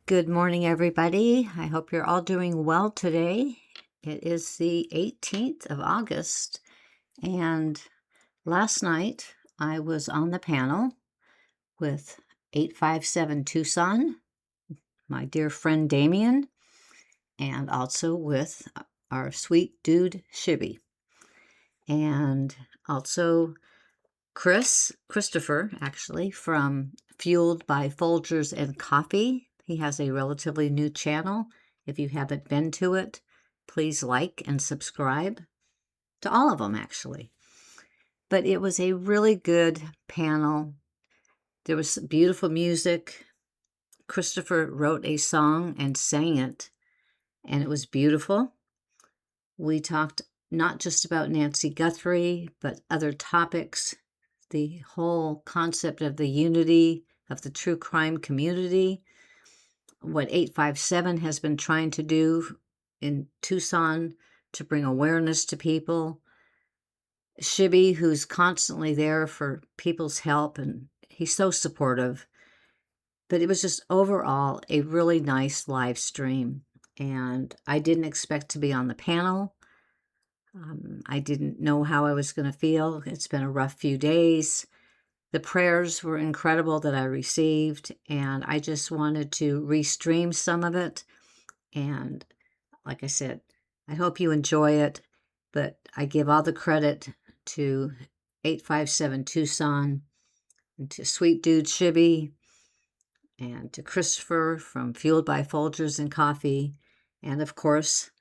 Good morning, everybody. I hope you're all doing well today. It is the 18th of August, and last night I was on the panel with 857 Tucson, my dear friend Damien, and also with our sweet dude Shibby, and also Christopher, actually, from Fueled by Folgers and Coffee. He has a relatively new channel. If you haven't been to it, please like and subscribe to all of them, actually. But it was a really good panel. There was beautiful music. Christopher wrote a song and sang it, and it was beautiful. We talked not just about Nancy Guthrie, but other topics, the whole concept of the unity of the true crime community, what 857 has been trying to do in Tucson to bring awareness to people, Shibby, who's constantly there for people's help, and he's so supportive. But it was just overall a really nice live stream, and I didn't expect to be on the panel. I didn't know how I was going to feel. It's been a rough few days. The prayers were incredible that I received, and I just wanted to restream some of it. And like I said, I hope you enjoy it, but I give all the credit to 857 Tucson, and to Sweet Dude Shibby, and to Christopher from Fueled by Folgers and Coffee, and of course,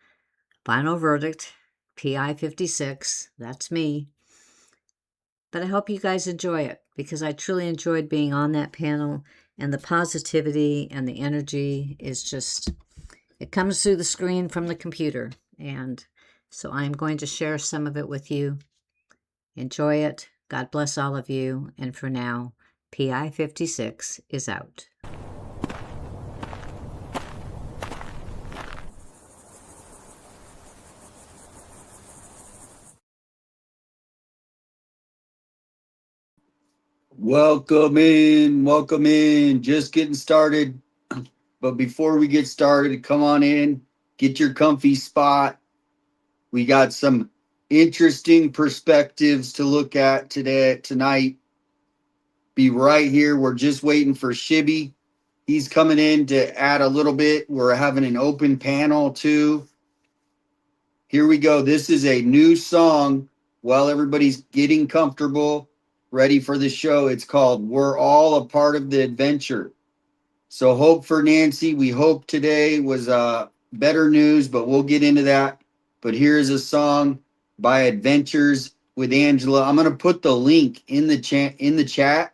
Final Verdict, PI 56, that's me. But I hope you guys enjoy it, because I truly enjoyed being on that panel, and the positivity and the energy is just, it comes through the screen from the computer. And so I'm going to share some of it with you. Enjoy it. God bless all of you. And for now, PI 56 is out. Welcome in. Just getting started. But before we get started, come on in, get your comfy spot. We got some interesting perspectives to look at tonight. Be right here. We're just waiting for Shibby. He's coming in to add a little bit. We're having an open panel too. Here we go. This is a new song while everybody's getting comfortable, ready for the show. It's called We're All a Part of the Adventure. So hope for Nancy. We hope today was better news, but we'll get into that. But here's a song by Adventures with Angela. I'm gonna put the link in the chat,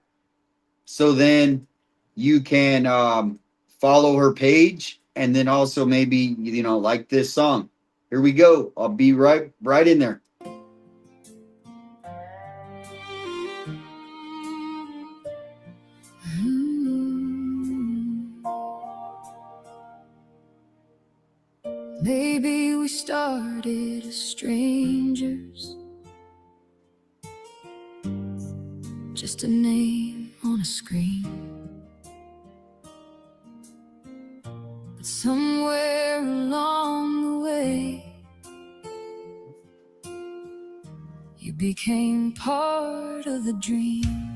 so then you can follow her page, and then also maybe like this song. Here we go. I'll be right in there. Maybe we started as strangers, just a name on a screen. But somewhere along the way, you became part of the dream.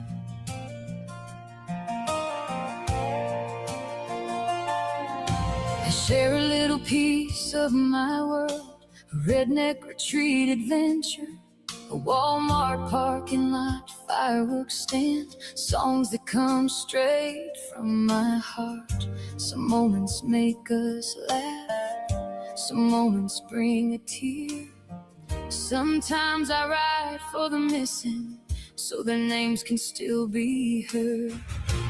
I share a little piece of my world, a redneck retreat adventure, a Walmart parking lot, fireworks stand, songs that come straight from my heart. Some moments make us laugh, some moments bring a tear. Sometimes I write for the missing, so their names can still be heard.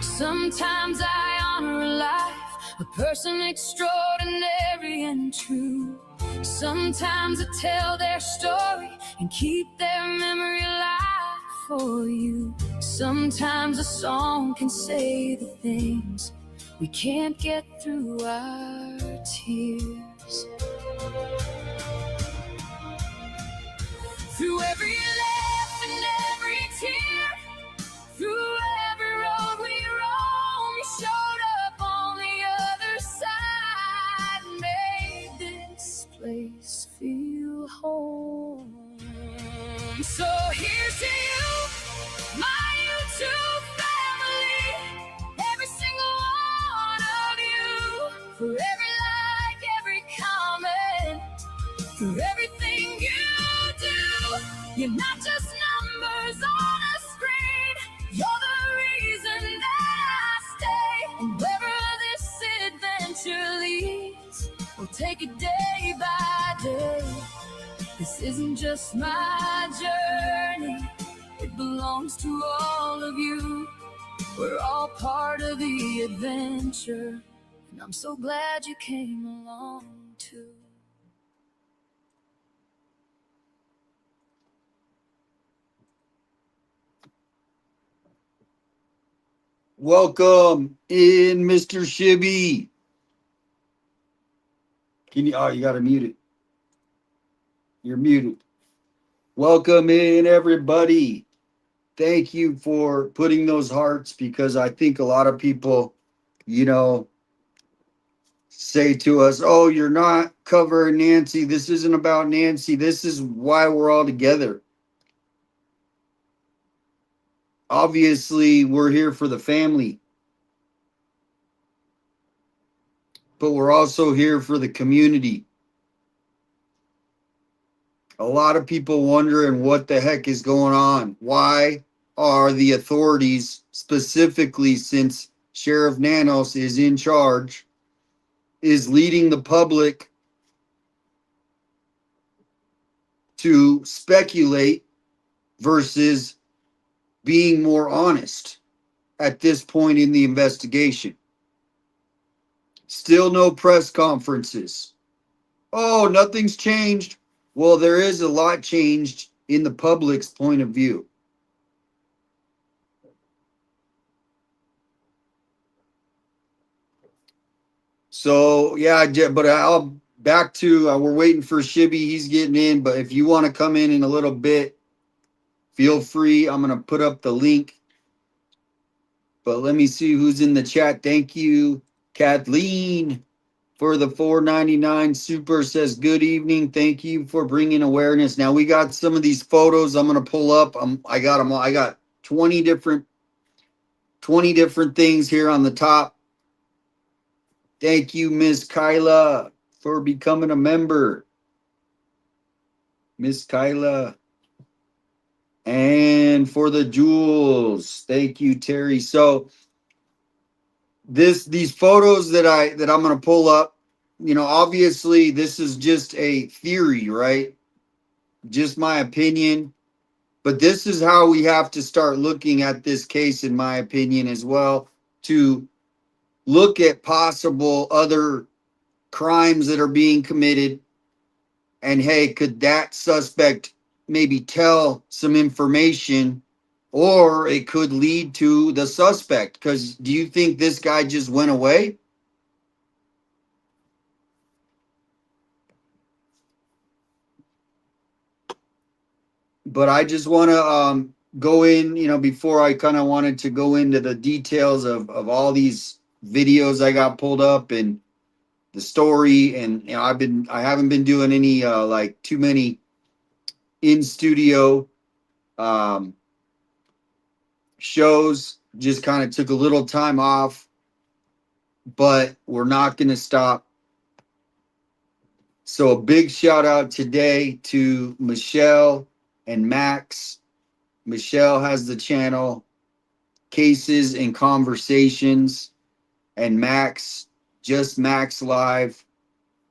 Sometimes I honor a life, a person extraordinary and true. Sometimes I tell their story and keep their memory alive for you. Sometimes a song can say the things we can't get through our tears. Through every laugh and every tear, through every road we roam, you showed up on the other So here's to you, my YouTube family, every single one of you, for every like, every comment, for everything you do. You're not just numbers on a screen, you're the reason that I stay. And wherever this adventure leads, we'll take it day by day. This isn't just my journey, it belongs to all of you. We're all part of the adventure, and I'm so glad you came along too. Welcome in, Mr. Shibby. Can you? Oh, you got to mute it. You're muted. Welcome in, everybody. Thank you for putting those hearts, because I think a lot of people, say to us, oh, you're not covering Nancy. This isn't about Nancy. This is why we're all together. Obviously, we're here for the family, but we're also here for the community. A lot of people wondering what the heck is going on. Why are the authorities, specifically since Sheriff Nanos is in charge, is leading the public to speculate versus being more honest at this point in the investigation? Still no press conferences. Oh, nothing's changed. Well, there is a lot changed in the public's point of view. So, yeah, but I'll back to, we're waiting for Shibby. He's getting in, but if you want to come in a little bit, feel free. I'm going to put up the link. But let me see who's in the chat. Thank you, Kathleen, for the $4.99 super. Says good evening. Thank you for bringing awareness. Now we got some of these photos I'm going to pull up. I got them all. I got 20 different things here on the top. Thank you, Miss Kyla, for becoming a member. Miss Kyla. And for the jewels. Thank you, Terry. So these photos that I'm going to pull up, obviously this is just a theory, right? Just my opinion. But this is how we have to start looking at this case, in my opinion, as well, to look at possible other crimes that are being committed. And hey, could that suspect maybe tell some information, or it could lead to the suspect? Because do you think this guy just went away? But I just want to go in, before I kind of wanted to go into the details of all these videos I got pulled up and the story. And I haven't been doing any like too many in studio shows. Just kind of took a little time off, but we're not going to stop. So a big shout out today to Michelle and Max. Michelle has the channel Cases and Conversations, and Max, just Max Live.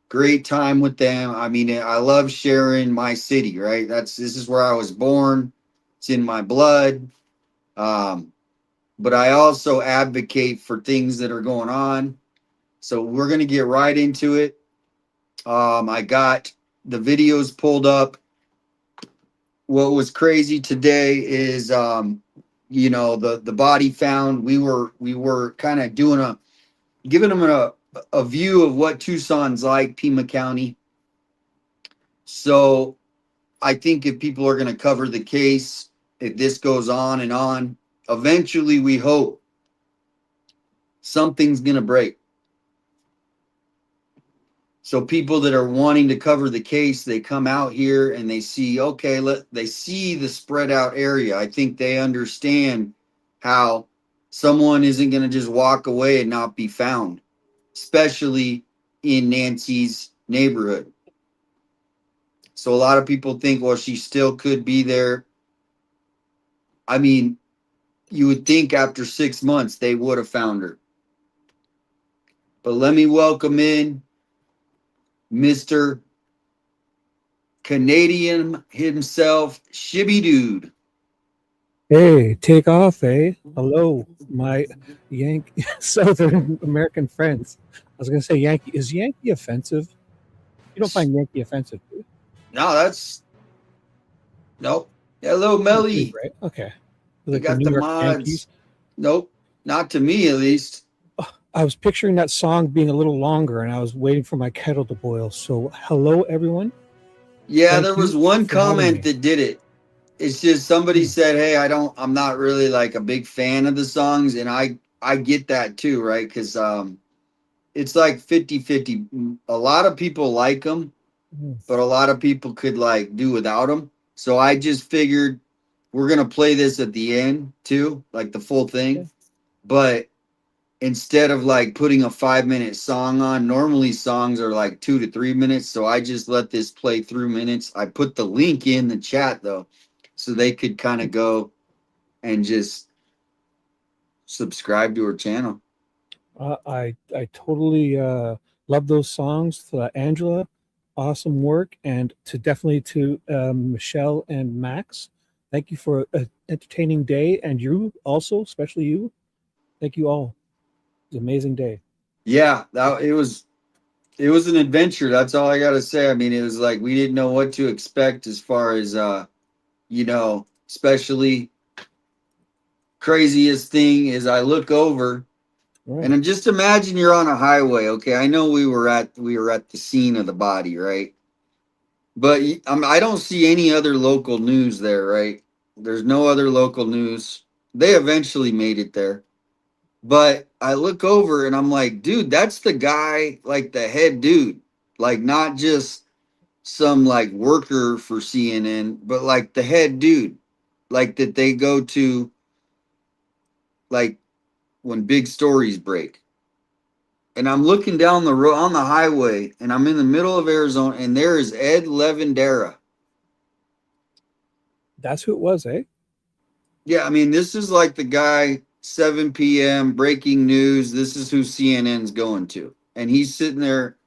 Great time with them. I mean, I love sharing my city, right? This is where I was born. It's in my blood. But I also advocate for things that are going on. So we're going to get right into it. I got the videos pulled up. What was crazy today is, the body found. We were kind of giving them a view of what Tucson's like, pimacounty. So I think if people are going to cover the case, if this goes on and on, eventually we hope something's going to break. So people that are wanting to cover the case, they come out here and they see, okay, they see the spread out area. I think they understand how someone isn't going to just walk away and not be found, especially in Nancy's neighborhood. So a lot of people think, well, she still could be there. I mean, you would think after 6 months they would have found her. But let me welcome in Mr. Canadian himself, Shibby Dude. Hey, take off, eh? Hello, my Southern American friends. I was gonna say Yankee. Is Yankee offensive? You don't find Yankee offensive, do you? No, that's nope. Hello, You do, Melly. right? Okay. We Like the got New the York mods. Yankees. Nope, not to me at least. I was picturing that song being a little longer, and I was waiting for my kettle to boil. So, hello, everyone. Yeah, Thank there you was one for having comment me. that did it. It's just somebody said, "Hey, I'm not really like a big fan of the songs," and I get that too, right? Because it's like 50-50. A lot of people like them, but a lot of people could like do without them. So I just figured we're gonna play this at the end too, like the full thing. Okay. But instead of like putting a 5 minute song on, normally songs are like 2 to 3 minutes. So I just let this play through minutes. I put the link in the chat though, so they could kind of go and just subscribe to her channel. I totally love those songs. Angela, awesome work, and to Michelle and Max. Thank you for an entertaining day, and you also, especially you. Thank you all. It was an amazing day. Yeah, it was an adventure. That's all I gotta say. I mean, it was like we didn't know what to expect as far as especially craziest thing is I look over Right. and just imagine you're on a highway. Okay, I know we were at the scene of the body, right? But I don't see any other local news there, right? There's no other local news. They eventually made it there. But I look over and I'm like, dude, that's the guy, like the head dude, like not just some like worker for CNN, but like the head dude, like that they go to, like when big stories break. And I'm looking down the road on the highway, and I'm in the middle of Arizona, and there is Ed Levendera. That's who it was, eh? Yeah, I mean, this is like the guy, 7 p.m. breaking news. This is who CNN's going to. And he's sitting there,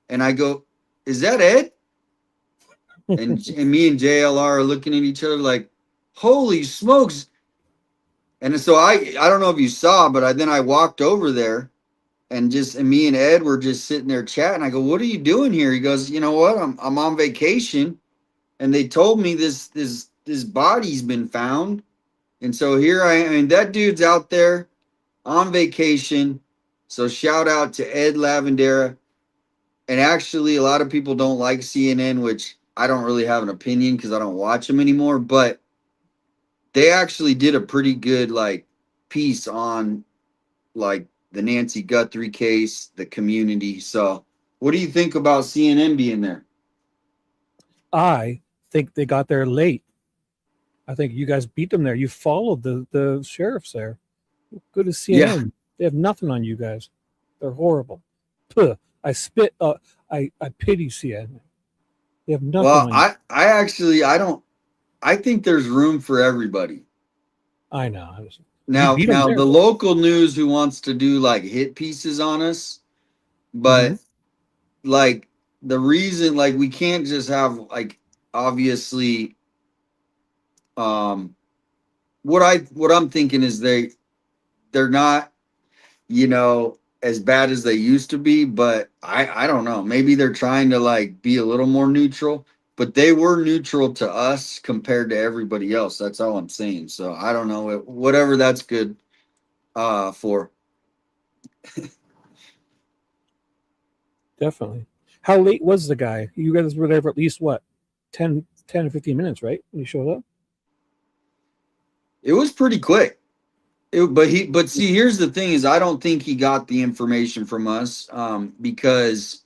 and I go, is that Ed? And me and JLR are looking at each other like, holy smokes. And so I don't know if you saw, but then I walked over there and me and Ed were just sitting there chatting. I go, what are you doing here? He goes, you know what? I'm on vacation, and they told me this body's been found. And so here I am. And that dude's out there on vacation. So shout out to Ed Lavendera. And actually, a lot of people don't like CNN, which I don't really have an opinion because I don't watch them anymore. But they actually did a pretty good like piece on like the Nancy Guthrie case, the community. So what do you think about CNN being there? I think they got there late. I think you guys beat them there. You followed the sheriffs there. Good as CNN. Yeah. They have nothing on you guys. They're horrible. Puh. I spit. I pity CNN. They have nothing Well, on you. I think there's room for everybody. I know. Now, beat 'em there. the local news who wants to do like hit pieces on us, but like the reason, like we can't just have like obviously, what I'm thinking is they're not, as bad as they used to be, but I don't know. Maybe they're trying to like be a little more neutral, but they were neutral to us compared to everybody else. That's all I'm saying. So I don't know, whatever that's good for. Definitely. How late was the guy? You guys were there for at least what, 10 or 15 minutes, right? When he showed up. It was pretty quick. But see, here's the thing: is I don't think he got the information from us, because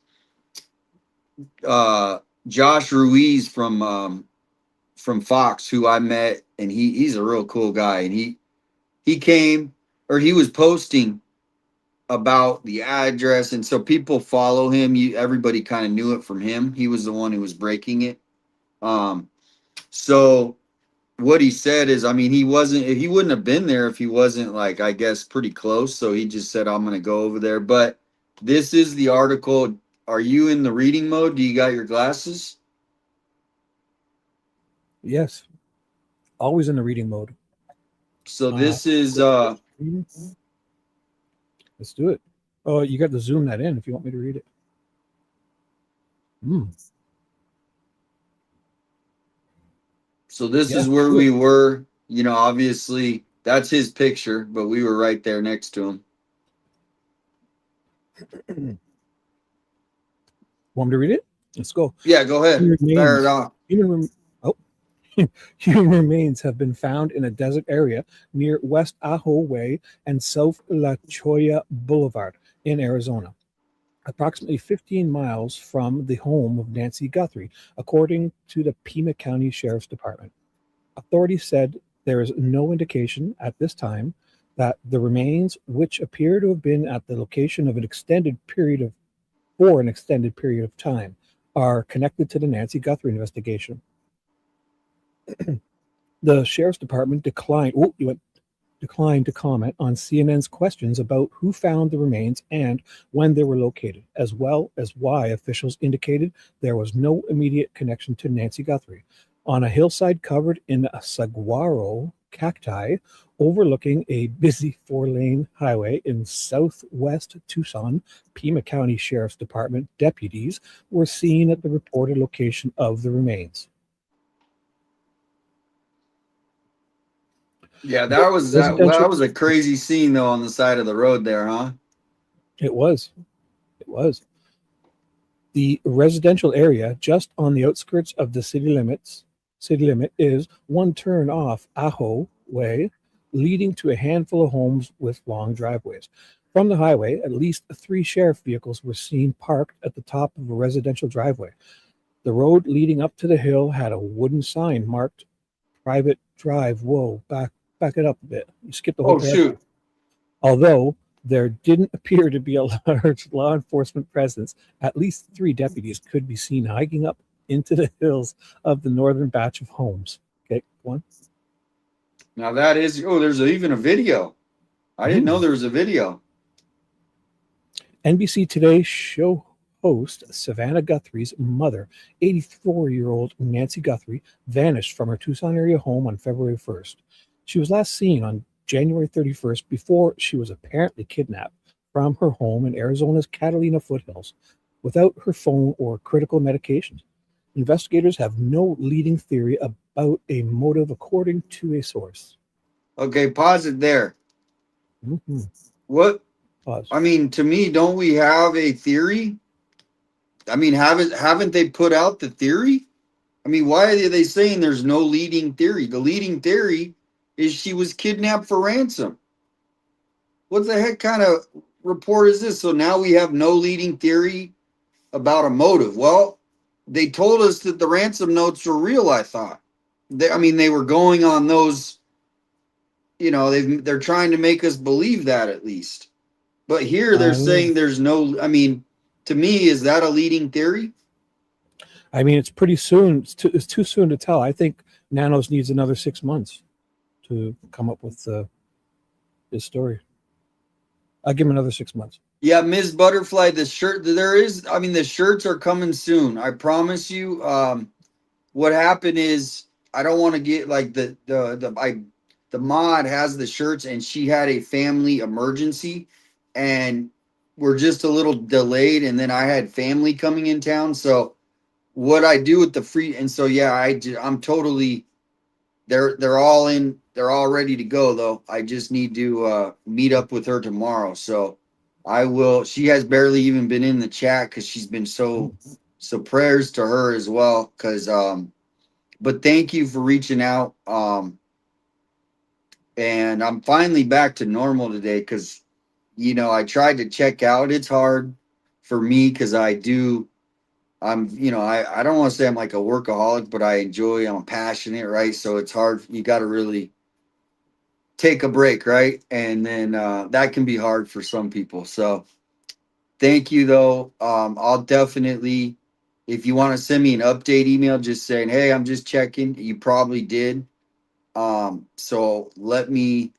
Josh Ruiz from Fox, who I met, and he's a real cool guy, and he came, or he was posting about the address, and so people follow him. Everybody kind of knew it from him. He was the one who was breaking it. So what he said is, I mean, he wouldn't have been there if he wasn't, like, I guess, pretty close. So he just said, I'm gonna go over there. But this is the article. Are you in the reading mode? Do you got your glasses? Yes. Always in the reading mode. So this is let's do it. Oh, you got to zoom that in if you want me to read it. So this is where we were. You know, obviously that's his picture, but we were right there next to him. Want me to read it? Let's go. Yeah, go ahead. Fire it off. Human remains have been found in a desert area near West Ajo Way and South La Cholla Boulevard in Arizona, approximately 15 miles from the home of Nancy Guthrie, according to the Pima County Sheriff's Department. Authorities said there is no indication at this time that the remains, which appear to have been at the location of an extended period of time, are connected to the Nancy Guthrie investigation. The Sheriff's Department declined to comment on CNN's questions about who found the remains and when they were located, as well as why officials indicated there was no immediate connection to Nancy Guthrie. On a hillside covered in a saguaro cacti overlooking a busy 4-lane highway in southwest Tucson, Pima County Sheriff's Department deputies were seen at the reported location of the remains. Yeah, that was a crazy scene though on the side of the road there, huh? It was. The residential area just on the outskirts of the city limit is one turn off Ajo Way, leading to a handful of homes with long driveways. From the highway, at least 3 sheriff vehicles were seen parked at the top of a residential driveway. The road leading up to the hill had a wooden sign marked private drive. Whoa, back it up a bit. You skipped the whole paragraph. Shoot. Although there didn't appear to be a large law enforcement presence, at least 3 deputies could be seen hiking up into the hills of the northern batch of homes. Okay, one. Now that is, there's even a video. I didn't know there was a video. NBC Today show host Savannah Guthrie's mother, 84-year-old Nancy Guthrie, vanished from her Tucson area home on February 1st. She was last seen on January 31st before she was apparently kidnapped from her home in Arizona's Catalina foothills without her phone or critical medications. Investigators have no leading theory about a motive, according to a source. Okay, pause it there. What? Pause. I mean, to me, don't we have a theory? I mean, haven't they put out the theory? I mean, why are they saying there's no leading theory? The leading theory is she was kidnapped for ransom. What the heck kind of report is this? So now we have no leading theory about a motive. Well, they told us that the ransom notes were real, I thought. They were going on those, they're trying to make us believe that at least. But here they're saying there's no, to me, is that a leading theory? I mean, it's pretty soon. It's too soon to tell. I think Nanos needs another 6 months to come up with his story. I'll give him another 6 months. Yeah, Ms. Butterfly, the shirts are coming soon. I promise you. What happened is, I don't want to get like the mod has the shirts, and she had a family emergency, and we're just a little delayed, and then I had family coming in town. So what I do with the free, and so yeah, I'm totally, they're all ready to go though. I just need to meet up with her tomorrow. So I will. She has barely even been in the chat because she's been so prayers to her as well. Because but thank you for reaching out. And I'm finally back to normal today because I tried to check out. It's hard for me because I do I'm, I don't want to say I'm like a workaholic, but I'm passionate, right? So it's hard. You got to really take a break, right? And then that can be hard for some people. So thank you, though. I'll definitely, if you want to send me an update email, just saying, hey, I'm just checking. You probably did. So let me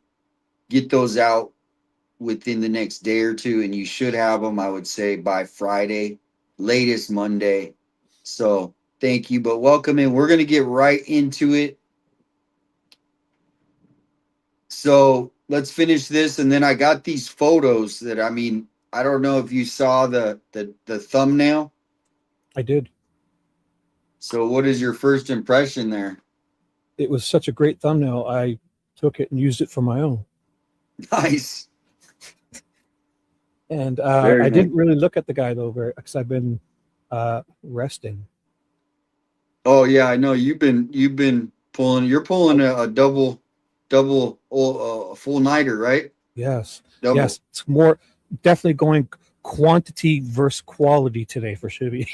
get those out within the next day or two, and you should have them, I would say, by Friday, latest Monday. So thank you, but welcome in. We're going to get right into it. So let's finish this, and then I got these photos that, I mean, I don't know if you saw the thumbnail. I did. So what is your first impression there? It was such a great thumbnail. I took it and used it for my own. Nice. And Very I nice. didn't really look at the guy though, because I've been resting. Oh yeah, I know you've been pulling. You're pulling a double full nighter, right? Yes, Double. yes. It's more definitely going quantity versus quality today for Shibby.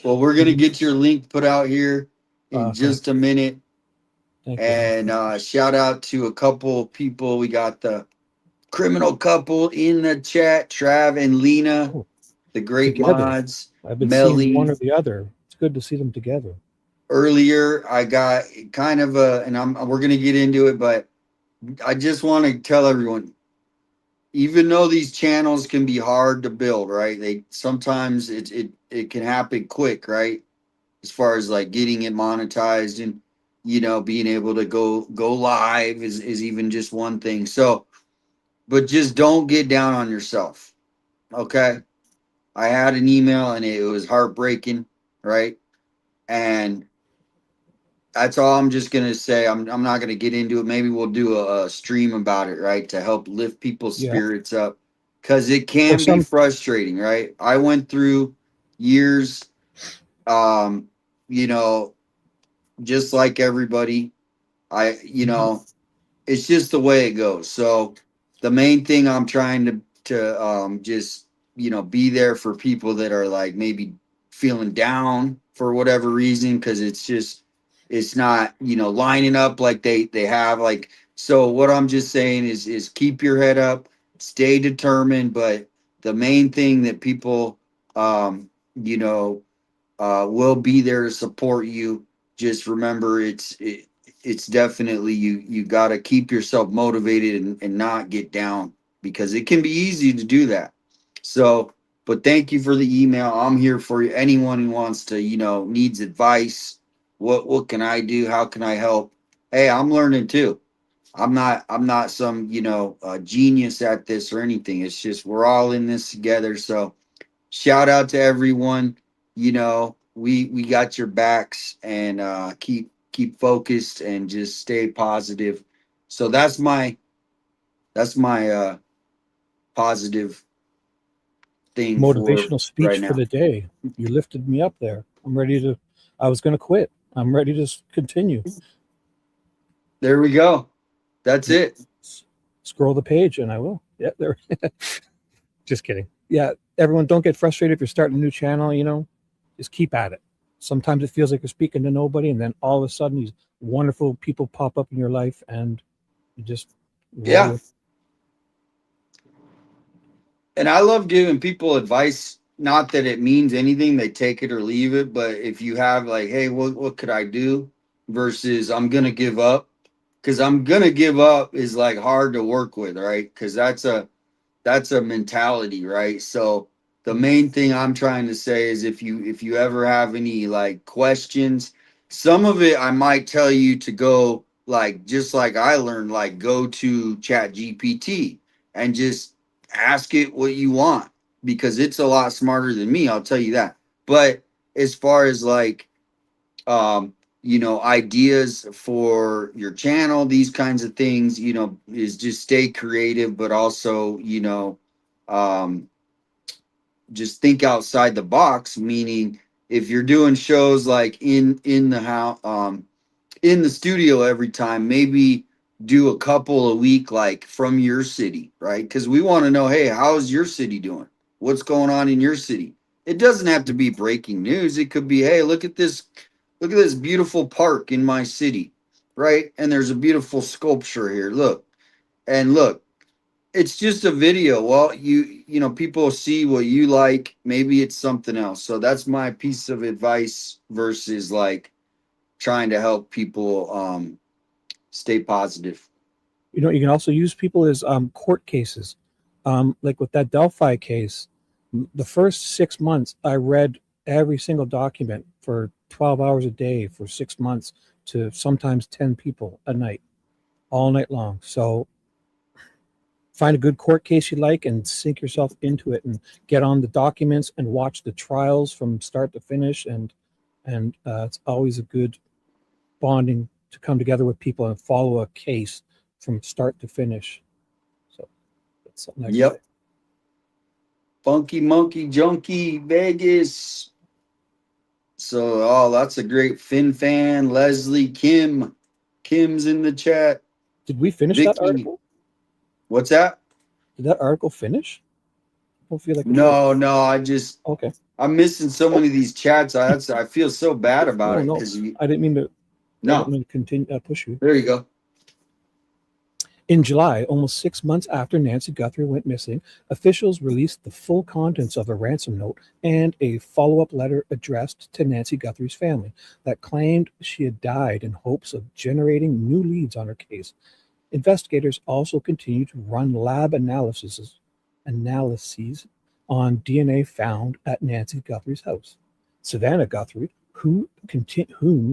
Well, we're gonna get your link put out here in Okay. just a minute. Thank you. And shout out to a couple people. We got the criminal couple in the chat, Trav and Lena, Oh, the great together. mods. I've been seeing one Melly. or the other. It's good to see them together. Earlier, I got kind of we're gonna get into it, but I just want to tell everyone, even though these channels can be hard to build, right? They sometimes it can happen quick, right? As far as like getting it monetized and being able to go live is even just one thing. So, but just don't get down on yourself. Okay. I had an email and it was heartbreaking, right? And that's all I'm just gonna say. I'm not gonna get into it. Maybe we'll do a stream about it, right? To help lift people's Yeah. spirits up. Cause it Or can be some frustrating, right? I went through years, um, you know, just like everybody. It's just the way it goes. So the main thing I'm trying to just be there for people that are like maybe feeling down for whatever reason, because it's not lining up like they have like. So what I'm just saying is keep your head up, stay determined, but the main thing that people um you know will be there to support you. Just remember, it's definitely you got to keep yourself motivated and not get down, because it can be easy to do that. So, but thank you for the email. I'm here for you. Anyone who wants to, needs advice. What can I do? How can I help? Hey, I'm learning too. I'm not some, genius at this or anything. It's just we're all in this together. So shout out to everyone. We got your backs, and keep focused and just stay positive. So that's my positive thing for motivational right speech for now. the day. You lifted me up there. I was going to quit. I'm ready to continue. There we go. That's it. Scroll the page and I will. Yeah, there. Just kidding. Yeah, everyone, don't get frustrated if you're starting a new channel, just keep at it. Sometimes it feels like you're speaking to nobody, and then all of a sudden these wonderful people pop up in your life and you just roll Yeah. with. And I love giving people advice. Not that it means anything, they take it or leave it. But if you have like, hey, what could I do versus I'm gonna give up, because I'm gonna give up is like hard to work with, right? Because that's a mentality, right? So the main thing I'm trying to say is if you ever have any like questions, some of it I might tell you to go like, just like I learned, like go to Chat GPT and just ask it what you want, because it's a lot smarter than me, I'll tell you that. But as far as like ideas for your channel, these kinds of things, is just stay creative, but also, um, just think outside the box. Meaning, if you're doing shows like in the house, in the studio every time, maybe do a couple a week, like from your city, right? Because we want to know, hey, how's your city doing? What's going on in your city? It doesn't have to be breaking news. It could be, hey, look at this beautiful park in my city, right? And there's a beautiful sculpture here. Look. And look, it's just a video. Well, you know, people see what you like. Maybe it's something else. So that's my piece of advice versus like trying to help people stay positive. You know, you can also use people as court cases. Like with that Delphi case, the first 6 months, I read every single document for 12 hours a day for 6 months to sometimes 10 people a night, all night long. So find a good court case you like and sink yourself into it and get on the documents and watch the trials from start to finish. And it's always a good bonding to come together with people and follow a case from start to finish. So that's something I Yep. Funky Monkey Junkie Vegas. So, oh, that's a great Fin fan. Leslie Kim. Kim's in the chat. Did we finish Vicky. that article? What's that? Did that article finish? I don't feel like it No, did. no. I just Okay. I'm missing so many of these chats. I feel so bad about No, it no. because I didn't mean to. I no. don't mean to continue push you. There you go. In July, almost 6 months after Nancy Guthrie went missing, officials released the full contents of a ransom note and a follow-up letter addressed to Nancy Guthrie's family that claimed she had died in hopes of generating new leads on her case. Investigators also continue to run lab analyses on DNA found at Nancy Guthrie's house. Savannah Guthrie, whom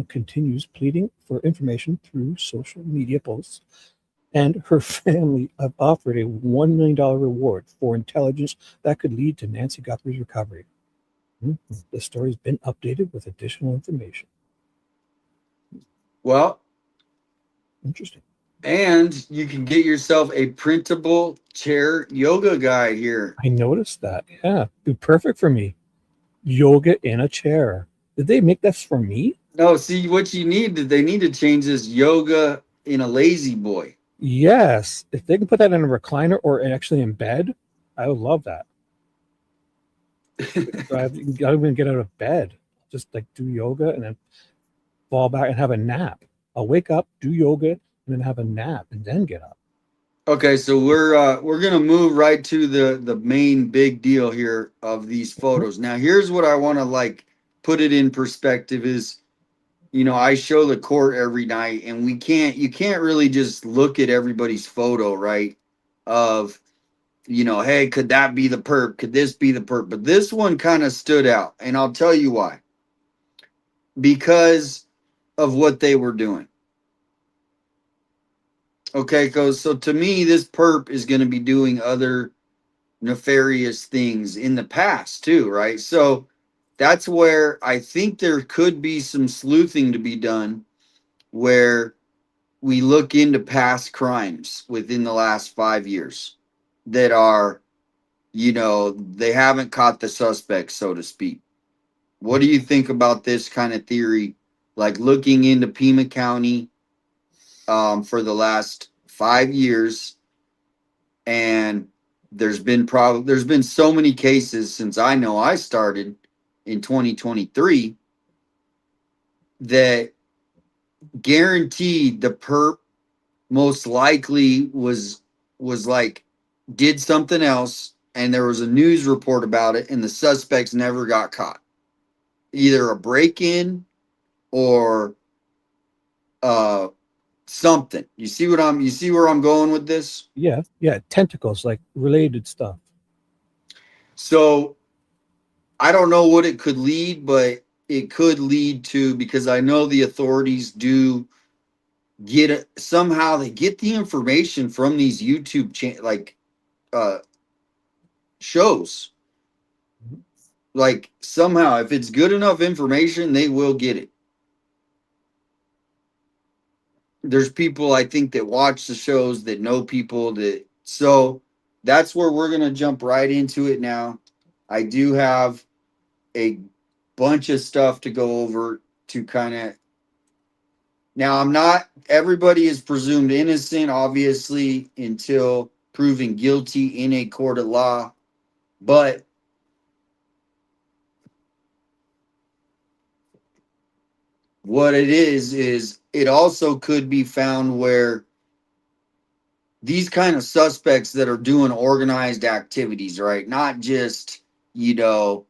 continues pleading for information through social media posts, and her family have offered a $1 million reward for intelligence that could lead to Nancy Guthrie's recovery. The story's been updated with additional information. Well, interesting. And you can get yourself a printable chair yoga guy here. I noticed that. Yeah, be perfect for me. Yoga in a chair. Did they make this for me? No, see what you need. They need to change this yoga in a lazy boy. Yes, if they can put that in a recliner or actually in bed, I would love that. I don't even get out of bed. Just like do yoga and then fall back and have a nap. I'll wake up, do yoga, and then have a nap and then get up. Okay, so we're gonna move right to the main big deal here of these photos. Now, here's what I want to like put it in perspective is, you know, I show the court every night, and you can't really just look at everybody's photo, right? Of, you know, hey, could that be the perp? Could this be the perp? But this one kind of stood out, and I'll tell you why. Because of what they were doing. Okay, so to me, this perp is going to be doing other nefarious things in the past too, right? So that's where I think there could be some sleuthing to be done, where we look into past crimes within the last 5 years that are, you know, they haven't caught the suspect, so to speak. What do you think about this kind of theory? Like looking into Pima County for the last 5 years, and there's been so many cases since I know I started in 2023 that guaranteed the perp most likely was like did something else, and there was a news report about it, and the suspects never got caught. Either a break-in or something. You see where I'm going with this? Yeah, tentacles, like related stuff. So I don't know what it could lead, but it could lead to, because I know the authorities do get it somehow. They get the information from these YouTube shows. Like somehow, if it's good enough information, they will get it. There's people I think that watch the shows that know people that, so that's where we're going to jump right into it now. I do have a bunch of stuff to go over to kind of, now everybody is presumed innocent, obviously, until proven guilty in a court of law. But what it is it also could be found where these kind of suspects that are doing organized activities, right? Not just, you know,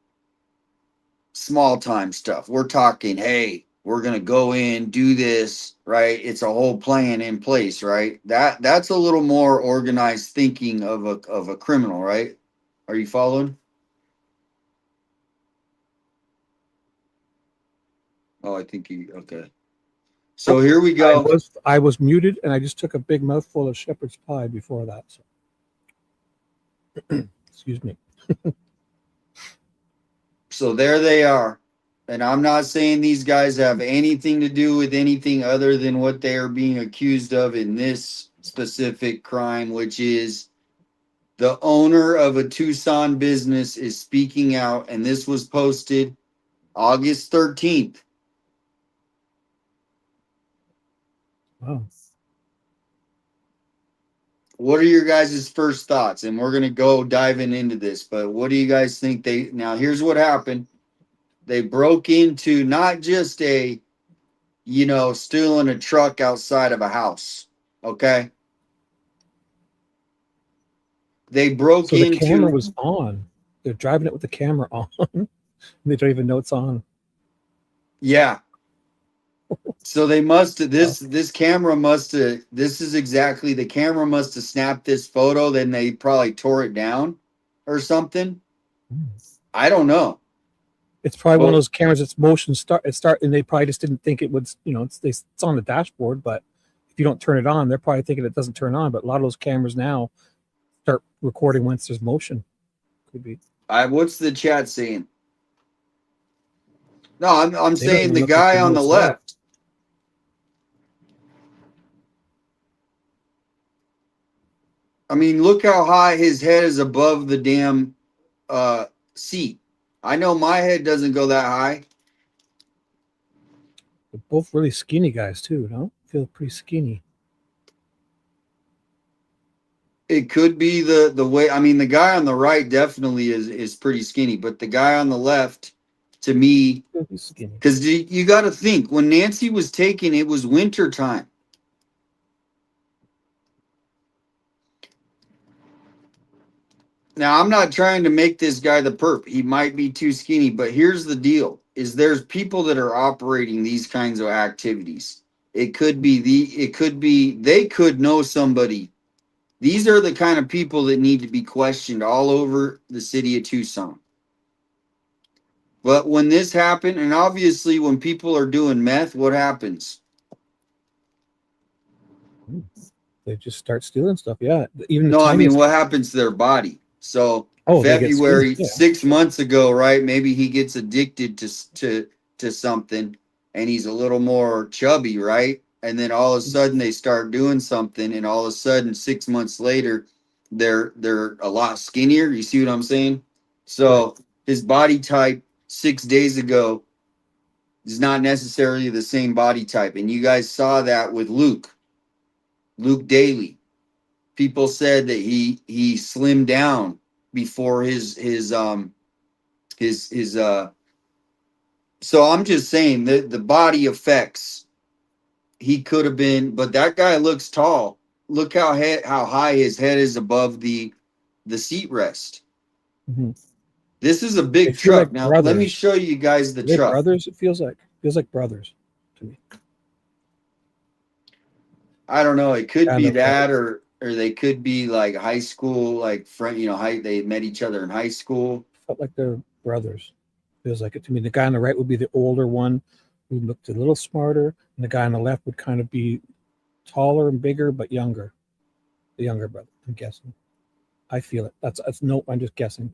small time stuff. We're talking, hey, we're going to go in, do this, right? It's a whole plan in place, right? That's a little more organized thinking of a criminal, right? Are you following? Oh, I think you okay. So here we go. I was muted, and I just took a big mouthful of shepherd's pie before that. So. Excuse me. So there they are. And I'm not saying these guys have anything to do with anything other than what they are being accused of in this specific crime, which is the owner of a Tucson business is speaking out. And this was posted August 13th. Wow. What are your guys' first thoughts? And we're going to go diving into this, but what do you guys think now here's what happened. They broke into not just a, you know, stealing a truck outside of a house. Okay. They broke So the into. camera was on. They're driving it with the camera on. They don't even know it's on. Yeah. So they must have this camera must have this is exactly the camera must have snapped this photo, then they probably tore it down or something. I don't know. It's probably one of those cameras that's motion start, and they probably just didn't think it would, you know, it's on the dashboard, but if you don't turn it on, they're probably thinking it doesn't turn on. But a lot of those cameras now start recording once there's motion. Could be. What's the chat saying? No, I'm They don't saying even the look like guy they know on the it's there. left. I mean, look how high his head is above the damn seat. I know my head doesn't go that high. They're both really skinny guys too, no? Feel pretty skinny. It could be the way. I mean, the guy on the right definitely is pretty skinny, but the guy on the left, to me, Skinny. because you got to think when Nancy was taken, it was winter time. Now, I'm not trying to make this guy the perp. He might be too skinny, but here's the deal: is there's people that are operating these kinds of activities. It could be they could know somebody. These are the kind of people that need to be questioned all over the city of Tucson. But when this happened, and obviously when people are doing meth, what happens? They just start stealing stuff. Yeah, even No, the I mean, tiniest. what happens to their body? So They get February, skinny. Yeah. 6 months ago, right? Maybe he gets addicted to something, and he's a little more chubby, right? And then all of a sudden they start doing something, and all of a sudden 6 months later, they're a lot skinnier. You see what I'm saying? So Right. his body type 6 days ago is not necessarily the same body type, and you guys saw that with Luke Daly. People said that he slimmed down before his so I'm just saying that the body effects he could have been, but that guy looks tall. Look how high his head is above the seat rest. Mm-hmm. This is a They big feel truck. like Now brothers. let me show you guys the Are they truck. brothers? It feels like brothers to me. I don't know. It could be Right. that, or they could be like high school, like friend. You know, they met each other in high school. Felt like they're brothers. Feels like it to me. The guy on the right would be the older one who looked a little smarter, and the guy on the left would kind of be taller and bigger but younger. The younger brother, I'm guessing. I feel it. That's no. I'm just guessing.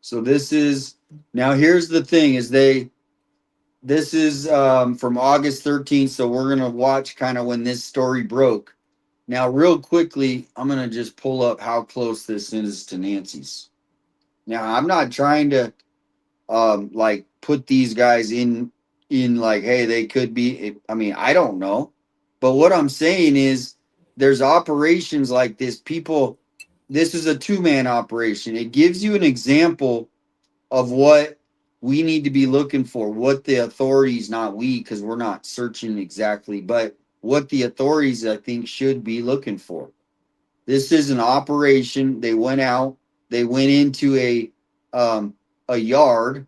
So this is now. Here's the thing: is this is from August 13th. So we're gonna watch kind of when this story broke. Now, real quickly, I'm gonna just pull up how close this is to Nancy's. Now, I'm not trying to like put these guys in like, hey, they could be. I mean, I don't know, but what I'm saying is there's operations like this. This is a two-man operation. It gives you an example of what we need to be looking for, what the authorities, not we, because we're not searching exactly, but what the authorities, I think, should be looking for. This is an operation. They went out, they went into a yard.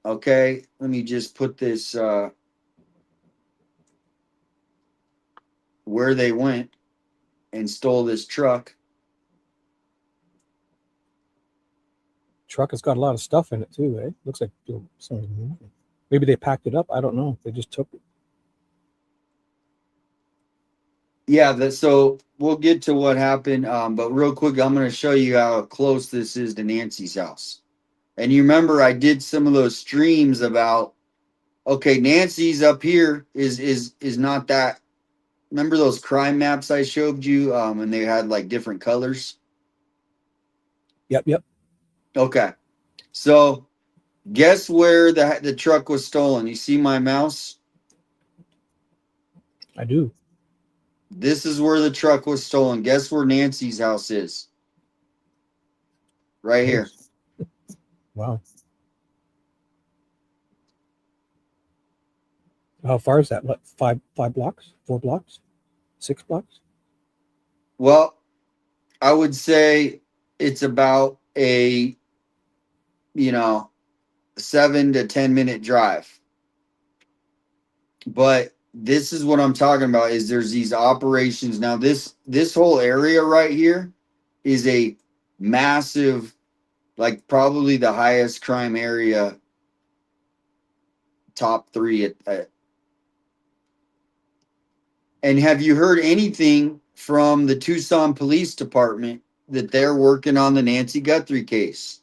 Okay, let me just put this where they went and stole this truck. Truck has got a lot of stuff in it too, eh? Looks like something moving. Maybe they packed it up. I don't know. They just took it. Yeah, so we'll get to what happened. But real quick, I'm going to show you how close this is to Nancy's house. And you remember I did some of those streams about, okay, Nancy's up here is not that. Remember those crime maps I showed you? And they had like different colors. Yep. Okay, so guess where the truck was stolen? You see my mouse? I do. This is where the truck was stolen. Guess where Nancy's house is? Right here. Wow. How far is that? What, five blocks? 4 blocks? 6 blocks? Well, I would say it's about a 7 to 10 minute drive. But this is what I'm talking about, is there's these operations. Now this whole area right here is a massive, like probably the highest crime area, top 3 at. And have you heard anything from the Tucson Police Department that they're working on the Nancy Guthrie case?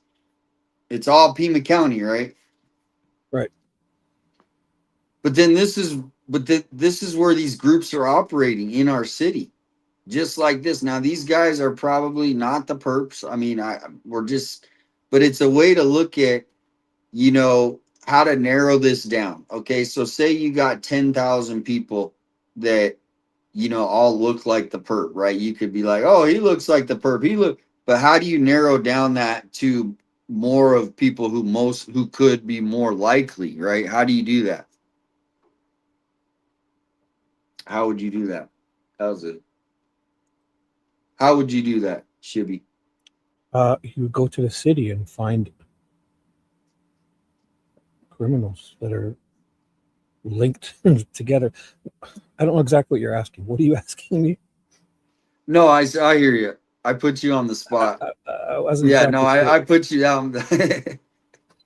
It's all Pimacounty, right? Right. But then this is where these groups are operating in our city, just like this. Now these guys are probably not the perps. I mean, but it's a way to look at, how to narrow this down. Okay, so say you got 10,000 people that all look like the perp, right? You could be like, oh, he looks like the perp. But how do you narrow down that to more of people who could be more likely, right? How do you do that? How would you do that? How's it? How would you do that, Shibby? You would go to the city and find criminals that are linked together. I don't know exactly what you're asking. What are you asking me? No, I hear you. I put you on the spot. I wasn't. Yeah, exactly no, sure. I put you down.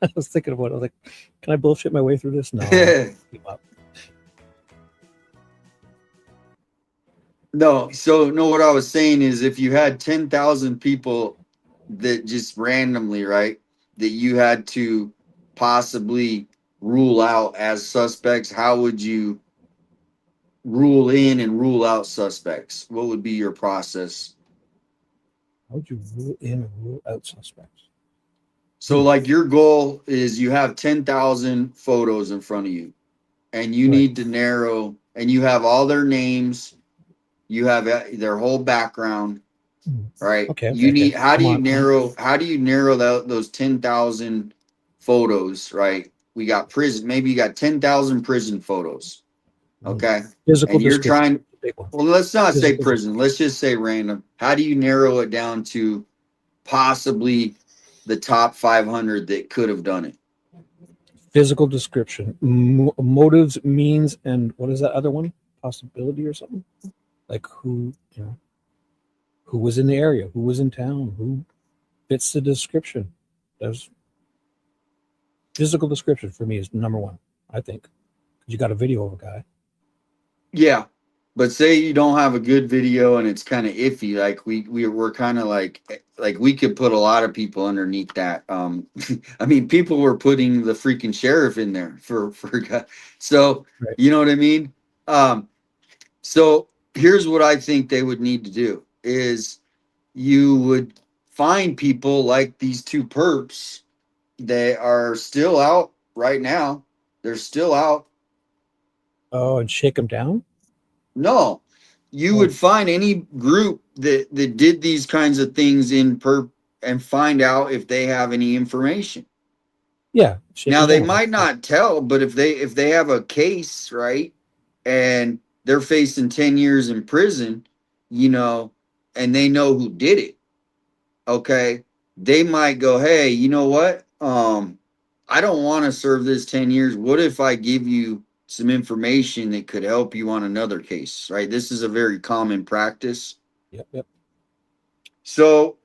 I was thinking about it. I was like, can I bullshit my way through this? No. No, so no, what I was saying is if you had 10,000 people that just randomly, right, that you had to possibly rule out as suspects, how would you rule in and rule out suspects? What would be your process? How would you rule in and rule out suspects? So like your goal is you have 10,000 photos in front of you and you need to narrow, and you have all their names, you have their whole background, right? Okay. How do you narrow those 10,000 photos, right? We got prison, maybe you got 10,000 prison photos. Okay. Physical and you're description. Well, let's not say Physical prison. Let's just say random. How do you narrow it down to possibly the top 500 that could have done it? Physical description, motives, means, and what is that other one? Possibility or something? Like who was in the area, who was in town, who fits the description. There's physical description for me is number one, I think. You got a video of a guy. Yeah. But say you don't have a good video and it's kind of iffy, like we're kind of like we could put a lot of people underneath that. I mean, people were putting the freaking sheriff in there for so right. You know what I mean? So here's what I think they would need to do is you would find people like these 2 perps that are still out right now. They're still out. Oh, and shake them down? No, you would find any group that did these kinds of things in perp and find out if they have any information. Yeah. Now they down. might not tell, but if they have a case, right, and they're facing 10 years in prison, you know, and they know who did it, okay, they might go, hey, you know what? I don't want to serve this 10 years. What if I give you some information that could help you on another case, right? This is a very common practice. Yep. So,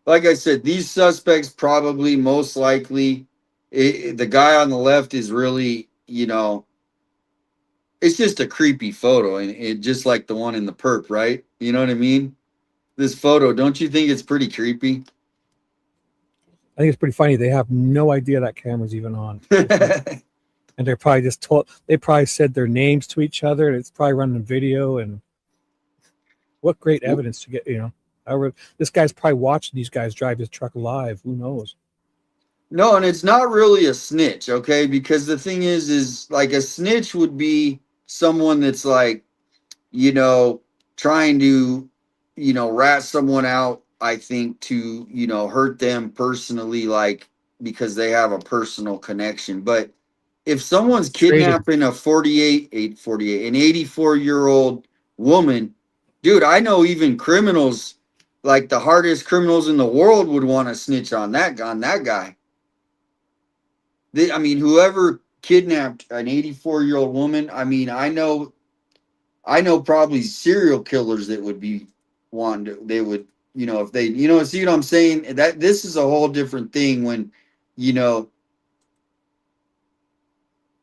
like I said, these suspects probably most likely, the guy on the left is really, you know, it's just a creepy photo, and it just like the one in the perp, right? You know what I mean? This photo, don't you think it's pretty creepy? I think it's pretty funny. They have no idea that camera's even on. And they're probably just they probably said their names to each other, and it's probably running video. And what great evidence to get, this guy's probably watching these guys drive his truck live. Who knows? No, and it's not really a snitch, okay? Because the thing is like a snitch would be someone that's like, you know, trying to, you know, rat someone out, I think, to, you know, hurt them personally, like because they have a personal connection. But if someone's Traded. kidnapping a 48, an 84-year-old woman, dude, I know even criminals, like the hardest criminals in the world, would want to snitch on that guy. I mean, whoever kidnapped an 84-year-old woman, I mean, I know probably serial killers that would be wanting to, they would, you know, if they, you know, see what I'm saying? That this is a whole different thing when, you know,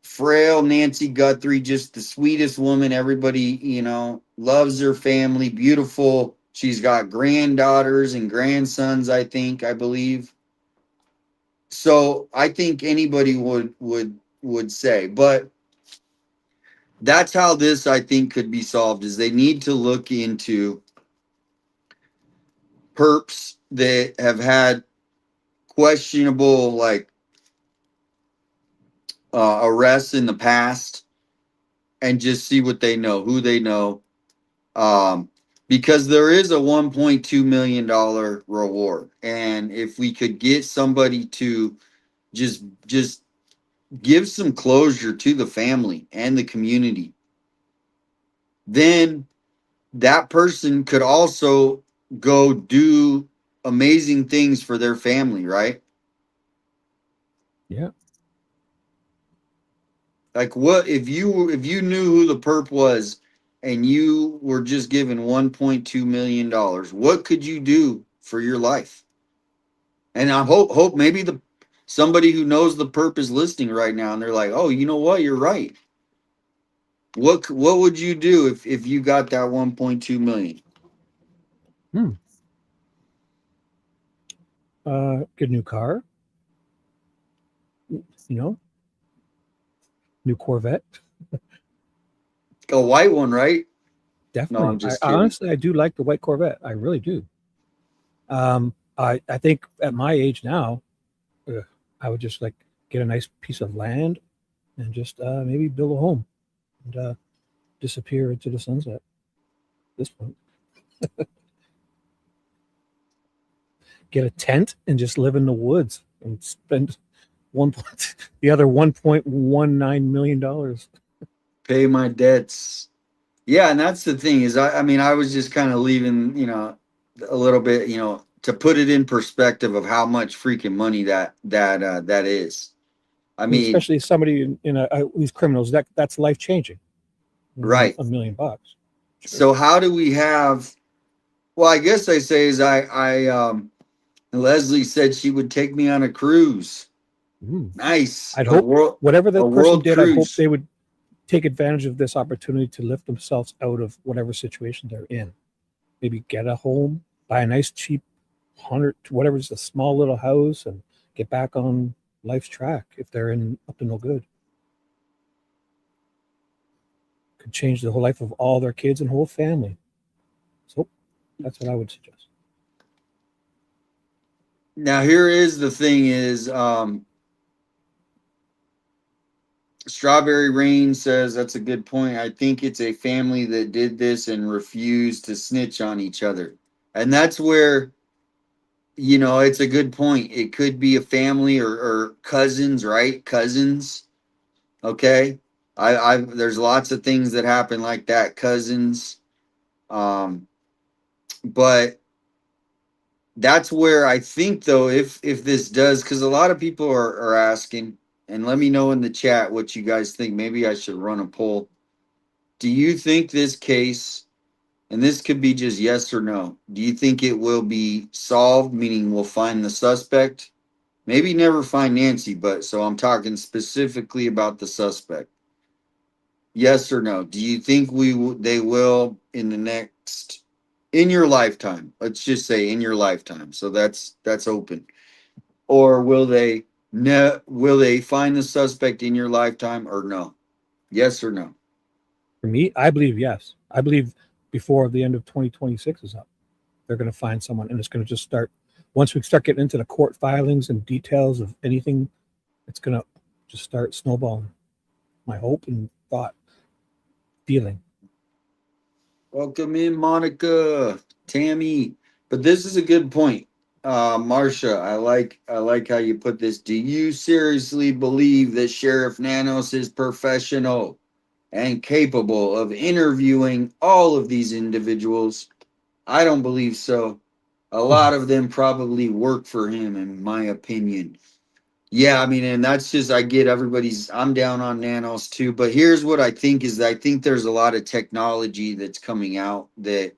frail Nancy Guthrie, just the sweetest woman. Everybody, you know, loves her family, beautiful. She's got granddaughters and grandsons, I believe. So I think anybody would say, but that's how this, I think, could be solved, is they need to look into perps that have had questionable, like, arrests in the past, and just see what they know, who they know. Because there is a $1.2 million reward. And if we could get somebody to just give some closure to the family and the community, then that person could also go do amazing things for their family, right? Yeah. Like, what if you knew who the perp was and you were just given $1.2 million, what could you do for your life? And I hope maybe somebody who knows the perp is listening right now, and they're like, oh, you know what, you're right. What would you do if you got that 1.2 million? Get a new car, new Corvette. A white one, right? Definitely. No, I'm just I kidding. honestly, I do like the white Corvette. I really do. I think at my age now, I would just like get a nice piece of land and just maybe build a home and disappear into the sunset. At this point, get a tent and just live in the woods and spend the other $1.19 million. Pay my debts. Yeah, and that's the thing is, I mean, I was just kind of leaving, you know, a little bit, you know, to put it in perspective of how much freaking money that is. I mean, especially somebody in these criminals, that's life changing. right. $1 million. Sure. So how do we have? Well, I guess I say is Leslie said she would take me on a cruise. Nice. I'd hope whatever the person did, cruise. I'd hope they would take advantage of this opportunity to lift themselves out of whatever situation they're in. Maybe get a home, buy a nice cheap whatever's a small little house, and get back on life's track if they're up to no good. Could change the whole life of all their kids and whole family. So that's what I would suggest. Now here is the thing is, Strawberry Rain says that's a good point. I think it's a family that did this and refused to snitch on each other. And that's where you know, it's a good point. It could be a family or cousins, right? Cousins. Okay. There's lots of things that happen like that. Cousins. But that's where I think though, if this does, because a lot of people are asking, and let me know in the chat what you guys think. Maybe I should run a poll. Do you think this case, and this could be just yes or no, do you think it will be solved, meaning we'll find the suspect? Maybe never find Nancy, but so I'm talking specifically about the suspect. Yes or no? Do you think they will in the next in your lifetime? Let's just say in your lifetime. So that's open. Or will they find the suspect in your lifetime or no? Yes or no? For me, I believe yes. I believe before the end of 2026 is up, they're going to find someone, and it's going to just start. Once we start getting into the court filings and details of anything, it's going to just start snowballing. My hope and thought, feeling. Welcome in, Monica, Tammy. But this is a good point. Marsha, I like how you put this. Do you seriously believe that Sheriff Nanos is professional and capable of interviewing all of these individuals? I don't believe so. A lot of them probably work for him, in my opinion. Yeah, I mean, and that's just, I get everybody's, I'm down on Nanos too, but here's what I think is that I think there's a lot of technology that's coming out that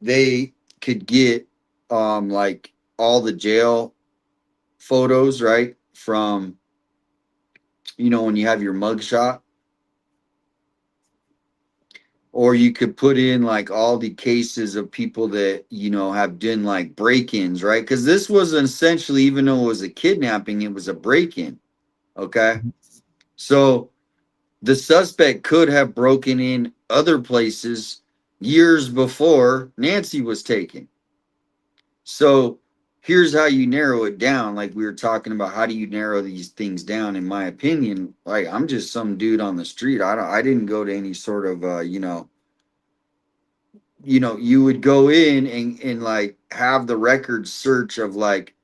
they could get, like all the jail photos, right? From, you know, when you have your mugshot, or you could put in like all the cases of people that, you know, have done like break-ins, right? Because this was essentially, even though it was a kidnapping, it was a break-in. Okay. So the suspect could have broken in other places years before Nancy was taken. So here's how you narrow it down. Like we were talking about, how do you narrow these things down? In my opinion, like I'm just some dude on the street. I didn't go to any sort of, you would go in and like have the record search of like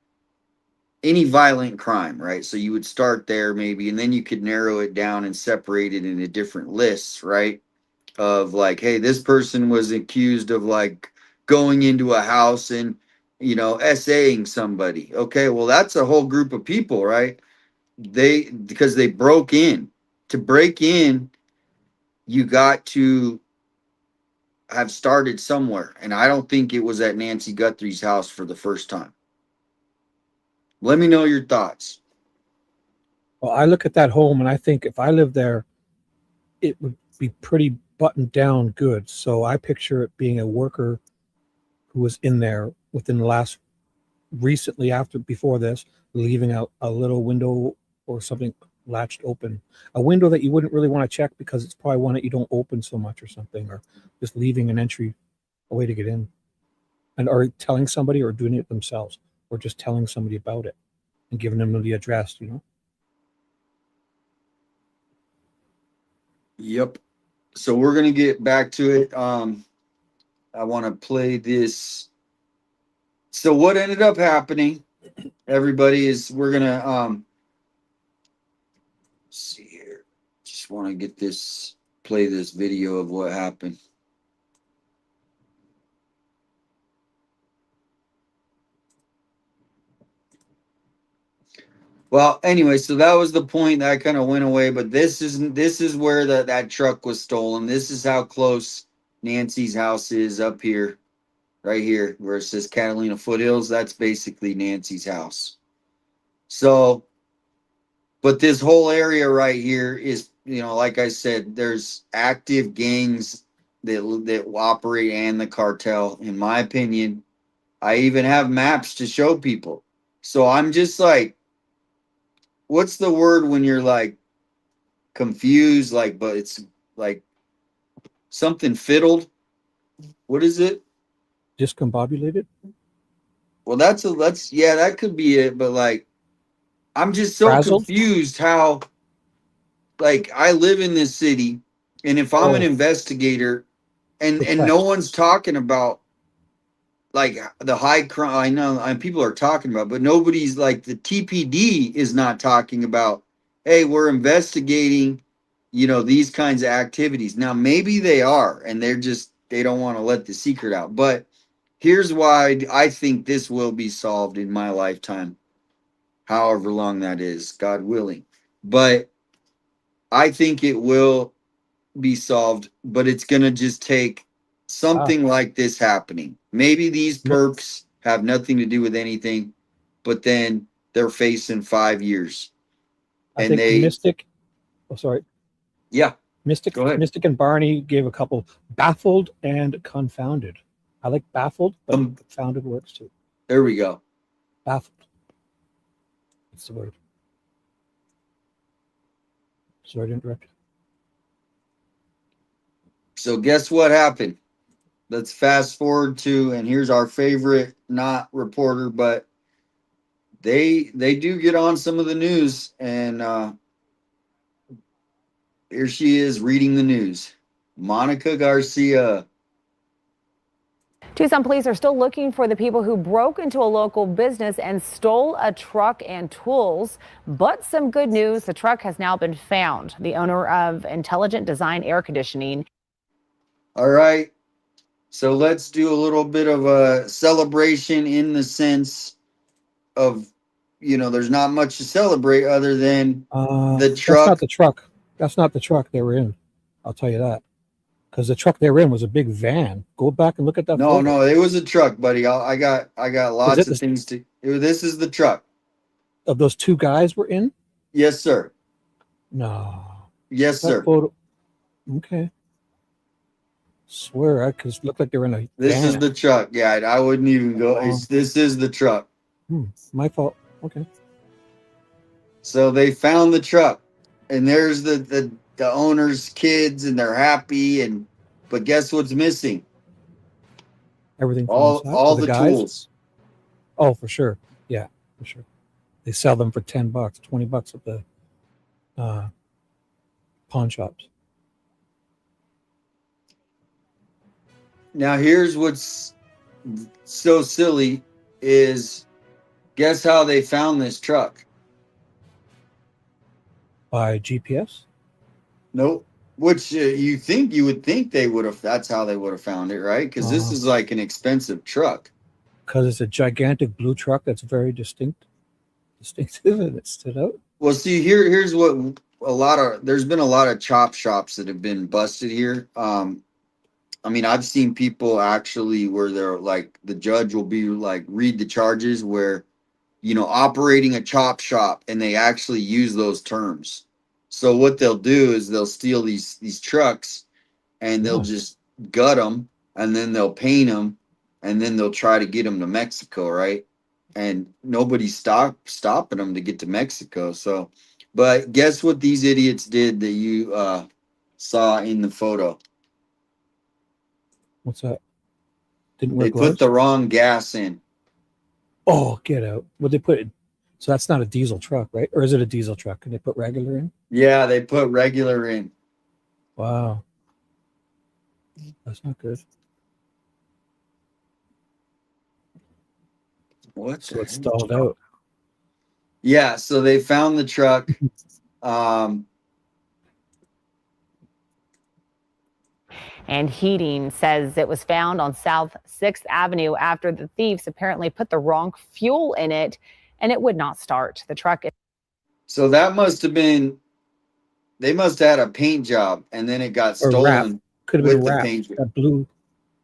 any violent crime, right? So you would start there maybe, and then you could narrow it down and separate it into different lists, right? Of like, hey, this person was accused of like going into a house and, SAing somebody. Okay, well, that's a whole group of people, right? Because they broke in. To break in, you got to have started somewhere. And I don't think it was at Nancy Guthrie's house for the first time. Let me know your thoughts. Well, I look at that home and I think if I lived there, it would be pretty buttoned down good. So I picture it being a worker who was in there within the last recently before this, leaving out a little window or something latched open, a window that you wouldn't really want to check because it's probably one that you don't open so much or something, or just leaving an entry, a way to get in, and or telling somebody or doing it themselves, or just telling somebody about it and giving them the address, Yep. So we're gonna get back to it. I want to play this. So what ended up happening, everybody, is we're gonna see here. Just want to get this, play this video of what happened. Well, anyway, so that was the point that kind of went away, but this is where that truck was stolen. This is how close Nancy's house is up here, right here, where it says Catalina Foothills. That's basically Nancy's house. So, but this whole area right here is, like I said, there's active gangs that operate and the cartel. In my opinion, I even have maps to show people. So I'm just like, what's the word when you're like confused, like, but it's like something fiddled? What is it? discombobulated. Well, yeah, that could be it. But like, I'm just so Frazzled. confused how, like, I live in this city, and if I'm an Oh, investigator, and no perplexed. one's talking about like the high crime. I know people are talking about, but nobody's like the TPD is not talking about. Hey, we're investigating, these kinds of activities. Now maybe they are, and they don't want to let the secret out. But here's why I think this will be solved in my lifetime, however long that is, God willing. But I think it will be solved, but it's going to just take something like this happening. Maybe these perks have nothing to do with anything, but then they're facing 5 years. I think Mystic. Oh, sorry. Yeah. Go ahead. Mystic and Barney gave a couple: baffled and confounded. I like baffled, but confounded works too. There we go. Baffled. That's the word. Sorry to interrupt. So guess what happened? Let's fast forward to, and here's our favorite not reporter, but they do get on some of the news, and here she is reading the news. Monica Garcia. Tucson police are still looking for the people who broke into a local business and stole a truck and tools. But some good news, the truck has now been found. The owner of Intelligent Design Air Conditioning. All right. So let's do a little bit of a celebration in the sense of, there's not much to celebrate other than the truck. That's not the truck. That's not the truck they were in. I'll tell you that. Because the truck they were in was a big van. Go back and look at that. No, it was a truck, buddy. I got lots of things to. This is the truck. Of those two guys were in? Yes, sir. No. Yes, sir. Photo. Okay. Swear, because it looked like they were in a. This van. is the truck. Yeah, I wouldn't even go. This is the truck. My fault. Okay. So they found the truck, and there's the owner's kids, and they're happy, but guess what's missing? Everything. All the tools. Oh, for sure. Yeah, for sure. They sell them for $10, $20 at the pawn shops. Now here's what's so silly is, guess how they found this truck? By GPS? Nope. Which you would think they would have. That's how they would have found it, right? Because this is like an expensive truck. Because it's a gigantic blue truck that's very distinctive, and it stood out. Well, see, here's what there's been a lot of chop shops that have been busted here. I mean, I've seen people actually where they're like, the judge will be like, read the charges where, operating a chop shop, and they actually use those terms. So what they'll do is they'll steal these trucks, and they'll just gut them, and then they'll paint them, and then they'll try to get them to Mexico, right? And nobody's stopping them to get to Mexico. So, but guess what these idiots did that you saw in the photo? What's that? They put the wrong gas in. Oh, get out. What they put in? So that's not a diesel truck, right? Or is it a diesel truck? Can they put regular in? Yeah, they put regular in. Wow. That's not good. What? So it's stalled out. Yeah, so they found the truck. And Heating says it was found on South 6th Avenue after the thieves apparently put the wrong fuel in it, and it would not start. The truck. So that must have been, they must have had a paint job, and then it got stolen. Could have been a wrap.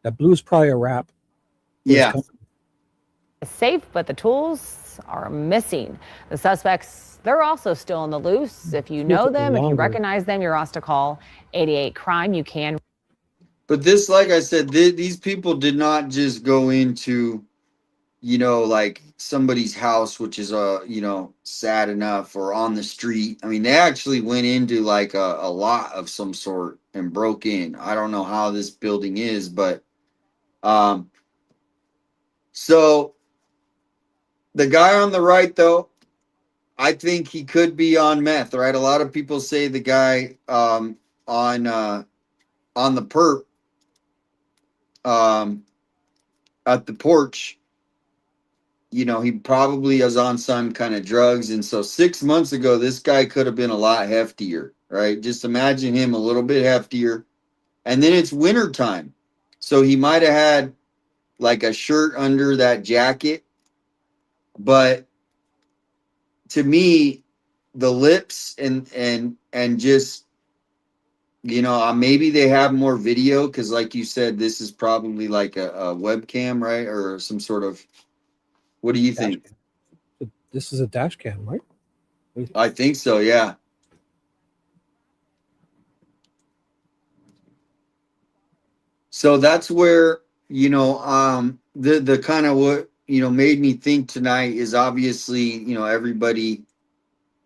That blue is probably a wrap. Yeah. Safe, but the tools are missing. The suspects, they're also still on the loose. If you know them, if you recognize them, you're asked to call 88 Crime. You can. But this, like I said, these people did not just go into, like somebody's house, which is, sad enough, or on the street. I mean, they actually went into like a lot of some sort and broke in. I don't know how this building is, but, so the guy on the right, though, I think he could be on meth, right? A lot of people say the guy, on the perp, at the porch, you know, he probably is on some kind of drugs. And so 6 months ago, this guy could have been a lot heftier, right? Just imagine him a little bit heftier. And then it's winter time. So he might have had like a shirt under that jacket. But to me, the lips and just, you know, maybe they have more video because, like you said, this is probably like a webcam, right? Or some sort of, what do you Dash think? cam. This is a dash cam, right? I think so, yeah. So that's where, you know, the kind of what, you know, made me think tonight is obviously, you know, everybody,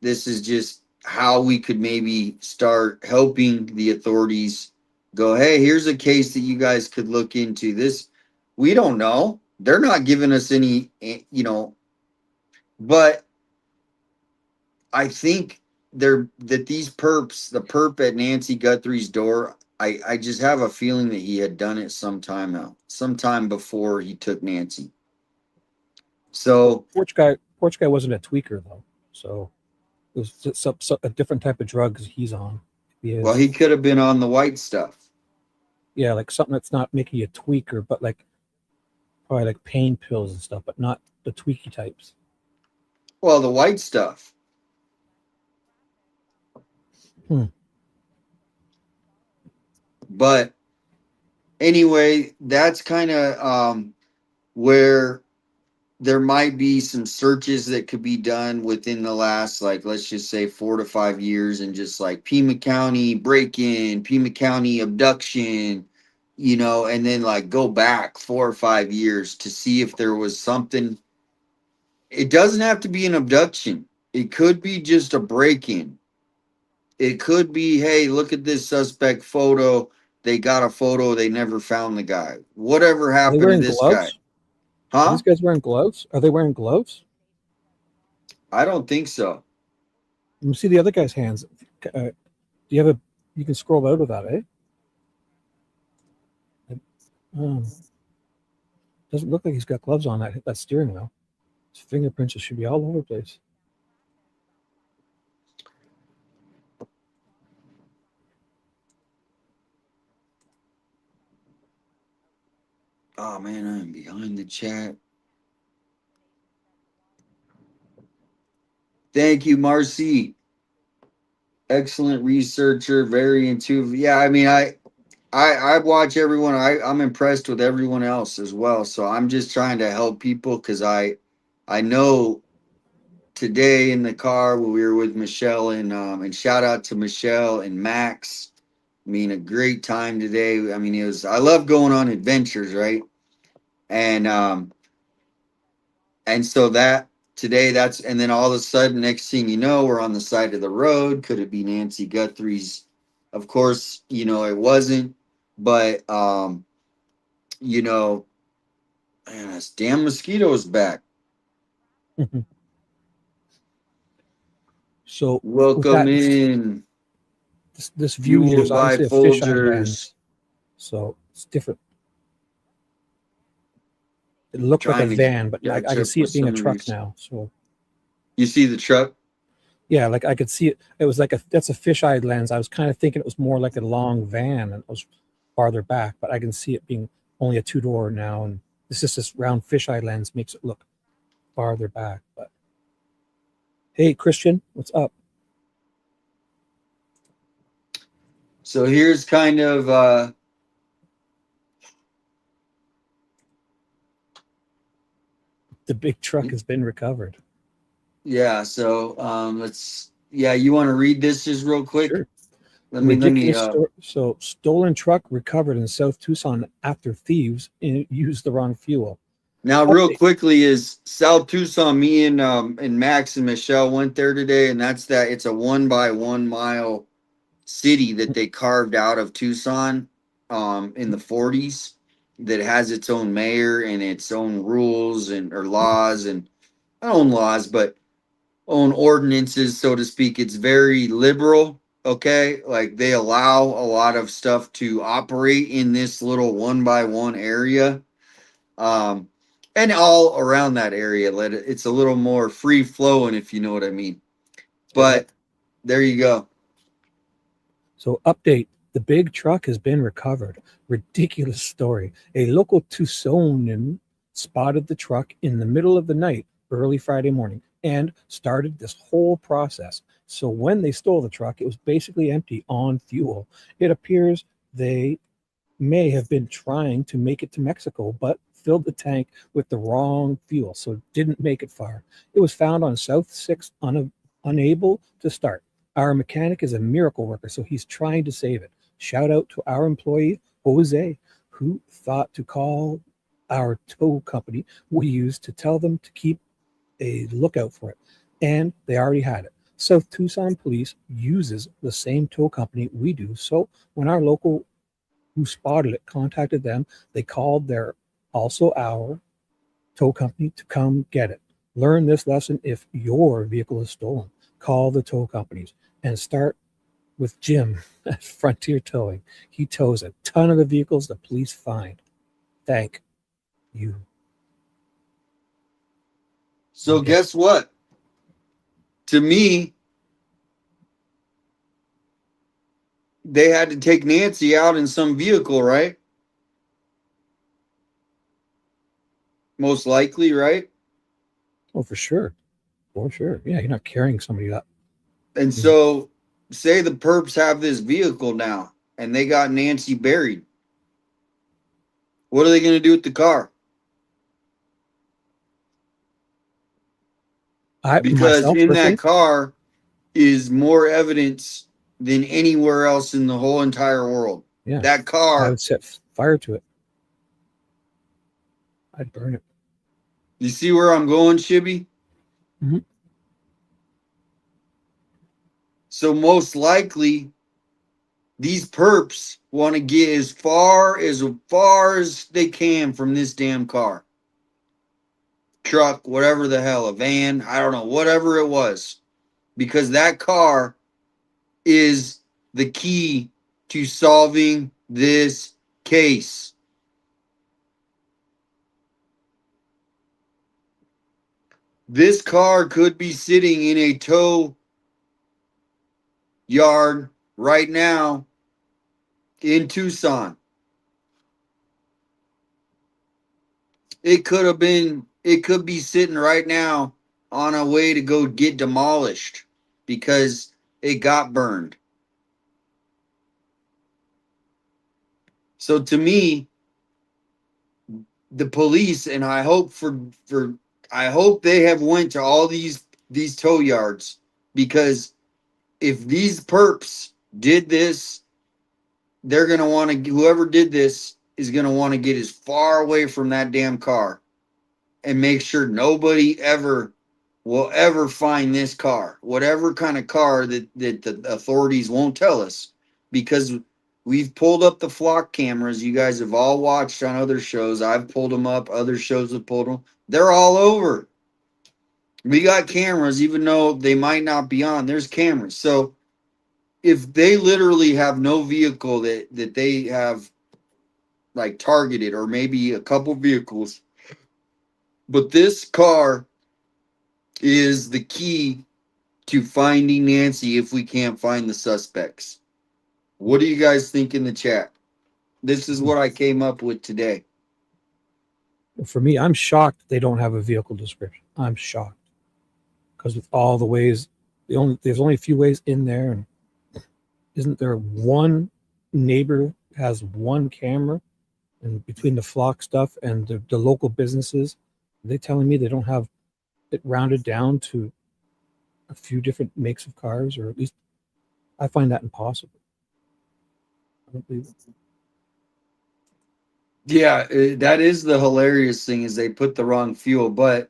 this is just how we could maybe start helping the authorities go, hey, here's a case that you guys could look into. This, we don't know. They're not giving us any, you know, but I think that these perps, the perp at Nancy Guthrie's door, I just have a feeling that he had done it sometime before he took Nancy. So Porch guy wasn't a tweaker though, so it was just a different type of drugs he's on. well, he could have been on the white stuff. Yeah, like something that's not making you tweaker, but like probably like pain pills and stuff, but not the tweaky types. Well, the white stuff. But anyway, that's kind of where there might be some searches that could be done within the last, like, let's just say 4 to 5 years, and just like Pima County break-in, Pima County abduction, you know, and then like go back 4 or 5 years to see if there was something. It doesn't have to be an abduction. It could be just a break-in. It could be, hey, look at this suspect photo. They got a photo. They never found the guy. Whatever Are they happened to wearing this gloves? guy? Are Huh? these guys wearing gloves? Are they wearing gloves? I don't think so. Let me see the other guy's hands. Do you have a? You can scroll out of that, eh? Doesn't look like he's got gloves on that steering wheel. His fingerprints should be all over the place. Oh man, I'm behind the chat. Thank you, Marcy. Excellent researcher, very intuitive. Yeah, I mean, I watch everyone. I'm impressed with everyone else as well. So I'm just trying to help people because I know today in the car when we were with Michelle and shout out to Michelle and Max. I mean, a great time today. I mean, I love going on adventures, right? And so that today and then all of a sudden, next thing you know, we're on the side of the road. Could it be Nancy Guthrie's? Of course, you know, it wasn't, but you know, man, this damn mosquito is back. So Welcome in. This view here is Fueled by obviously a fisheye Folgers. lens, so it's different. It looked like a Trying to van, but I catch can up see with it being a some of truck these. now. So You see the truck? yeah, like I could see it. It was like that's a fisheye lens. I was kind of thinking it was more like a long van and it was farther back, but I can see it being only a 2-door now, and this round fisheye lens makes it look farther back. But hey, Christian, what's up? So here's kind of The big truck has been recovered. yeah, so you want to read this just real quick? Sure. Let me So stolen truck recovered in South Tucson after thieves used the wrong fuel. now real quickly is South Tucson. Me and Max and Michelle went there today, and it's a 1 by 1 mile city that they carved out of Tucson in the 40s that has its own mayor and its own rules or laws, and not own laws but own ordinances, so to speak. It's very liberal. Okay, like they allow a lot of stuff to operate in this little 1 by 1 area. And all around that area. It's a little more free flowing, if you know what I mean. But there you go. So update, the big truck has been recovered. Ridiculous story. A local Tucsonan spotted the truck in the middle of the night, early Friday morning, and started this whole process. So when they stole the truck, it was basically empty on fuel. It appears they may have been trying to make it to Mexico, but filled the tank with the wrong fuel, so it didn't make it far. It was found on South 6, unable to start. Our mechanic is a miracle worker, so he's trying to save it. Shout out to our employee, Jose, who thought to call our tow company we used to tell them to keep a lookout for it. And they already had it. South Tucson Police uses the same tow company we do. So when our local who spotted it contacted them, they called our tow company to come get it. Learn this lesson if your vehicle is stolen. Call the tow companies and start with Jim at Frontier Towing. He tows a ton of the vehicles the police find. Thank you. So guess what? To me, they had to take Nancy out in some vehicle, right? Most likely, right? Oh, for sure. For sure. Yeah, you're not carrying somebody up. And so, say the perps have this vehicle now and they got Nancy buried. What are they going to do with the car? Because in that car is more evidence than anywhere else in the whole entire world. Yeah, that car. I would set fire to it. I'd burn it. You see where I'm going, Shibby? Mm-hmm. So most likely, these perps want to get as far as they can from this damn car. Truck, whatever the hell, a van, I don't know, whatever it was. Because that car is the key to solving this case. This car could be sitting in a tow yard right now in Tucson. It could be sitting right now on a way to go get demolished because it got burned. So to me, the police, and I hope I hope they have went to all these tow yards, because if these perps did this, they're going to want to, whoever did this is going to want to get as far away from that damn car and make sure nobody ever will ever find this car, whatever kind of car that the authorities won't tell us, because we've pulled up the flock cameras. You guys have all watched on other shows. I've pulled them up. Other shows have pulled them. They're all over. We got cameras, even though they might not be on. There's cameras. So if they literally have no vehicle that they have like targeted, or maybe a couple vehicles, but this car is the key to finding Nancy if we can't find the suspects. What do you guys think in the chat? This is what I came up with today. For me, I'm shocked they don't have a vehicle description. I'm shocked, because with all the ways, there's only a few ways in there, and isn't there one neighbor has one camera, and between the flock stuff and the local businesses, are they telling me they don't have it rounded down to a few different makes of cars? Or at least I find that impossible. I don't believe it. Yeah, that is the hilarious thing, is they put the wrong fuel, but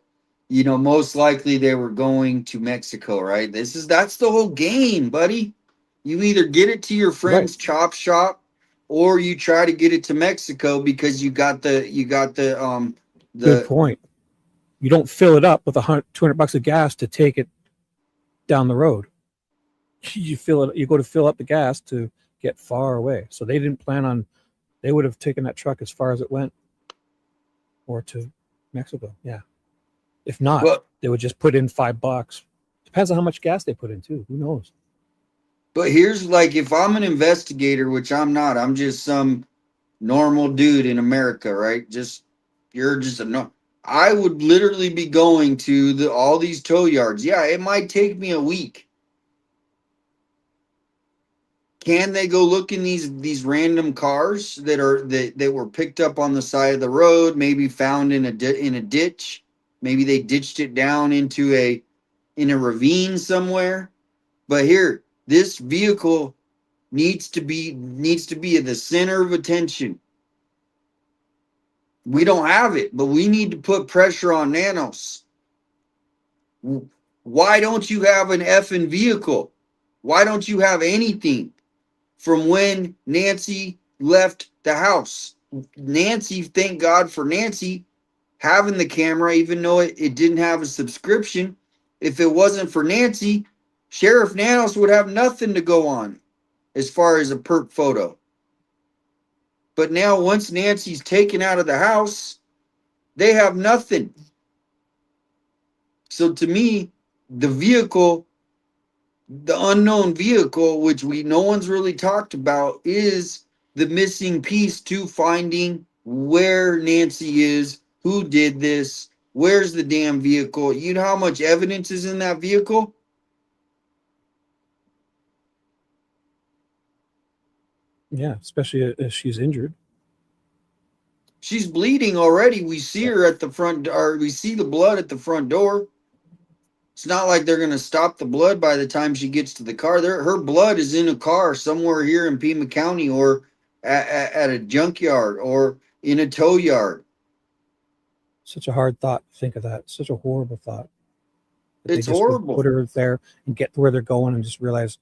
most likely they were going to Mexico, right? That's the whole game, buddy. You either get it to your friend's chop shop, or you try to get it to Mexico because you got the Good point. You don't fill it up with $200 of gas to take it down the road. You go to fill up the gas to get far away. So they didn't plan on, they would have taken that truck as far as it went. or to Mexico. Yeah. If not, But they would just put in $5. Depends on how much gas they put in too. Who knows? but here's like, if I'm an investigator, which I'm not, I'm just some normal dude in America, right? Just you're just a no. I would literally be going to all these tow yards. Yeah, it might take me a week. Can they go look in these random cars that were picked up on the side of the road, maybe found in a ditch, maybe they ditched it down into in a ravine somewhere. But here, this vehicle needs to be at the center of attention. We don't have it, but we need to put pressure on Nanos. Why don't you have an effing vehicle? Why don't you have anything from when Nancy left the house? Nancy, thank God for Nancy having the camera, even though it didn't have a subscription. If it wasn't for Nancy, Sheriff Nanos would have nothing to go on as far as a perp photo. But now, once Nancy's taken out of the house, they have nothing. So to me, the vehicle, the unknown vehicle, which no one's really talked about, is the missing piece to finding where Nancy is, who did this, where's the damn vehicle. You know how much evidence is in that vehicle? Yeah, especially if she's injured. She's bleeding already. We see her at the front, or we see the blood at the front door. It's not like they're going to stop the blood by the time she gets to the car. Her blood is in a car somewhere here in Pimacounty, or at a junkyard, or in a tow yard. Such a hard thought to think of that. Such a horrible thought. That It's they just would horrible. put her there and get to where they're going and just realize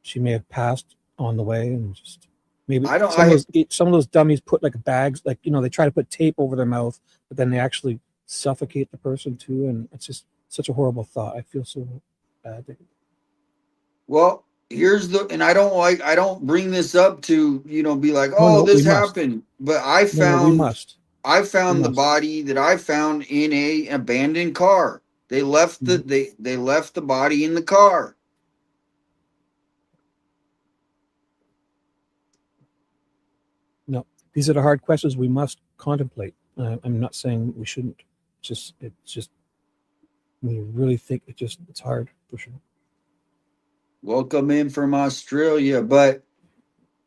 she may have passed on the way, and just maybe some of those dummies put like bags, like, they try to put tape over their mouth, but then they actually suffocate the person too, and it's just such a horrible thought. I feel so bad. Well, and I don't bring this up to, be like, No, oh, no, we this must. happened. But No, we must. I found We the must. body that I found in a abandoned car. They left they left the body in the car. No, these are the hard questions we must contemplate. I'm not saying we shouldn't. It's just when you really think, it's hard for sure. Welcome in from Australia. But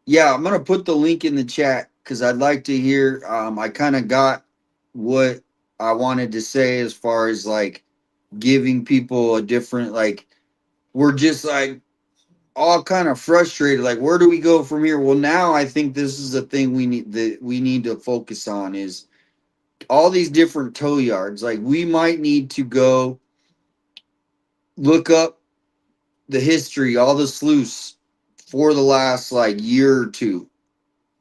yeah, I'm gonna put the link in the chat because I'd like to hear. I kind of got what I wanted to say as far as like giving people a different, like, we're just like all kind of frustrated, like, where do we go from here? Well, now I think this is a thing we need to focus on, is all these different tow yards. Like, we might need to go look up the history, all the sleuths for the last like year or two,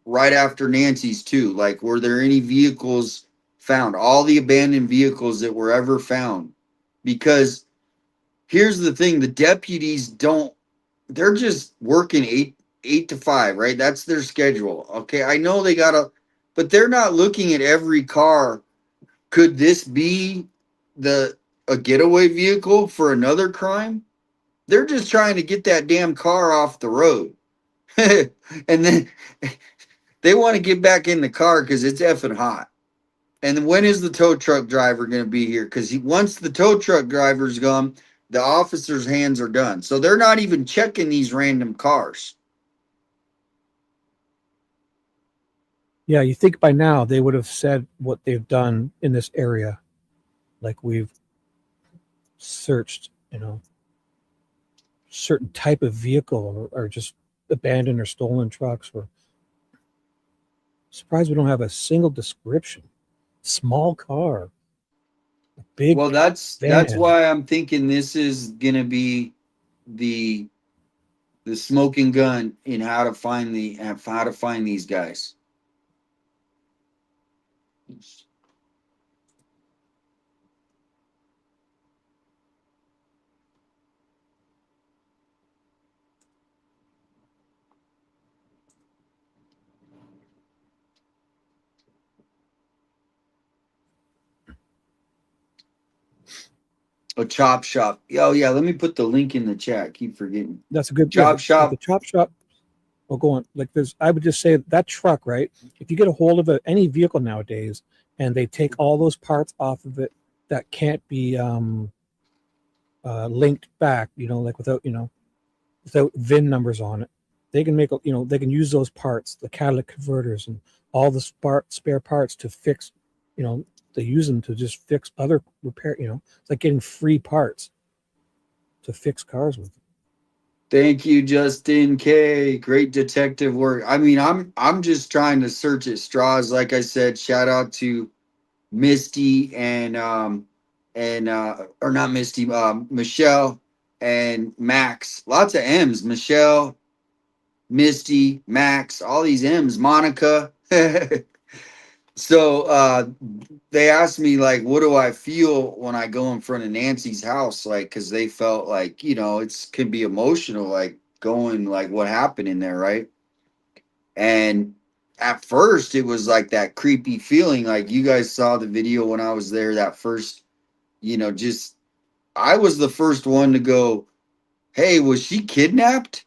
right after Nancy's too. Like, were there any vehicles found? All the abandoned vehicles that were ever found. Because here's the thing, the deputies they're just working 8 to 5, right? That's their schedule. Okay, I know they but they're not looking at every car. Could this be a getaway vehicle for another crime? They're just trying to get that damn car off the road. And then they want to get back in the car because it's effing hot. And when is the tow truck driver going to be here? Because once the tow truck driver's gone, the officer's hands are done. So they're not even checking these random cars. Yeah, you think by now they would have said what they've done in this area. Like, we've searched, certain type of vehicle, or just abandoned or stolen trucks. Or surprised we don't have a single description. Small car, big. Well, that's van. why I'm thinking this is gonna be the smoking gun in how to find these guys. A chop shop. Oh yeah, let me put the link in the chat. Keep forgetting. That's a good Chop shop. The chop shop. Well, go on. Like there's, I would just say that truck, right? If you get a hold of any vehicle nowadays, and they take all those parts off of it that can't be linked back, like without VIN numbers on it, they can make, they can use those parts, the catalytic converters and all the spare parts to fix, they use them to just fix other repair, it's like getting free parts to fix cars with. Thank you, Justin K. Great detective work. I mean, I'm just trying to search at straws. Like I said, shout out to Misty or not Misty, Michelle and Max. Lots of M's. Michelle, Misty, Max, all these M's. Monica. So they asked me, like, what do I feel when I go in front of Nancy's house? Like, because they felt like, it's can be emotional, like going, like, what happened in there, right? And at first it was like that creepy feeling, like you guys saw the video when I was there, that first, just I was the first one to go, hey, was she kidnapped?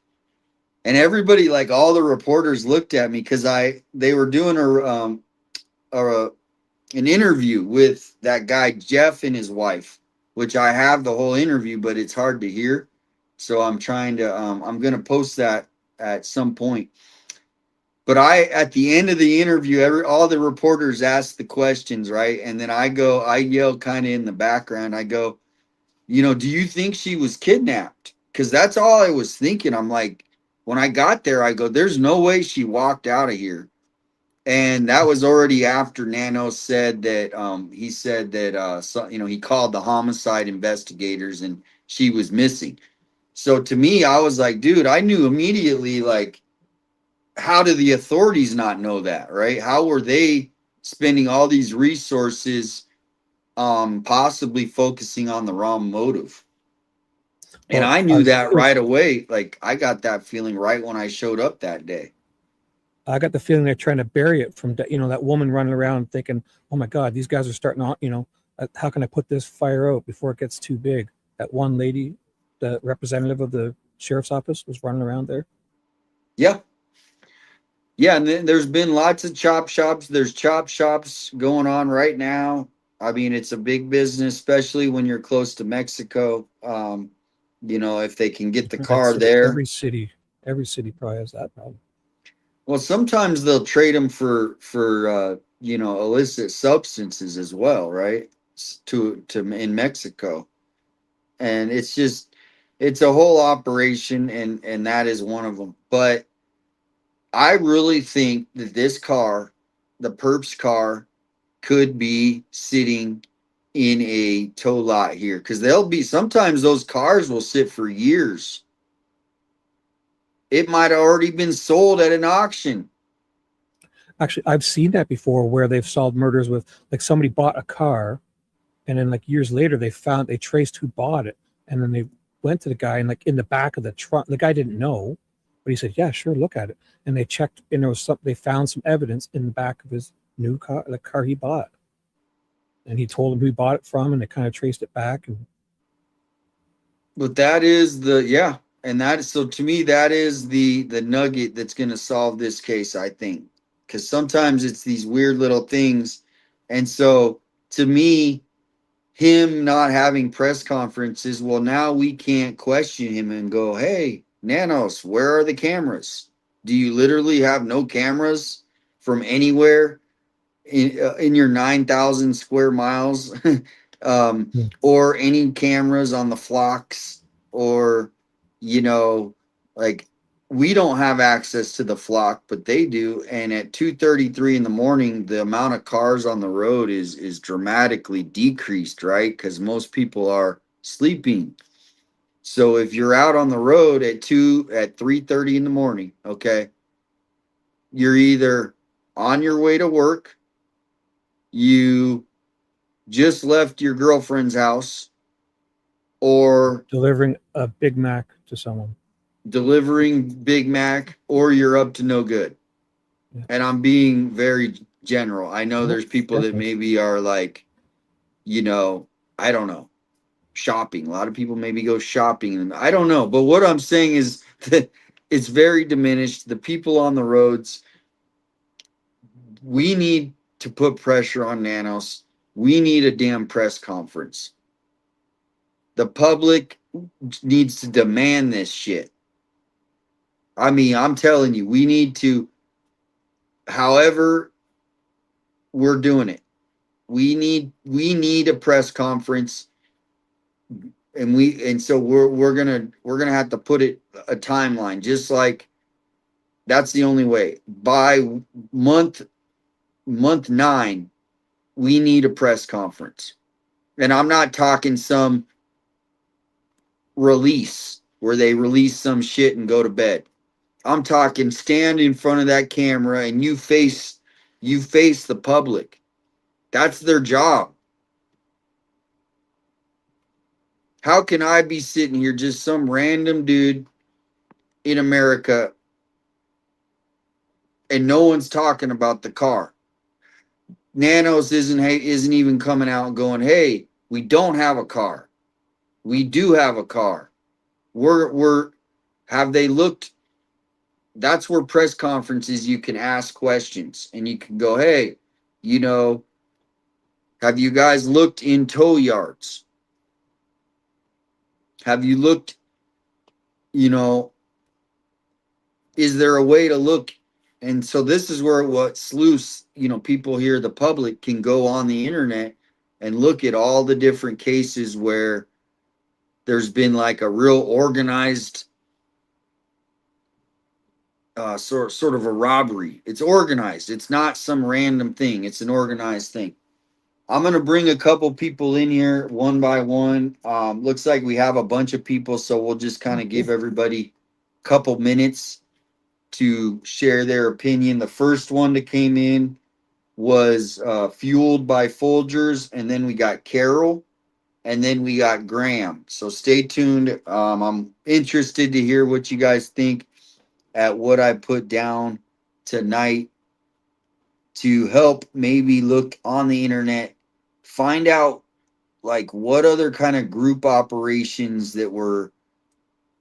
And everybody, like all the reporters looked at me because they were doing an interview with that guy Jeff and his wife, which I have the whole interview, but it's hard to hear. So I'm trying to I'm gonna post that at some point. But at the end of the interview, all the reporters ask the questions, right? And then I yell kind of in the background. I go, do you think she was kidnapped? Because that's all I was thinking. I'm like, when I got there, I go, there's no way she walked out of here. And that was already after Nano said that he said that he called the homicide investigators and she was missing. So to me, I was like, dude, I knew immediately, like, how do the authorities not know that, right? How were they spending all these resources possibly focusing on the wrong motive? And Well, I knew that right away. Like, I got that feeling right when I showed up that day. I got the feeling they're trying to bury it from, that woman running around thinking, oh my God, these guys are starting on, how can I put this fire out before it gets too big? That one lady, the representative of the sheriff's office, was running around there. Yeah. Yeah. And then there's been lots of chop shops. There's chop shops going on right now. I mean, it's a big business, especially when you're close to Mexico. If they can get the car there. Every city probably has that problem. Well, sometimes they'll trade them for illicit substances as well, right? To in Mexico, and it's a whole operation, and that is one of them. But I really think that this car, the perp's car, could be sitting in a tow lot here because sometimes those cars will sit for years. It might have already been sold at an auction. Actually, I've seen that before where they've solved murders with, like, somebody bought a car and then, like, years later they traced who bought it, and then they went to the guy and, like, in the back of the trunk, the guy didn't know, but he said, yeah, sure, look at it. And they checked, and they found some evidence in the back of his new car, the car he bought, and he told them who he bought it from, and they kind of traced it back. But that is so to me, that is the nugget that's going to solve this case, I think, because sometimes it's these weird little things. And so to me, him not having press conferences, well, now we can't question him and go, hey, Nanos, where are the cameras? Do you literally have no cameras from anywhere in your 9,000 square miles? Or any cameras on the flocks, or, like, we don't have access to the flock, but they do. And at 2:33 in the morning, the amount of cars on the road is dramatically decreased, right? Because most people are sleeping. So if you're out on the road at 3:30 in the morning, okay, you're either on your way to work, you just left your girlfriend's house, or Delivering a Big Mac to someone. Delivering Big Mac, or you're up to no good. Yeah. And I'm being very general. I know there's people that maybe are like, I don't know. shopping. A lot of people maybe go shopping, and I don't know. But what I'm saying is that it's very diminished. The people on the roads, we need to put pressure on Nanos. We need a damn press conference. The public needs to demand this shit. I mean, I'm telling you, we need to, however we're doing it, we need a press conference, and so we're gonna have to put it a timeline, just like that's the only way. By month 9, we need a press conference. And I'm not talking some release where they release some shit and go to bed. I'm talking stand in front of that camera and you face the public. That's their job. How can I be sitting here, just some random dude in America, and no one's talking about the car? Nanos isn't even coming out and going, "Hey, we don't have a car. We do have a car." We're have they looked? That's where press conferences, you can ask questions and you can go, "Hey, you know, have you guys looked in tow yards? Have you looked, you know, is there a way to look?" And so this is where what sleuths, people here, the public, can go on the internet and look at all the different cases where there's been like a real organized sort of a robbery. It's organized. It's not some random thing. It's an organized thing. I'm going to bring a couple people in here one by one. Looks like we have a bunch of people, so we'll just kind of give everybody a couple minutes to share their opinion. The first one that came in was Fueled by Folgers, and then we got Carol, and then we got Graham. So stay tuned. I'm interested to hear what you guys think at what I put down tonight, to help maybe look on the internet, find out like what other kind of group operations that were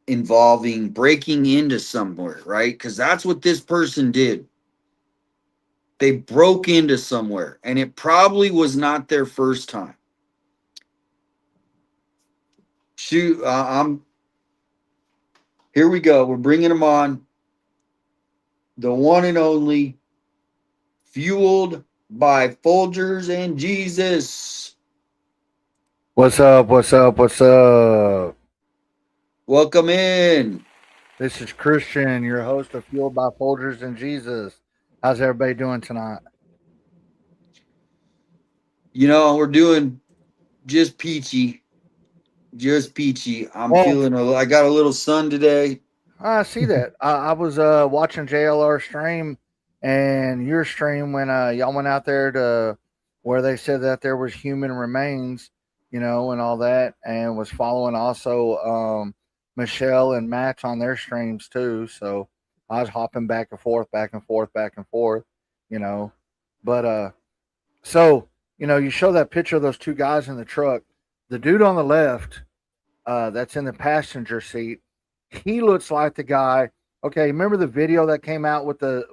involving breaking into somewhere, right? Because that's what this person did. They broke into somewhere, and it probably was not their first time. Shoot, here we go. We're bringing them on. The one and only Fueled by Folgers and Jesus. What's up? What's up? What's up? Welcome in. This is Christian, your host of Fueled by Folgers and Jesus. How's everybody doing tonight? We're doing just peachy. Just peachy. I got a little sun today. I see that. I was watching JLR stream and your stream when y'all went out there to where they said that there was human remains, and all that, and was following also Michelle and Matt on their streams too. So I was hopping back and forth, But so you show that picture of those two guys in the truck. The dude on the left, that's in the passenger seat, he looks like the guy. Okay, remember the video that came out with the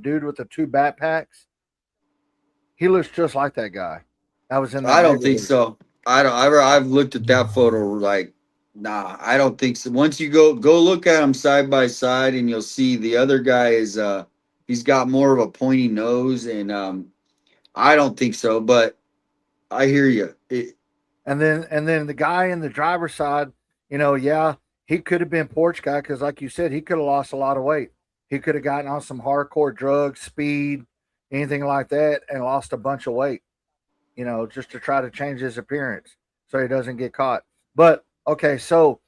dude with the two backpacks? He looks just like that guy. That was in. I don't think so. I've looked at that photo. Like, nah, I don't think so. Once you go look at them side by side, and you'll see the other guy is he's got more of a pointy nose, and I don't think so. But I hear you. And then the guy in the driver's side, yeah, he could have been porch guy, because like you said, he could have lost a lot of weight. He could have gotten on some hardcore drugs, speed, anything like that, and lost a bunch of weight, just to try to change his appearance so he doesn't get caught. But okay, so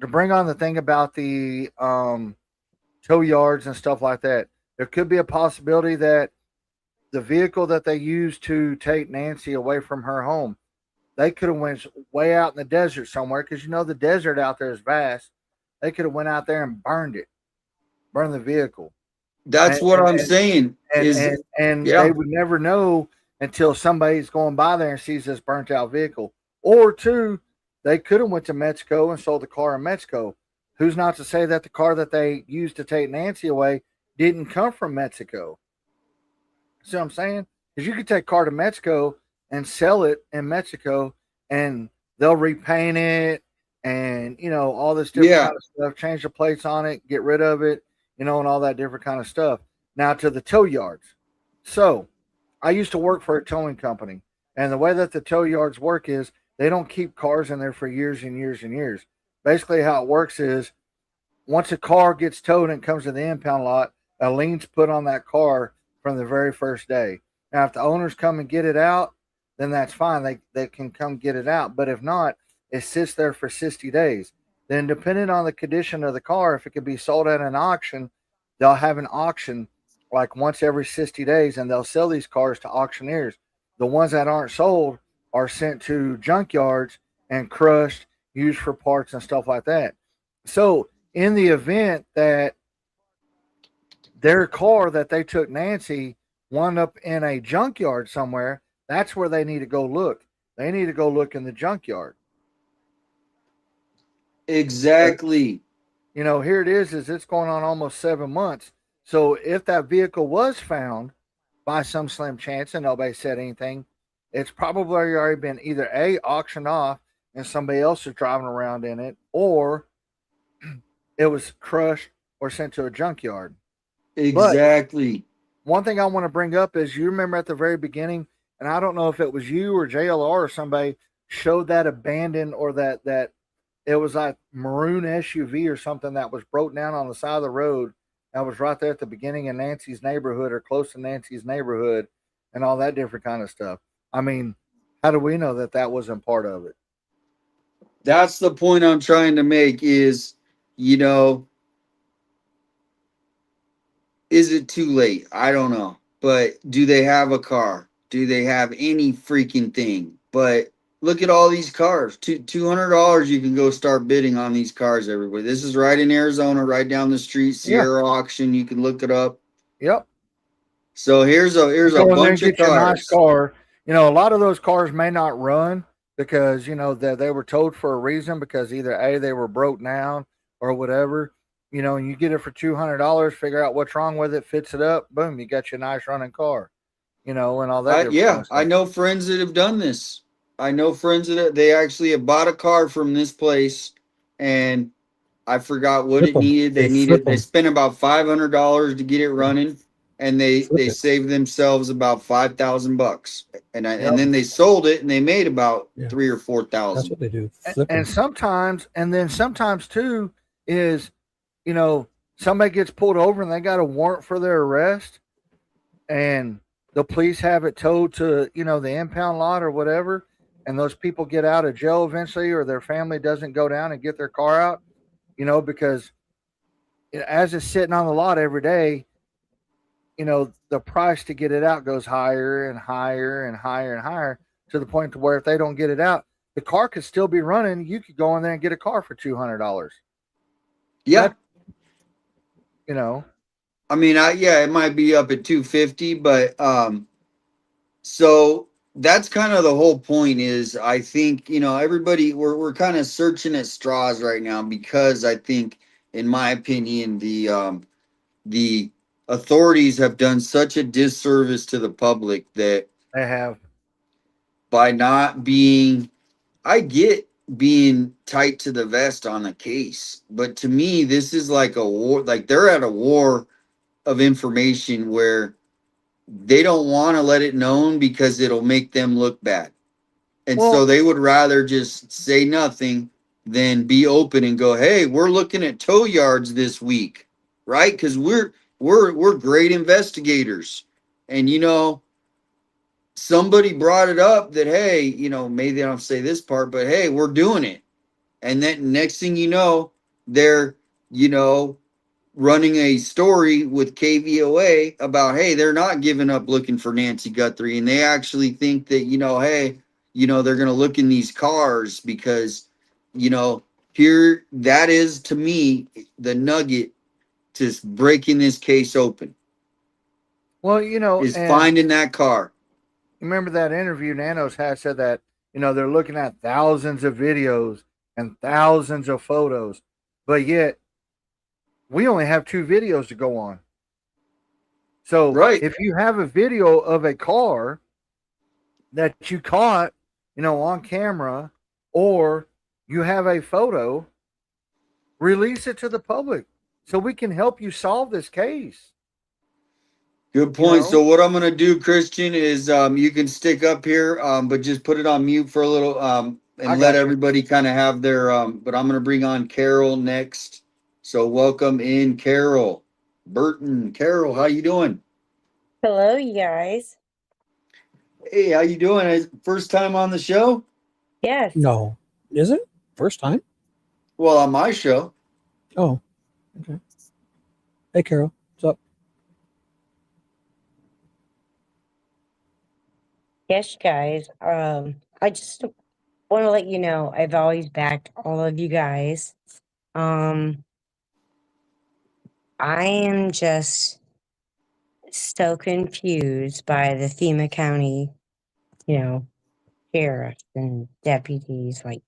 to bring on the thing about the tow yards and stuff like that, there could be a possibility that the vehicle that they used to take Nancy away from her home, they could have went way out in the desert somewhere, because the desert out there is vast. They could have went out there and burned the vehicle. That's what I'm saying. And they would never know until somebody's going by there and sees this burnt out vehicle. Or two, they could have went to Mexico and sold the car in Mexico. Who's not to say that the car that they used to take Nancy away didn't come from Mexico? See what I'm saying? Because you could take a car to Mexico and sell it in Mexico, and they'll repaint it and, you know, all this different Yeah. kind of stuff, change the plates on it, get rid of it, you know, and all that different kind of stuff. Now to the tow yards. So I used to work for a towing company, and the way that the tow yards work is they don't keep cars in there for years and years and years. Basically, how it works is once a car gets towed and comes to the impound lot, a lien's put on that car from the very first day. Now, if the owners come and get it out, then that's fine. They can come get it out. But if not, it sits there for 60 days. Then, depending on the condition of the car, if it could be sold at an auction, they'll have an auction like once every 60 days, and they'll sell these cars to auctioneers. The ones that aren't sold are sent to junkyards and crushed, used for parts and stuff like that. So, in the event that their car that they took Nancy wound up in a junkyard somewhere, that's where they need to go look. They need to go look in the junkyard. Exactly. You know, here it is it's going on almost 7 months. So if that vehicle was found by some slim chance and nobody said anything, it's probably already been either A, auctioned off and somebody else is driving around in it, or it was crushed or sent to a junkyard. Exactly. But one thing I want to bring up is you remember at the very beginning, and I don't know if it was you or JLR or somebody showed that abandoned or that it was like maroon SUV or something that was broke down on the side of the road. That was right there at the beginning of Nancy's neighborhood or close to Nancy's neighborhood and all that different kind of stuff. I mean, how do we know that that wasn't part of it? That's the point I'm trying to make is, you know, is it too late? I don't know. But do they have a car? Do they have any freaking thing? But look at all these cars. $200 you can go start bidding on these cars, everybody. This is right in Arizona, right down the street, Sierra Auction. You can look it up. Yep. So here's a bunch of get your nice cars. car. You know, a lot of those cars may not run because, you know, that they were towed for a reason, because either A, they were broke down or whatever. You know, and you get it for $200, figure out what's wrong with it, fits it up, boom, you got your nice running car. You know, and all that. Yeah, I know friends that have done this. I know friends that they actually have bought a car from this place, and I forgot what Flip it 'em. needed. They They flip 'em. spent about $500 to get it running, and they Flip it. saved themselves about $5,000, and Yep. and then they sold it and they made about Yeah. 3 or 4 That's thousand. what they do. Flip 'em. And sometimes too is, you know, somebody gets pulled over and they got a warrant for their arrest, and the police have it towed to, you know, the impound lot or whatever, and those people get out of jail eventually, or their family doesn't go down and get their car out, you know, because as it's sitting on the lot every day, you know, the price to get it out goes higher and higher and higher and higher, to the point to where if they don't get it out, the car could still be running. You could go in there and get a car for $200. Yeah. You know, I mean, it might be up at 250, but so that's kind of the whole point is, I think, you know, everybody, we're kind of searching at straws right now, because I think, in my opinion, the authorities have done such a disservice to the public that they have. by not being, I get being tight to the vest on the case, but to me, this is like a war. Like, they're at a war of information where they don't want to let it known because it'll make them look bad. And so they would rather just say nothing than be open and go, hey, we're looking at tow yards this week, right? Because we're great investigators. And, you know, somebody brought it up that, hey, you know, maybe they don't say this part, but hey, we're doing it. And then next thing you know, they're, you know, running a story with KVOA about, hey, they're not giving up looking for Nancy Guthrie. And they actually think that, you know, hey, you know, they're going to look in these cars because, you know, here, that is to me the nugget to breaking this case open. Well, you know, is finding that car. Remember that interview Nanos had said that They're looking at thousands of videos and thousands of photos, but yet we only have 2 videos to go on. So Right. if you have a video of a car that you caught, on camera, or you have a photo, release it to the public so we can help you solve this case. Good point. So what I'm gonna do, Christian, is you can stick up here, but just put it on mute for a little, and let everybody kind of have their but I'm gonna bring on Carol next. So welcome in, Carol. Burton, Carol, how you doing? Hello, you guys. Hey, how you doing? First time on the show? Yes. No, is it first time? Well, on my show. Oh, okay. Hey, Carol, what's up? Yes, guys. I just want to let you know I've always backed all of you guys. I am just so confused by the pimacounty, sheriffs and deputies. Like,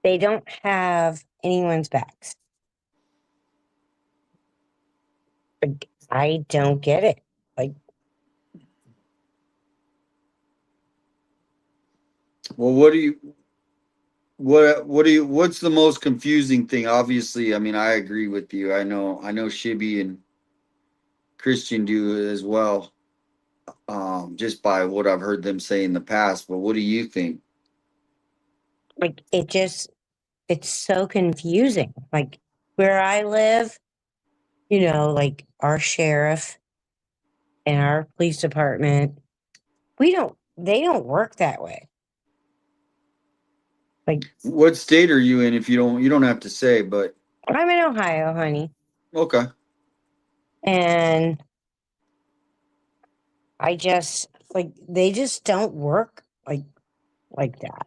they don't have anyone's backs. Like, I don't get it. Like, Well, what's the most confusing thing? Obviously, I mean, I agree with you. I know Shibby and Christian do as well, just by what I've heard them say in the past. But what do you think? it's so confusing. Like, where I live, like our sheriff and our police department, they don't work that way. Like, What state are you in? If you don't have to say, but I'm in Ohio, honey, okay. and they just don't work like that.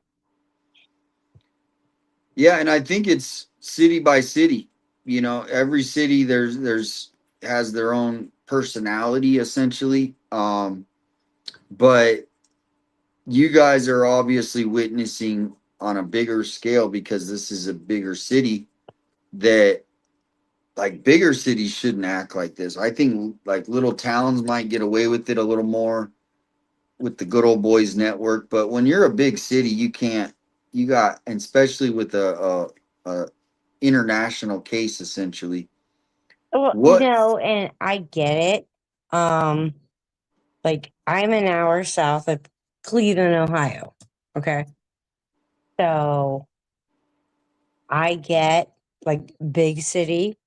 Yeah, and I think it's city by city. Every city there's has their own personality essentially. But you guys are obviously witnessing on a bigger scale because this is a bigger city that like bigger cities shouldn't act like this. I think like little towns might get away with it a little more with the good old boys network, but when you're a big city, you can't. You got, and especially with a international case, essentially. Well, What? and I get it. Like, I'm an hour south of Cleveland, Ohio. Okay, so I get like big city.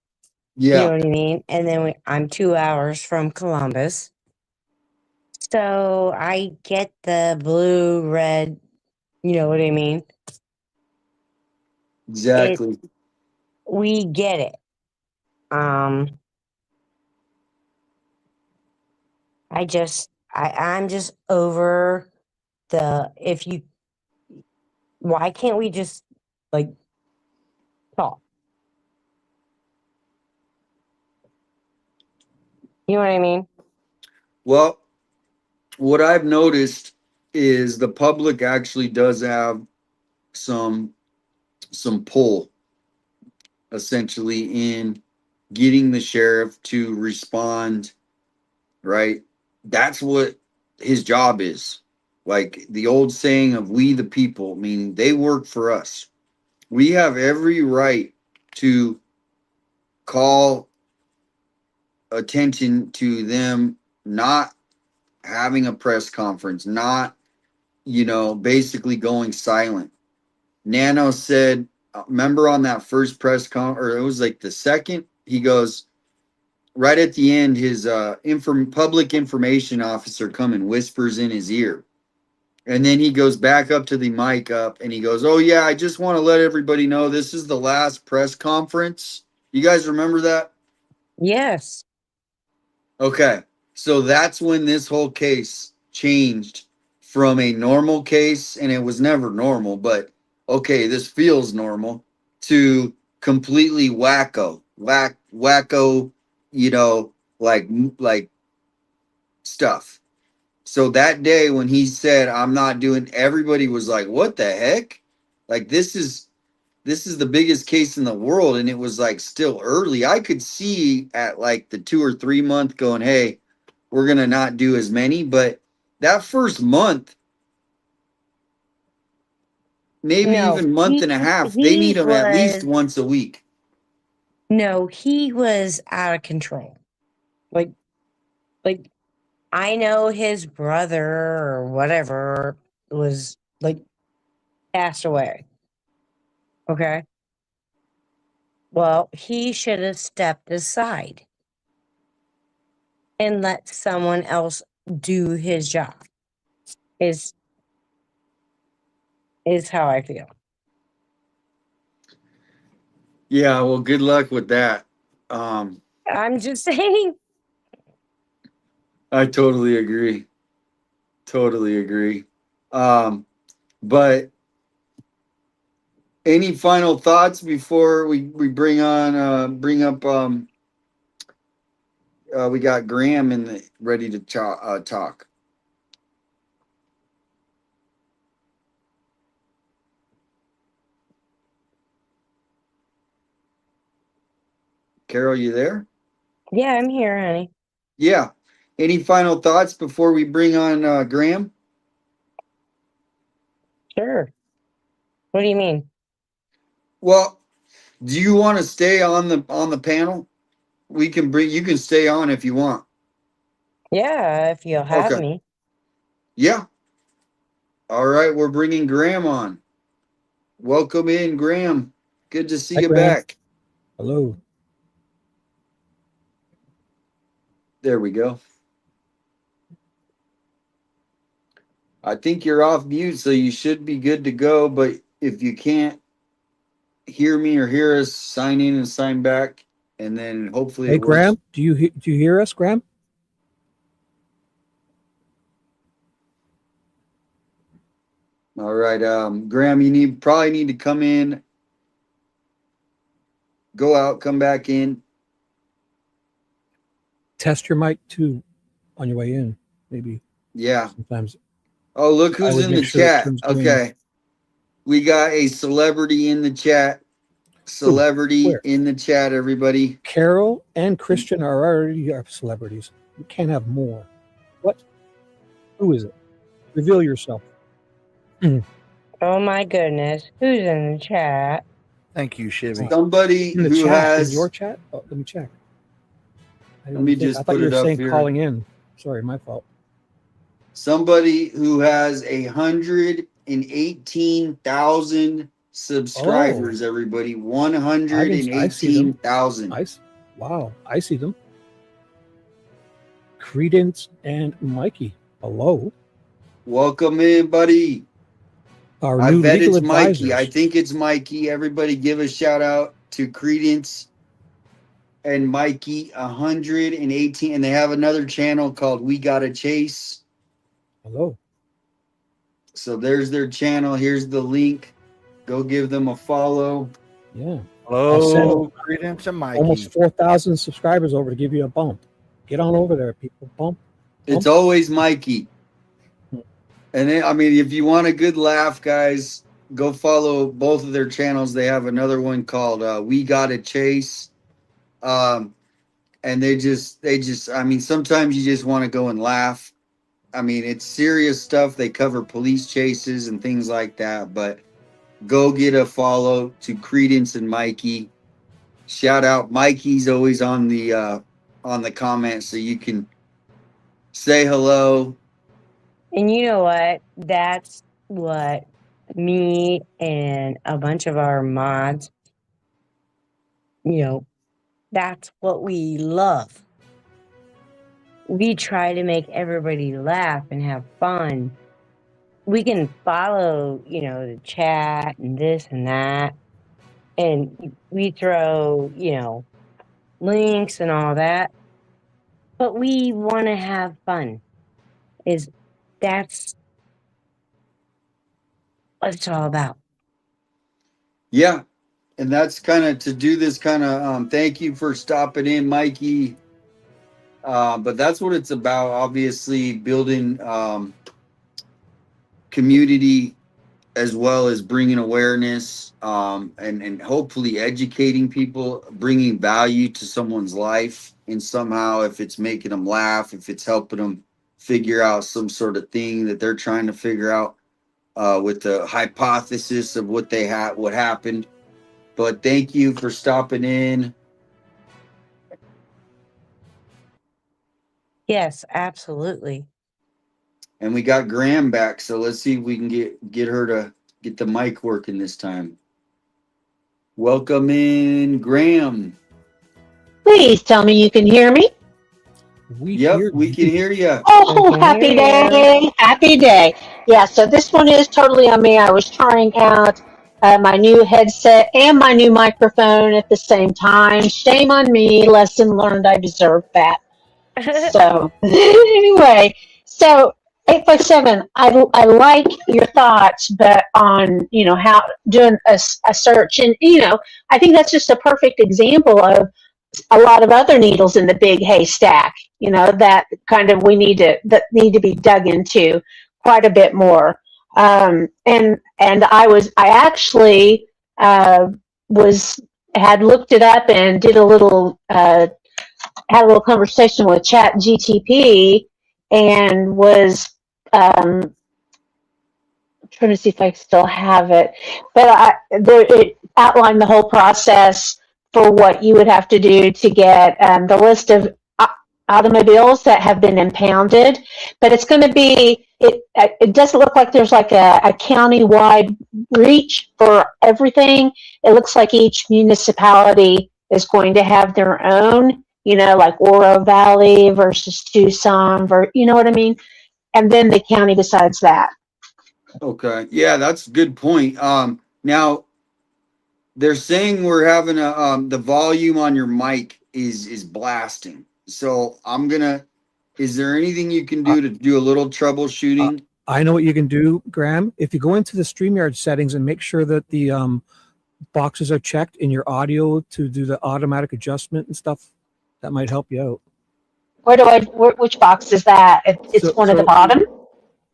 You know Yeah, what I mean? And then I'm 2 hours from Columbus. So I get the blue, red, you know what I mean? It exactly. We get it. Um I'm just over the if you why can't we just like talk? You know what I mean? Well, what I've noticed is the public actually does have some pull, essentially, in getting the sheriff to respond. Right? That's what his job is. Like the old saying of "we the people," meaning they work for us. We have every right to call attention to them not having a press conference, not, basically going silent. Nano said, remember on that first press con, or it was like the second, he goes, right at the end, his public information officer come and whispers in his ear. And then he goes back up to the mic up and he goes, "Oh, yeah, I just want to let everybody know this is the last press conference." You guys remember that? Yes. Okay. So that's when this whole case changed from a normal case, and it was never normal, but okay, this feels normal, to completely wacko, like stuff. So that day when he said, I'm not doing, everybody was like, what the heck? Like, this is the biggest case in the world. And it was like still early. I could see at like the 2 or 3 month going, hey, we're going to not do as many. But that first month, maybe No, even month and a half, they need he them at least was once a week. no, he was out of control. Like like I know his brother or whatever was like passed away. Okay. Well, he should have stepped aside and let someone else do his job. Is is how I feel. Yeah, well, good luck with that. Um, I'm just saying. I totally agree. Totally agree. But any final thoughts before we bring up we got Graham in the ready to talk. Carol, you there? Yeah, I'm here, honey. Yeah. Any final thoughts before we bring on Graham? Sure. What do you mean? Well, do you want to stay on the panel? We can bring you can stay on if you want. Yeah, if you'll have Okay. me. Yeah. All right, we're bringing Graham on. Welcome in, Graham. Good to see Hi, you Graham. back. Hello. There we go. I think you're off mute, so you should be good to go. But if you can't hear me or hear us, sign in and sign back, and then hopefully Hey, it works. Graham. Do you hear us, Graham? All right, Graham, you probably need to come in, go out, come back in. Test your mic too on your way in. Maybe Yeah. sometimes Oh, look I who's always in make the sure it chat. turns green. Okay, we got a celebrity in the chat. Who? Celebrity Where? in the chat, everybody. Carol and Christian are already our celebrities. We can't have more. What? Who is it? Reveal yourself. Oh my goodness. Who's in the chat? Thank you, Shibby. Somebody In the who chat, in your has. chat. Oh, let me check. I Let me didn't think. I just thought put you were it up saying here. calling in. Sorry, my fault. Somebody who has 118,000 subscribers, everybody. I see them. 118,000. Wow, I see them. Credence and Mikey. Hello. Welcome in, buddy. Our I new bet legal it's Mikey. I advisors. think it's Mikey. Everybody give a shout out to Credence and Mikey 118. And they have another channel called We Gotta Chase. Hello. So there's their channel. Here's the link. Go give them a follow. Yeah. Hello, Credence and Mikey. Almost 4,000 subscribers over to give you a bump. Get on over there, people. Bump. It's always Mikey. And then, I mean, if you want a good laugh, guys, go follow both of their channels. They have another one called We Gotta Chase. And they just, I mean, sometimes you just want to go and laugh. I mean, it's serious stuff. They cover police chases and things like that. But go get a follow to Credence and Mikey. Shout out, Mikey's always on the comments, so you can say hello. And you know what? That's what me and a bunch of our mods, that's what we love. We try to make everybody laugh and have fun. We can follow, the chat and this and that. And we throw, links and all that. But we want to have fun. That's what it's all about. Yeah, and that's kind of to do this kind of thank you for stopping in, Mikey. But that's what it's about. Obviously, building community as well as bringing awareness, and hopefully educating people, bringing value to someone's life. And somehow, if it's making them laugh, if it's helping them figure out some sort of thing that they're trying to figure out, with the hypothesis of what what happened. But thank you for stopping in. Yes, absolutely. And we got Graham back, so let's see if we can get her to get the mic working this time. Welcome in, Graham. Please tell me you can hear me. We Yep, hear we you. can hear you. Oh, can happy hear you. day. Happy day. Yeah, so this one is totally on me. I was trying out my new headset and my new microphone at the same time. Shame on me. Lesson learned. I deserve that. So, anyway, so 857, I like your thoughts, but on, how doing a search. And, I think that's just a perfect example of a lot of other needles in the big haystack, that kind of that need to be dug into quite a bit more. And I actually was had looked it up and did a little had a little conversation with Chat GTP and was trying to see if I still have it, but it outlined the whole process for what you would have to do to get the list of automobiles that have been impounded. But it's going to be it doesn't look like there's like a county-wide reach for everything. It looks like each municipality is going to have their own, like Oro Valley versus Tucson, you know what I mean? And then the county decides that. Okay, yeah, that's a good point. Now they're saying we're having a the volume on your mic is blasting. So I'm gonna. Is there anything you can do to do a little troubleshooting? I know what you can do, Graham. If you go into the StreamYard settings and make sure that the boxes are checked in your audio to do the automatic adjustment and stuff, that might help you out. Which box is that? It's one at the bottom?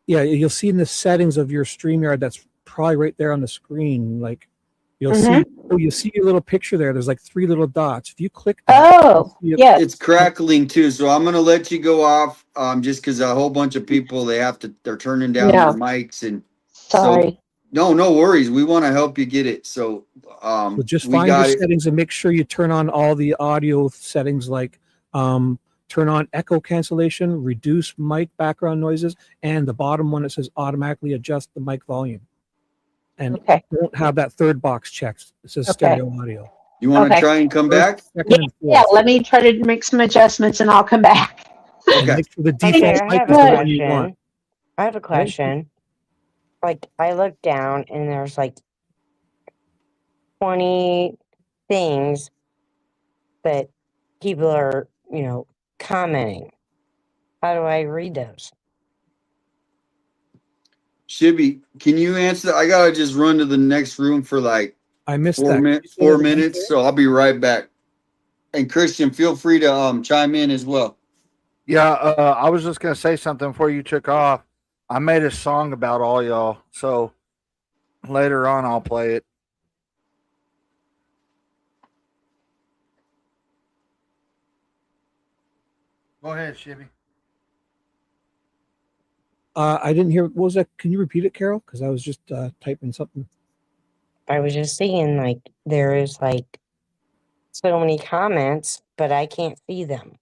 Yeah, you'll see in the settings of your StreamYard, that's probably right there on the screen. Like you'll see your little picture there. There's like 3 little dots. If you click that, yeah. It's crackling too, so I'm gonna let you go off. Just because a whole bunch of people they're turning down their mics, and sorry. So, no worries. We want to help you get it. So just find your settings and make sure you turn on all the audio settings, like turn on echo cancellation, reduce mic background noises, and the bottom one that says automatically adjust the mic volume. And don't have that third box checked. It says stereo audio. You want to try and come back? Yeah, let me try to make some adjustments and I'll come back. Okay. Make sure the default mic is the one you want. I have a question. Like, I look down and there's like 20 things that people are, commenting. How do I read those? Shibby, can you answer? I gotta just run to the next room for like I missed 4 minutes, so I'll be right back. And Christian, feel free to chime in as well. Yeah, I was just gonna say something before you took off. I made a song about all y'all, so later on I'll play it. Go ahead, Shibby. I didn't hear. What was that? Can you repeat it, Carol? Because I was just typing something. I was just saying, like, there is like so many comments, but I can't see them.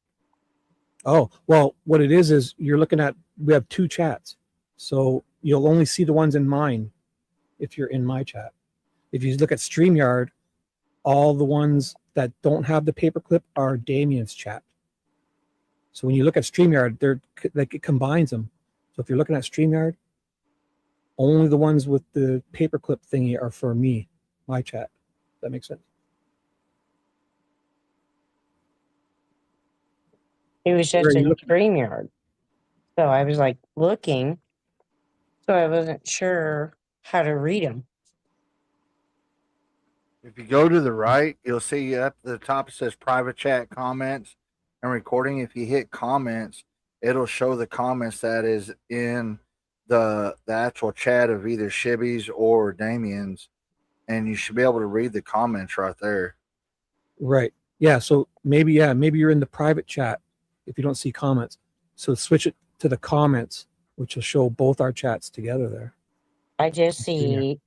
Oh, well, what it is you're looking at, we have 2 chats. So you'll only see the ones in mine if you're in my chat. If you look at StreamYard, all the ones that don't have the paperclip are Damien's chat. So when you look at StreamYard, it combines them. So if you're looking at StreamYard, only the ones with the paperclip thingy are for me, my chat. Does that make sense? It was just a StreamYard. So I was like looking, so I wasn't sure how to read them. If you go to the right, you'll see up at the top it says private chat comments. and recording. If you hit comments, it'll show the comments that is in the actual chat of either Shibby's or Damien's, and you should be able to read the comments right there. Right. Yeah. So maybe you're in the private chat if you don't see comments. So switch it to the comments, which will show both our chats together there. I just see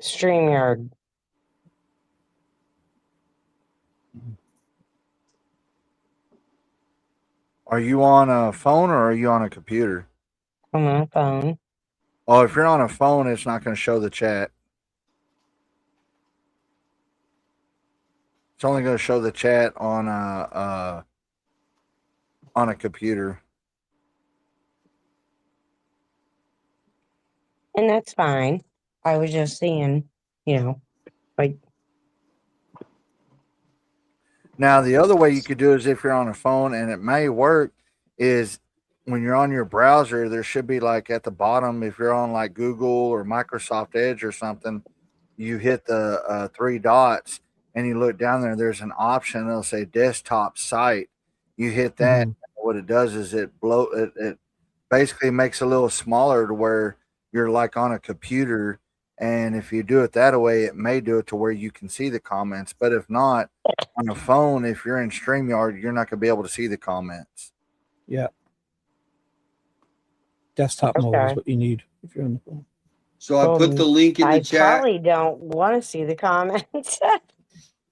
StreamYard. Are you on a phone or are you on a computer? On my phone. Oh, if you're on a phone, it's not going to show the chat. It's only going to show the chat on a computer. And that's fine. I was just seeing, like. Now, the other way you could do is if you're on a phone, and it may work, is when you're on your browser, there should be like at the bottom, if you're on like Google or Microsoft Edge or something, you hit the 3 dots and you look down there, there's an option. It'll say desktop site. You hit that. What it does is it basically makes it a little smaller to where you're like on a computer. And if you do it that way, it may do it to where you can see the comments. But if not, on a phone, if you're in StreamYard, you're not going to be able to see the comments. Yeah. Desktop mode is what you need if you're on the phone. So I put the link in the chat. I probably don't want to see the comments.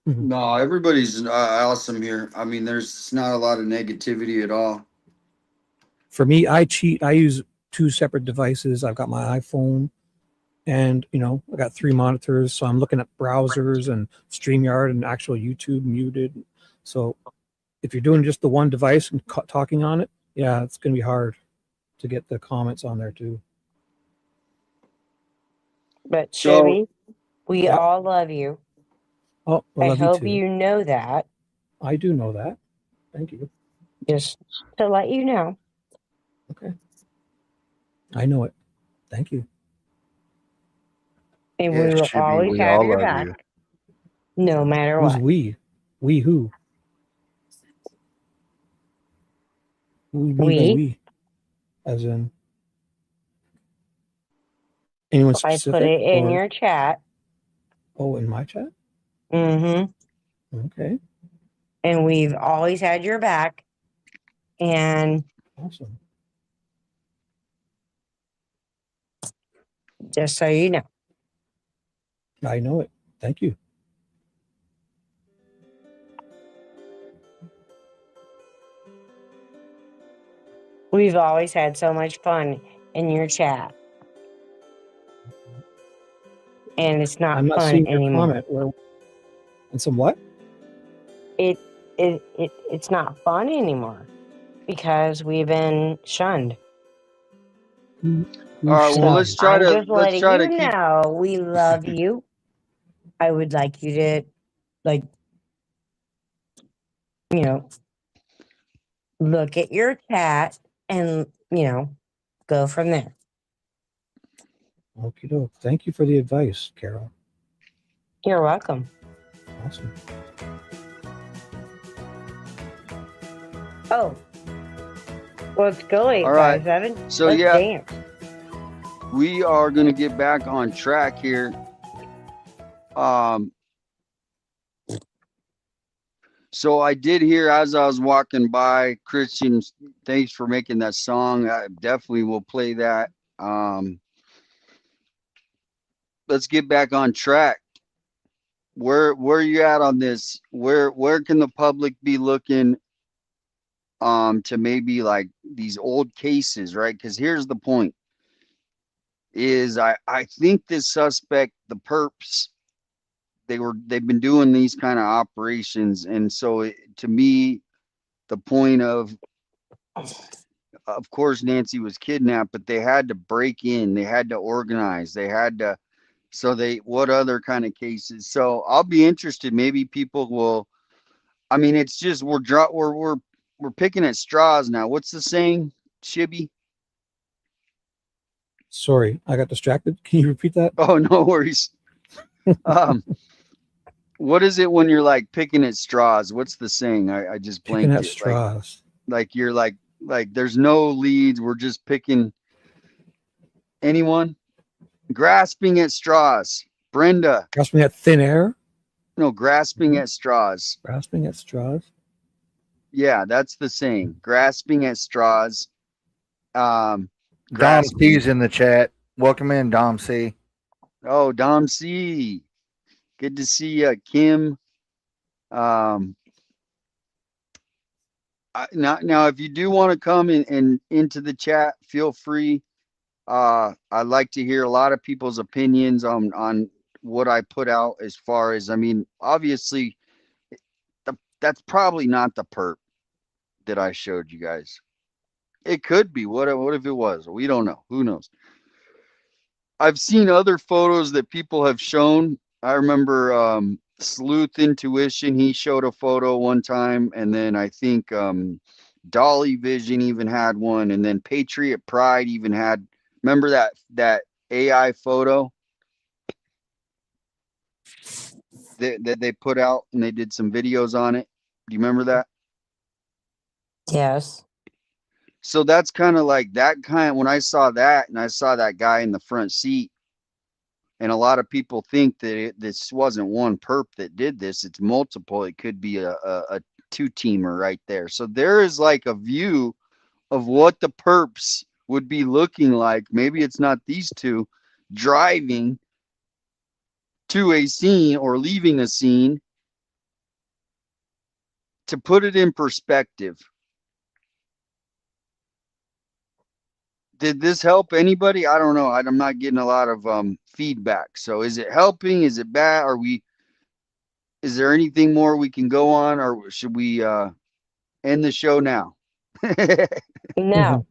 No, everybody's awesome here. I mean, there's not a lot of negativity at all. For me, I cheat. I use 2 separate devices. I've got my iPhone and, I got 3 monitors. So I'm looking at browsers and StreamYard and actual YouTube muted. So if you're doing just the one device and talking on it, yeah, it's going to be hard to get the comments on there too. But Shibby, we all love you. Oh, I hope you know that. I do know that. Thank you. Just to let you know. Okay. I know it. Thank you. And we will always have your back. No matter what. Who's we? We who? Who do you mean by we? As in anyone specific? I put it in your chat. Oh, in my chat? Mm-hmm. Okay. And we've always had your back. And awesome. Just so you know. I know it. Thank you. We've always had so much fun in your chat. And it's not I'm not fun seeing your anymore. comment. Well, and some what? It's not fun anymore because we've been shunned. All right, well, let's try to keep. No, we love you. I would like you to, look at your chat and, go from there. Okie doke. Thank you for the advice, Carol. You're welcome. Awesome. Oh. Well, it's go 8 All right. 7. So let's yeah, dance. we are going to get back on track here. So I did hear as I was walking by, Christian, thanks for making that song. I definitely will play that. Let's get back on track. Where are you at on this? Where can the public be looking to maybe like these old cases, right? Because here's the point is I think this suspect, the perps, they've been doing these kind of operations, and so to me, the point of course Nancy was kidnapped, but they had to break in, they had to organize, they had to. So what other kind of cases? So I'll be interested. Maybe people will. I mean, it's just we're picking at straws now. What's the saying, Shibby? Sorry, I got distracted. Can you repeat that? Oh, no worries. What is it when you're like picking at straws? What's the saying? I just Picking blanked at it. straws. Like you're like there's no leads. We're just picking anyone. Grasping at straws. Brenda. Grasping at thin air. No, grasping at straws. Grasping at straws. Yeah, that's the saying. Grasping at straws. Dom Grasping. C's in the chat. Welcome in, Dom C. Oh, Dom C. Good to see you, Kim. Now, if you do want to come in into the chat, feel free. I'd like to hear a lot of people's opinions on what I put out. As far as, I mean, obviously, that's probably not the perp that I showed you guys. It could be. What if it was? We don't know. Who knows? I've seen other photos that people have shown. I remember Sleuth Intuition, he showed a photo one time, and then I think Dolly Vision even had one, and then Patriot Pride even had. Remember that AI photo that they put out, and they did some videos on it. Do you remember that? Yes. So that's kind of like that kind. When I saw that, and I saw that guy in the front seat, and a lot of people think that this wasn't one perp that did this. It's multiple. It could be a two-teamer right there. So there is like a view of what the perps would be looking like. Maybe it's not these two driving to a scene or leaving a scene. To put it in perspective, did this help anybody? I don't know. I'm not getting a lot of feedback. So is it helping? Is it bad? Is there anything more we can go on, or should we end the show now? No.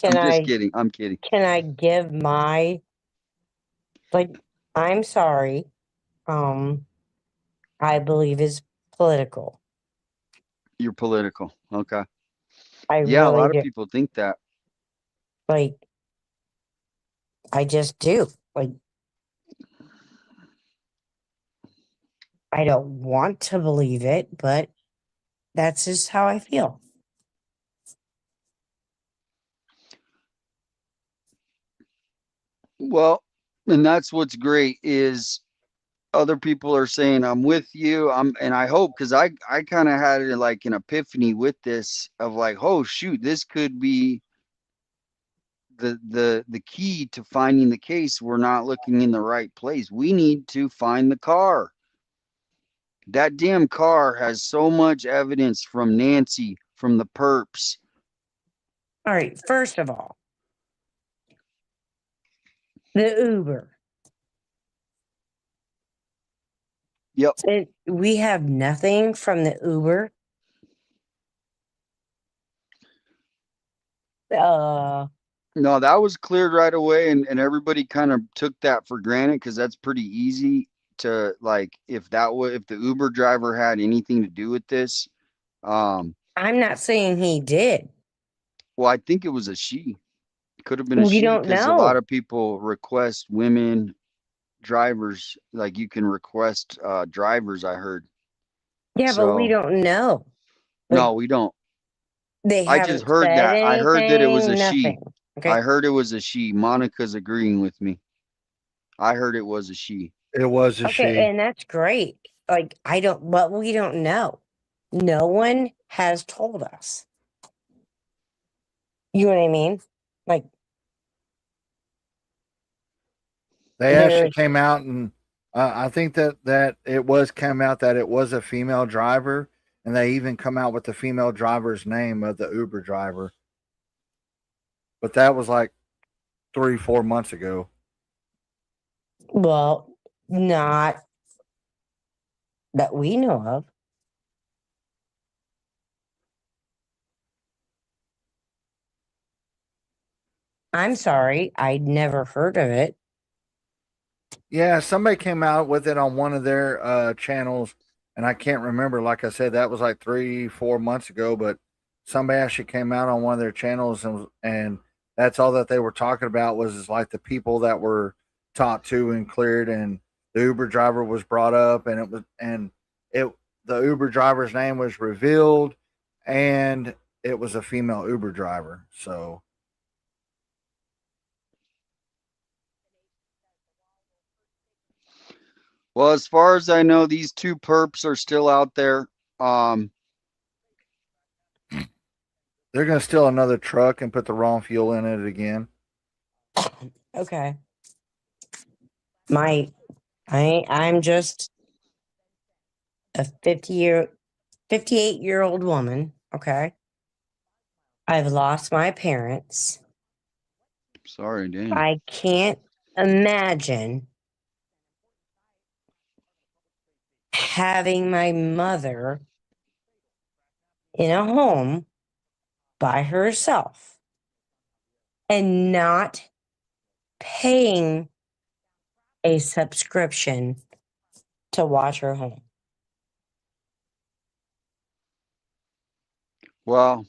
I'm just kidding. I'm kidding. Can I give my, like, I'm sorry. I believe is political. You're political. Okay. I Yeah, a really lot of do. people think that. Like, I just do. Like, I don't want to believe it, but that's just how I feel. Well, and that's what's great is other people are saying I'm with you. And I hope, because I kind of had like an epiphany with this of like, oh shoot, this could be the key to finding the case. We're not looking in the right place. We need to find the car. That damn car has so much evidence from Nancy, from the perps. All right. First of all, the Uber. Yep. We have nothing from the Uber. No, that was cleared right away, and everybody kind of took that for granted because that's pretty easy to, like, if the Uber driver had anything to do with this. I'm not saying he did. Well, I think it was a she. It could have been a We she don't because a know. lot of people request women drivers. Like you can request drivers, I heard. Yeah, but we So don't know. no, we don't. They I haven't just heard said that. I heard that it was a anything, she. nothing. Okay. I heard it was a she. Monica's agreeing with me. I heard it was a she. It was a Okay, she. and that's great. Like, but we don't know. No one has told us. You know what I mean? Like, They actually came out, and I think that it was came out that it was a female driver, and they even come out with the female driver's name of the Uber driver. But that was like 3-4 months ago. well, not that we know of. I'm sorry, I'd never heard of it. Yeah, somebody came out with it on one of their channels, and I can't remember. Like I said, that was like 3-4 months ago, but somebody actually came out on one of their channels, and that's all that they were talking about was like the people that were talked to and cleared, and the Uber driver was brought up, and the Uber driver's name was revealed, and it was a female Uber driver. So Well, as far as I know, these two perps are still out there. they're going to steal another truck and put the wrong fuel in it again. Okay. I'm just a 58-year-old woman. Okay. I've lost my parents. Sorry, Dan. I can't imagine having my mother in a home by herself and not paying a subscription to watch her home. Well,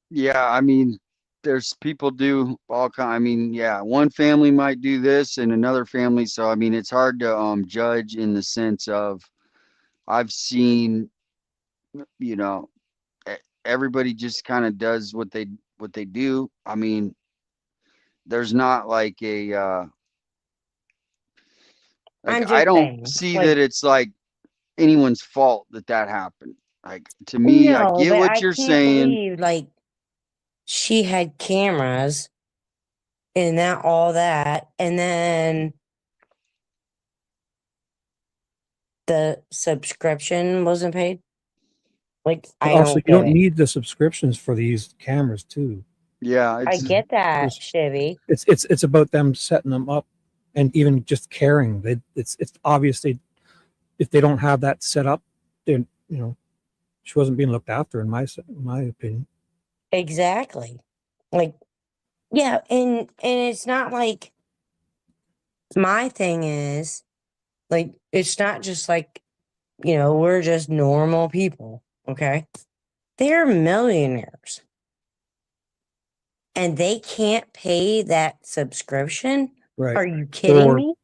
yeah, I mean, there's people do all kind. I mean, yeah, one family might do this and another family. So I mean, it's hard to judge in the sense of I've seen, you know, everybody just kind of does what they do. I mean, there's not like a I'm I just don't saying, see like, that it's like anyone's fault that happened. Like to me, I no, get but what I you're can't saying. believe like she had cameras and that all that, and then the subscription wasn't paid. Like, But I also, don't you get don't it. need the subscriptions for these cameras too. Yeah, I it's get that, There's- Shibby. It's about them setting them up, and even just caring. It's obvious if they don't have that set up, then she wasn't being looked after in my opinion. Exactly. Like, yeah, and it's not like my thing is like it's not just like, we're just normal people, okay? They're millionaires. And they can't pay that subscription? Right. Are you kidding Or me?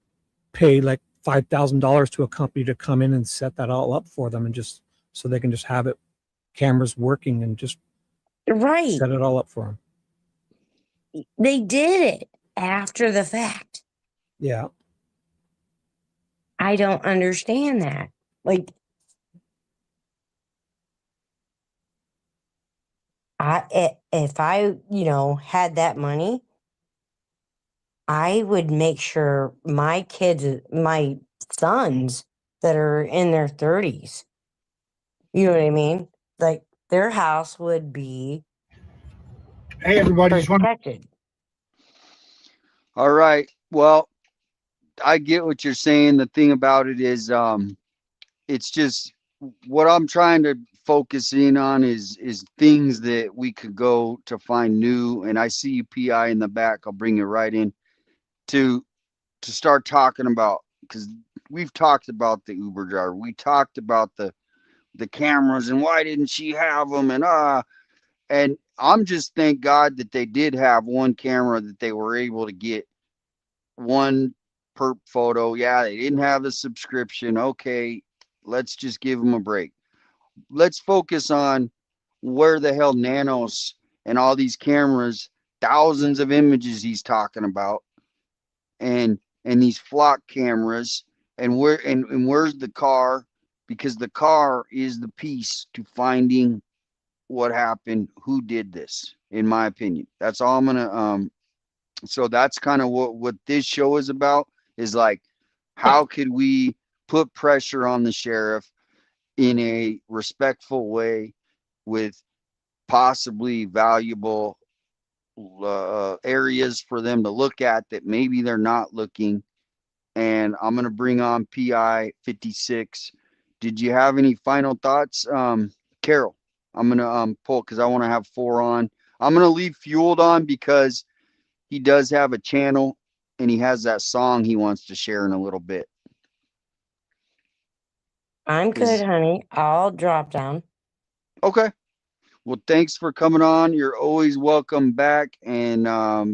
pay like $5,000 to a company to come in and set that all up for them, and just so they can just have it cameras working and just Right. set it all up for them. They did it after the fact. Yeah. I don't understand that. Like, if I, had that money, I would make sure my sons that are in their 30s, you know what I mean? Like, their house would be Hey, everybody, just want protected. all right. Well, I get what you're saying. The thing about it is, it's just what I'm trying to focus in on is things that we could go to find new. And I see you PI in the back. I'll bring you right in to start talking about, because we've talked about the Uber driver. We talked about the cameras and why didn't she have them, and I'm just thank God that they did have one camera that they were able to get one perp photo. Yeah, they didn't have the subscription. Okay, let's just give them a break. Let's focus on where the hell Nanos and all these cameras, thousands of images he's talking about, and these flock cameras, and where's the car, because the car is the piece to finding what happened, who did this, in my opinion. That's all I'm gonna so that's kind of what this show is about, is like, how could we put pressure on the sheriff in a respectful way with possibly valuable areas for them to look at that maybe they're not looking. And I'm going to bring on PI 56. Did you have any final thoughts? Carol, I'm going to pull, because I want to have 4 on. I'm going to leave Fueled on because he does have a channel and he has that song he wants to share in a little bit. I'm good, honey. I'll drop down. Okay. Well, thanks for coming on. You're always welcome back, and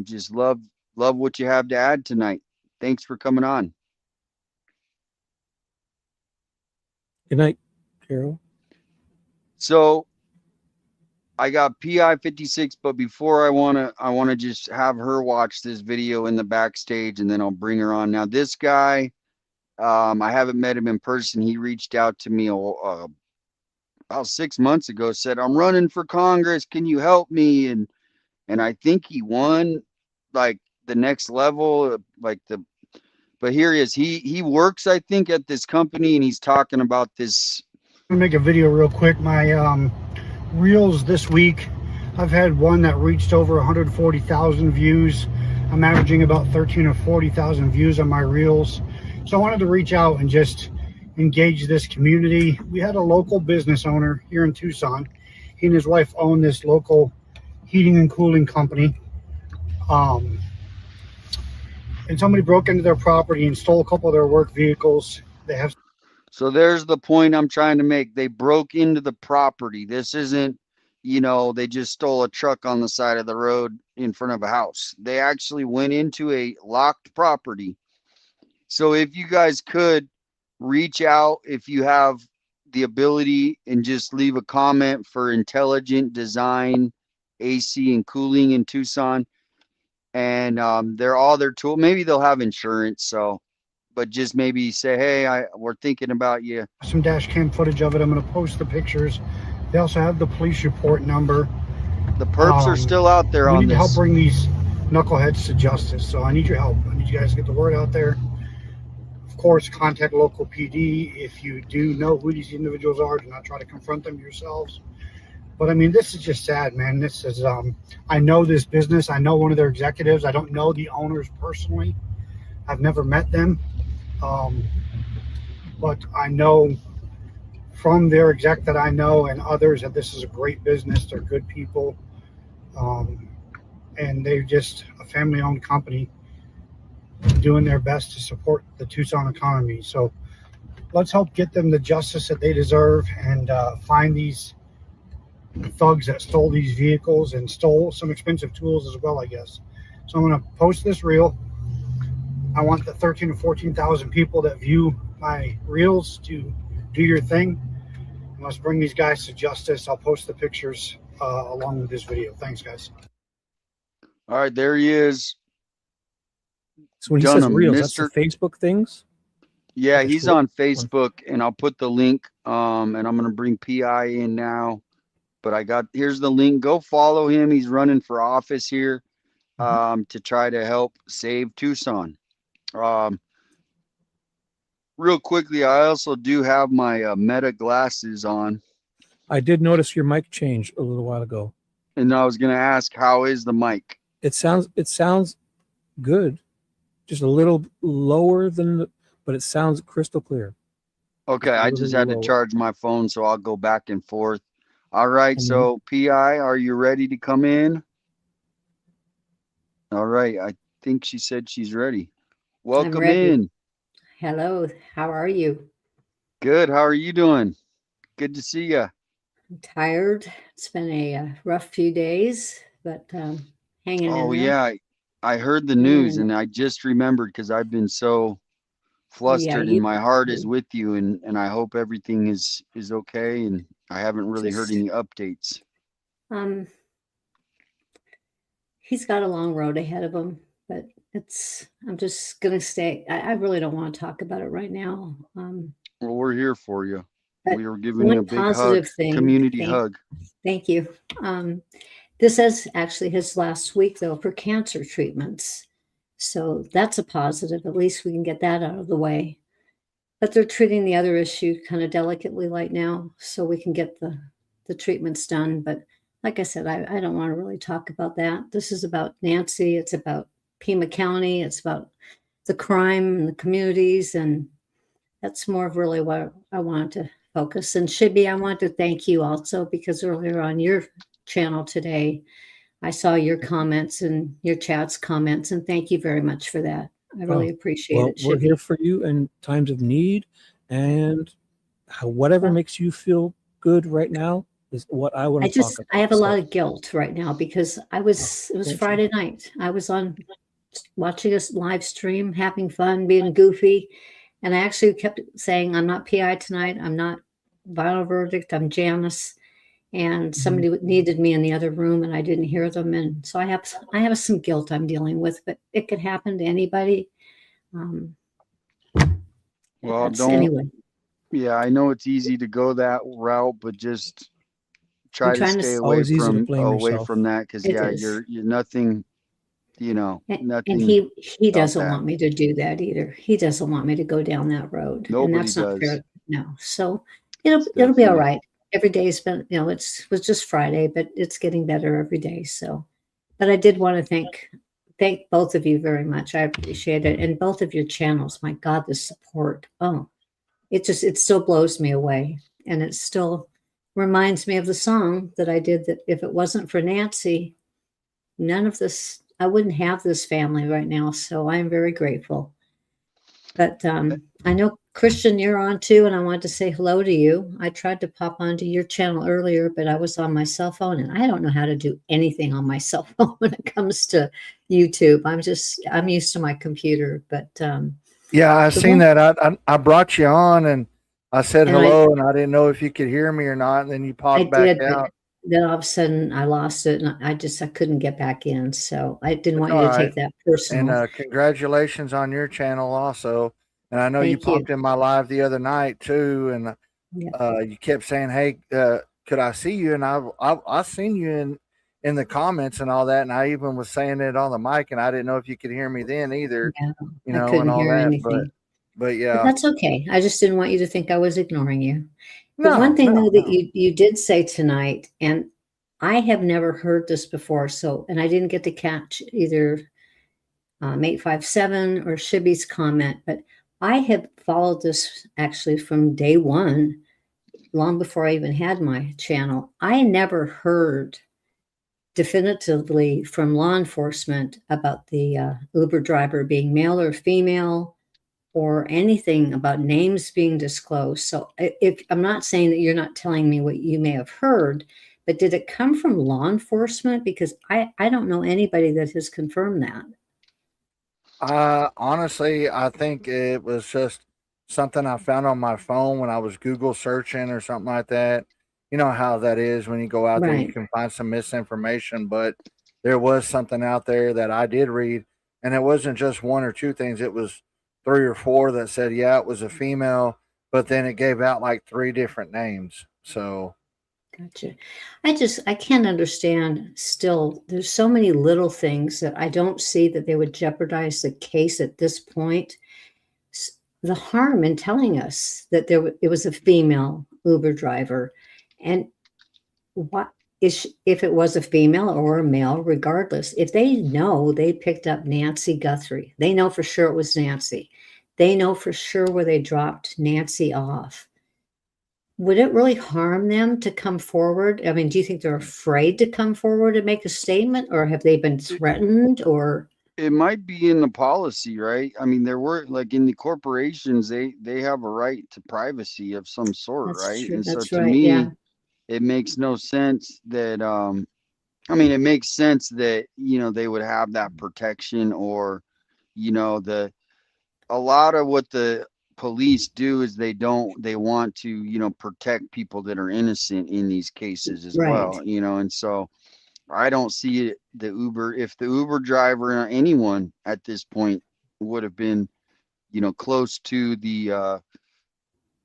just love what you have to add tonight. Thanks for coming on. Good night, Carol. So I got PI 56, but before I wanna just have her watch this video in the backstage, and then I'll bring her on. Now this guy, I haven't met him in person. He reached out to me about 6 months ago, said, I'm running for Congress. Can you help me? And I think he won like the next level, but here he is. He works, I think, at this company, and he's talking about this. I'm gonna make a video real quick. My reels this week, I've had one that reached over 140,000 views. I'm averaging about 13 or 40,000 views on my reels. So I wanted to reach out and just engage this community. We had a local business owner here in Tucson. He and his wife own this local heating and cooling company. And somebody broke into their property and stole a couple of their work vehicles. They have. So there's the point I'm trying to make. They broke into the property. This isn't, they just stole a truck on the side of the road in front of a house. They actually went into a locked property. So if you guys could reach out, if you have the ability, and just leave a comment for Intelligent Design AC and Cooling in Tucson. And they're all their tool. Maybe they'll have insurance. So, but just maybe say, hey, we're thinking about you. Some dash cam footage of it. I'm going to post the pictures. They also have the police report number. The perps are still out there on this. We need to help bring these knuckleheads to justice. So I need your help. I need you guys to get the word out there. Of course, contact local PD. If you do know who these individuals are, do not try to confront them yourselves. But I mean, this is just sad, man. This is, I know this business. I know one of their executives. I don't know the owners personally. I've never met them. But I know from their exec that I know and others that this is a great business. They're good people. And they're just a family-owned company doing their best to support the Tucson economy. So let's help get them the justice that they deserve, and find these thugs that stole these vehicles and stole some expensive tools as well, I guess. So I'm going to post this reel. I want the 13 to 14,000 people that view my reels to do your thing. And let's bring these guys to justice. I'll post the pictures along with this video. Thanks, guys. All right, there he is. So when he says reels, that's the Facebook things? Yeah, he's on Facebook, and I'll put the link. And I'm going to bring PI in now. But here's the link. Go follow him. He's running for office here to try to help save Tucson. Real quickly, I also do have my Meta glasses on. I did notice your mic changed a little while ago. And I was going to ask, how is the mic? It sounds good. Just a little lower but it sounds crystal clear. Okay, I just had to charge my phone, so I'll go back and forth. All right, so PI, are you ready to come in? All right, I think she said she's ready. Welcome in. Hello, how are you? Good, how are you doing? Good to see you. I'm tired. It's been a rough few days, but hanging in there. Oh, yeah, I heard the news, and I just remembered because I've been so flustered, and my heart is with you, and I hope everything is okay, and I haven't really heard any updates. He's got a long road ahead of him, but I'm just gonna stay. I really don't want to talk about it right now. Well, we're here for you. We were giving you a big hug, community hug. Thank you. This is actually his last week though for cancer treatments. So that's a positive. At least we can get that out of the way. But they're treating the other issue kind of delicately right now, so we can get the treatments done. But like I said, I don't want to really talk about that. This is about Nancy. It's about Pimacounty. It's about the crime and the communities. And that's more of really what I wanted to focus. And Shibby, I want to thank you also, because earlier on your channel today, I saw your comments and your chat's comments, and thank you very much for that. I really appreciate it. We're here for you in times of need, and whatever makes you feel good right now is what I want to talk about. I have a lot of guilt right now because it was Friday night. I was on watching a live stream, having fun, being goofy, And I actually kept saying, I'm not PI tonight. I'm not final verdict. I'm Janice. And somebody needed me in the other room and I didn't hear them. And so I have some guilt I'm dealing with, but it could happen to anybody. Well, Anyway, yeah, I know it's easy to go that route, but just I'm try to trying to. stay It's away always easy to from blame yourself. that. Cause It yeah, is. you're nothing, And nothing he about doesn't that. want me to do that either. He doesn't want me to go down that road. And Nobody that's not does. fair. No. So It's it'll be all definitely- right. Every day's been, was just Friday, but it's getting better every day. So, but I did want to thank both of you very much. I appreciate it. And both of your channels. My God, the support. Oh, it still blows me away. And it still reminds me of the song that I did, that if it wasn't for Nancy, none of this, I wouldn't have this family right now. So I'm very grateful. But I know, Christian, you're on too, and I wanted to say hello to you. I tried to pop onto your channel earlier, but I was on my cell phone, and I don't know how to do anything on my cell phone when it comes to YouTube. I'm used to my computer, but Yeah, I seen that. I brought you on and I said And hello, and I didn't know if you could hear me or not. And then you I popped back did, but out. then all of a sudden I lost it, and I couldn't get back in. So I didn't want All you to right. take that personal. And congratulations on your channel also. And I know you Thank you. popped in my live the other night too, and Yeah. you kept saying, "Hey, could I see you?" And I seen you in the comments and all that, and I even was saying it on the mic, and I didn't know if you could hear me then either, Yeah, you I know, and couldn't all hear that. anything. But But yeah, that's okay. I just didn't want you to think I was ignoring you. The no, one thing no, though that no. you did say tonight, and I have never heard this before, and I didn't get to catch either 857 or Shibby's comment, but I have followed this actually from day one, long before I even had my channel. I never heard definitively from law enforcement about the Uber driver being male or female, or anything about names being disclosed. So if I'm not saying that you're not telling me what you may have heard, but did it come from law enforcement? Because I don't know anybody that has confirmed that. Honestly, I think it was just something I found on my phone when I was Google searching or something like that. You know how that is when you go out there, you Right. can find some misinformation, but there was something out there that I did read, and it wasn't just one or two things, it was three or four that said, yeah, it was a female, but then it gave out like three different names. So, Gotcha. I can't understand still. There's so many little things that I don't see that they would jeopardize the case at this point. The harm in telling us that it was a female Uber driver, and what is, if it was a female or a male, regardless, if they know they picked up Nancy Guthrie, they know for sure it was Nancy. They know for sure where they dropped Nancy off. Would it really harm them to come forward? I mean, do you think they're afraid to come forward and make a statement, or have they been threatened, or? It might be in the policy, right? I mean, there were like in the corporations, they have a right to privacy of some sort, That's right? true. And so That's to right. Yeah. me, it makes no sense that I mean, it makes sense that, they would have that protection, or, the a lot of what the police do is they want to, protect people that are innocent in these cases as Right. well, and so I don't see it, if the Uber driver or anyone at this point would have been, close to the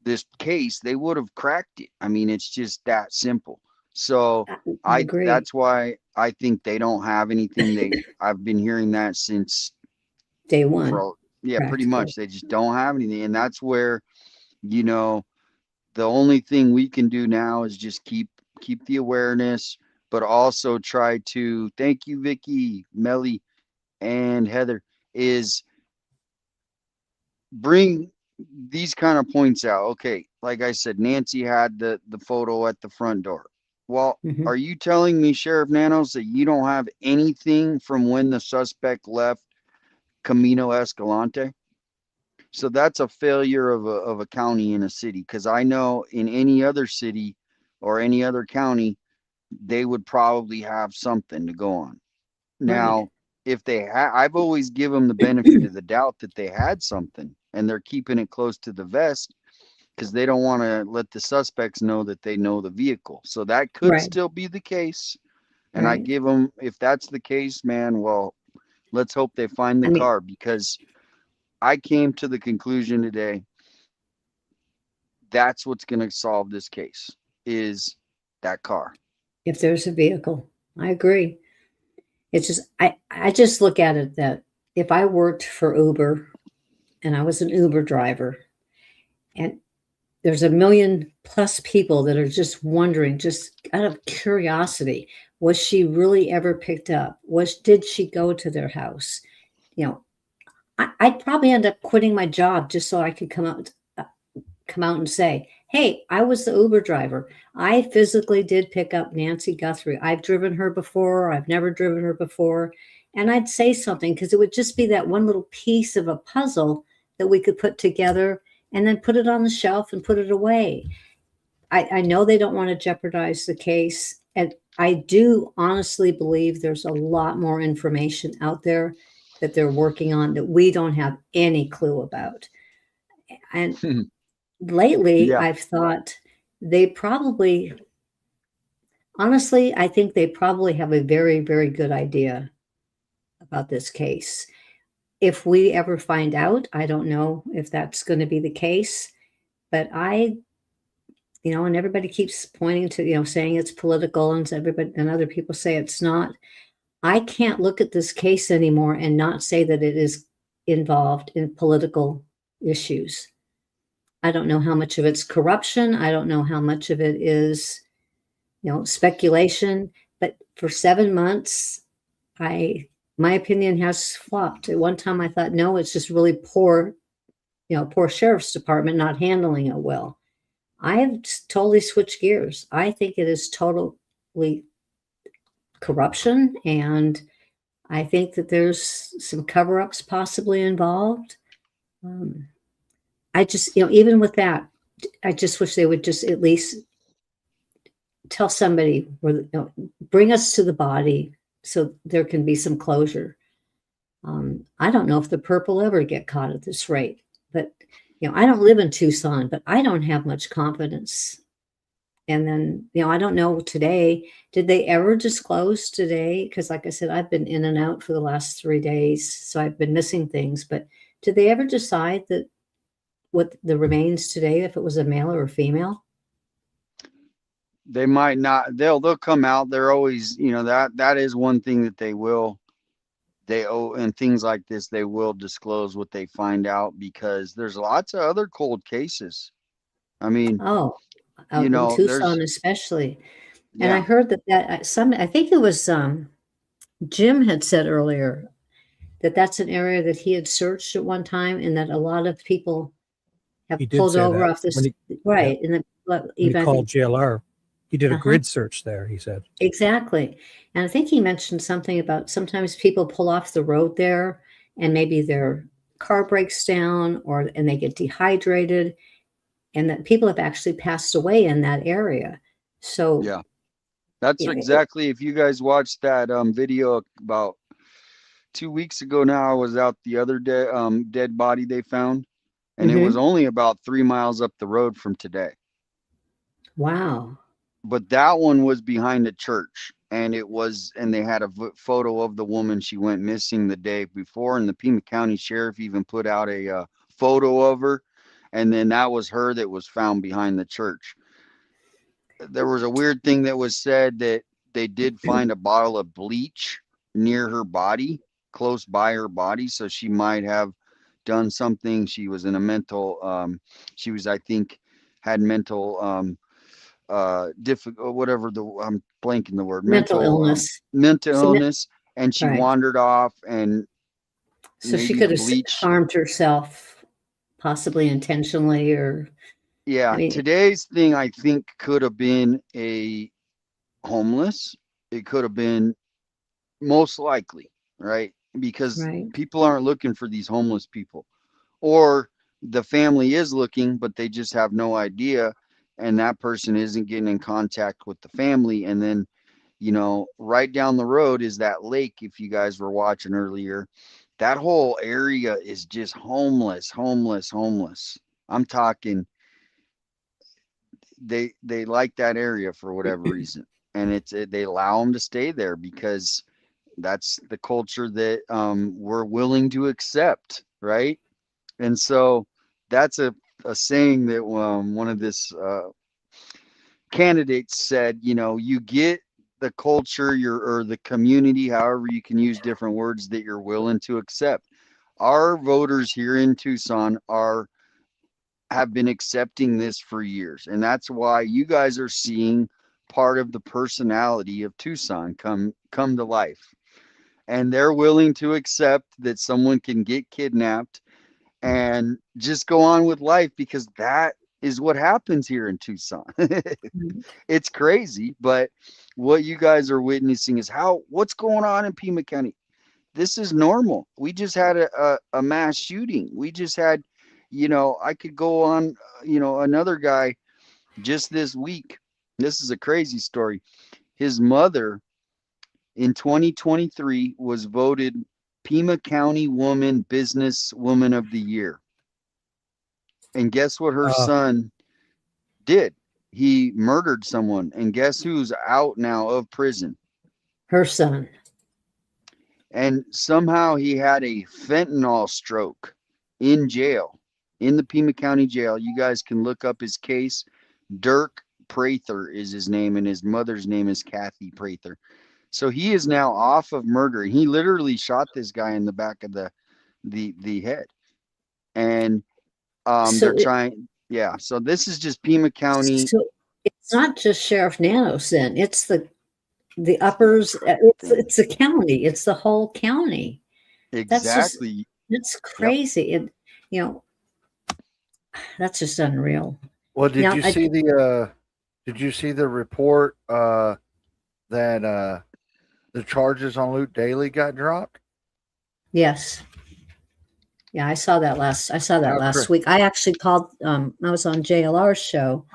this case, they would have cracked it. I mean, it's just that simple. So I agree. that's why I think they don't have anything. I've been hearing that since Day one, yeah, pretty practically. much. They just don't have anything. And that's where, you know, the only thing we can do now is just keep the awareness, but also try to, thank you, Vicky, Melly, and Heather, is bring these kind of points out. Okay, like I said, Nancy had the photo at the front door. Well, Mhm. are you telling me, Sheriff Nanos, that you don't have anything from when the suspect left Camino Escalante? So that's a failure of a county and a city, because I know in any other city or any other county, they would probably have something to go on. Right. Now, if I've always given them the benefit of the doubt that they had something. and they're keeping it close to the vest because they don't want to let the suspects know that they know the vehicle. So that could Right. still be the case. And I Right. give them, if that's the case, man, well, let's hope they find the I mean, car, because I came to the conclusion today that's what's going to solve this case is that car. if there's a vehicle, I agree. It's just, I just look at it that if I worked for Uber and I was an Uber driver, and there's a million plus people that are just wondering, just out of curiosity, was she really ever picked up? Did she go to their house? You know, I'd probably end up quitting my job just so I could come out and say, hey, I was the Uber driver. I physically did pick up Nancy Guthrie. I've driven her before. I've never driven her before. And I'd say something because it would just be that one little piece of a puzzle that we could put together and then put it on the shelf and put it away. I know they don't want to jeopardize the case. And I do honestly believe there's a lot more information out there that they're working on that we don't have any clue about. And lately, Yeah. I've thought they probably, honestly, I think they probably have a very, very good idea about this case. If we ever find out, I don't know if that's going to be the case, but and everybody keeps pointing to, saying it's political, and other people say it's not. I can't look at this case anymore and not say that it is involved in political issues. I don't know how much of it's corruption. I don't know how much of it is, speculation. But for 7 months, my opinion has flopped. At one time, I thought, no, it's just really poor sheriff's department not handling it well. I have totally switched gears. I think it is totally corruption, and I think that there's some cover-ups possibly involved. I just, even with that, I just wish they would just at least tell somebody, or bring us to the body so there can be some closure. I don't know if the purple ever get caught at this rate, but I don't live in Tucson, but I don't have much confidence. And then, I don't know today, did they ever disclose today? Because like I said, I've been in and out for the last 3 days, so I've been missing things, but did they ever decide that what the remains today, if it was a male or a female? They might not, they'll come out. They're always, that is one thing that and things like this, they will disclose what they find out, because there's lots of other cold cases. I mean, out in Tucson especially. And I heard that I think it was Jim had said earlier that that's an area that he had searched at one time, and that a lot of people have pulled over off this right. Yeah. And when he called JLR, he did a grid search there, he said. Exactly. And I think he mentioned something about sometimes people pull off the road there and maybe their car breaks down and they get dehydrated, and that people have actually passed away in that area. So yeah, that's exactly, if you guys watched that video about 2 weeks ago now, I was out the other day, dead body they found, and it was only about 3 miles up the road from today. Wow. But that one was behind a church, and they had a photo of the woman. She went missing the day before, and the pimacounty sheriff even put out a photo of her, and then that was her that was found behind the church. There was a weird thing that was said, that they did find a bottle of bleach near her body, close by her body, so she might have done something. She was in a mental, I think, had mental whatever I'm blanking the word, mental illness, and she wandered off, and so she could have harmed herself, possibly intentionally, or today's thing, I think, could have been a homeless. It could have been, most likely, right? Because people aren't looking for these homeless people, or the family is looking, but they just have no idea, and that person isn't getting in contact with the family. And then, right down the road is that lake, if you guys were watching earlier, that whole area is just homeless, homeless, homeless. I'm talking they like that area for whatever reason, and they allow them to stay there because that's the culture that we're willing to accept, right? And so that's a saying that one of this candidates said, you know, you get the culture or the community, however you can use different words, that you're willing to accept. Our voters here in Tucson have been accepting this for years, and that's why you guys are seeing part of the personality of Tucson come to life. And they're willing to accept that someone can get kidnapped and just go on with life because that is what happens here in Tucson. It's crazy, but what you guys are witnessing is what's going on in Pima County. This is normal. We just had a mass shooting. We just had, you know, I could go on, you know, another guy just this week. This is a crazy story. His mother in 2023 was voted Pima County Business Woman of the Year. And guess what her son did? He murdered someone. And guess who's out now of prison? Her son. And somehow he had a fentanyl stroke in jail, in the Pima County jail. You guys can look up his case. Dirk Prather is his name, and his mother's name is Kathy Prather. So he is now off of murder. He literally shot this guy in the back of the head. And they're trying, yeah. So this is just Pima County. So it's not just Sheriff Nanos then. It's the uppers. It's the county. It's the whole county. Exactly. That's crazy. Yep. And you know, that's just unreal. Well, did you see the report that the charges on Luke Daly got dropped? Yes. Yeah, I saw that last week. I actually called, I was on JLR's show,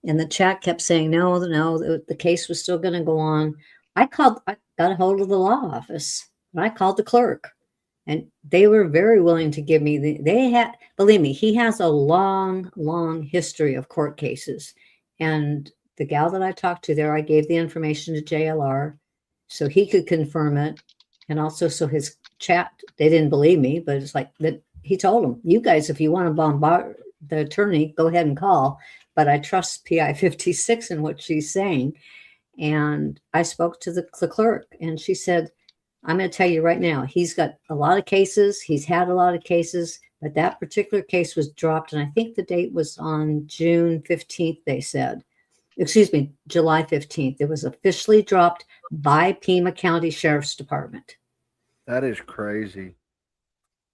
and the chat kept saying, no, the case was still going to go on. I got a hold of the law office, and I called the clerk, and they were very willing to give me believe me, he has a long, long history of court cases. And the gal that I talked to there, I gave the information to JLR so he could confirm it. And also, so his chat, they didn't believe me, but it's like that he told them, you guys, if you want to bombard the attorney, go ahead and call. But I trust PI 56 and what she's saying. And I spoke to the clerk, and she said, I'm going to tell you right now, he's got a lot of cases. He's had a lot of cases, but that particular case was dropped. And I think the date was on June 15th, they said. Excuse me, July 15th. It was officially dropped by Pima County Sheriff's Department. That is crazy.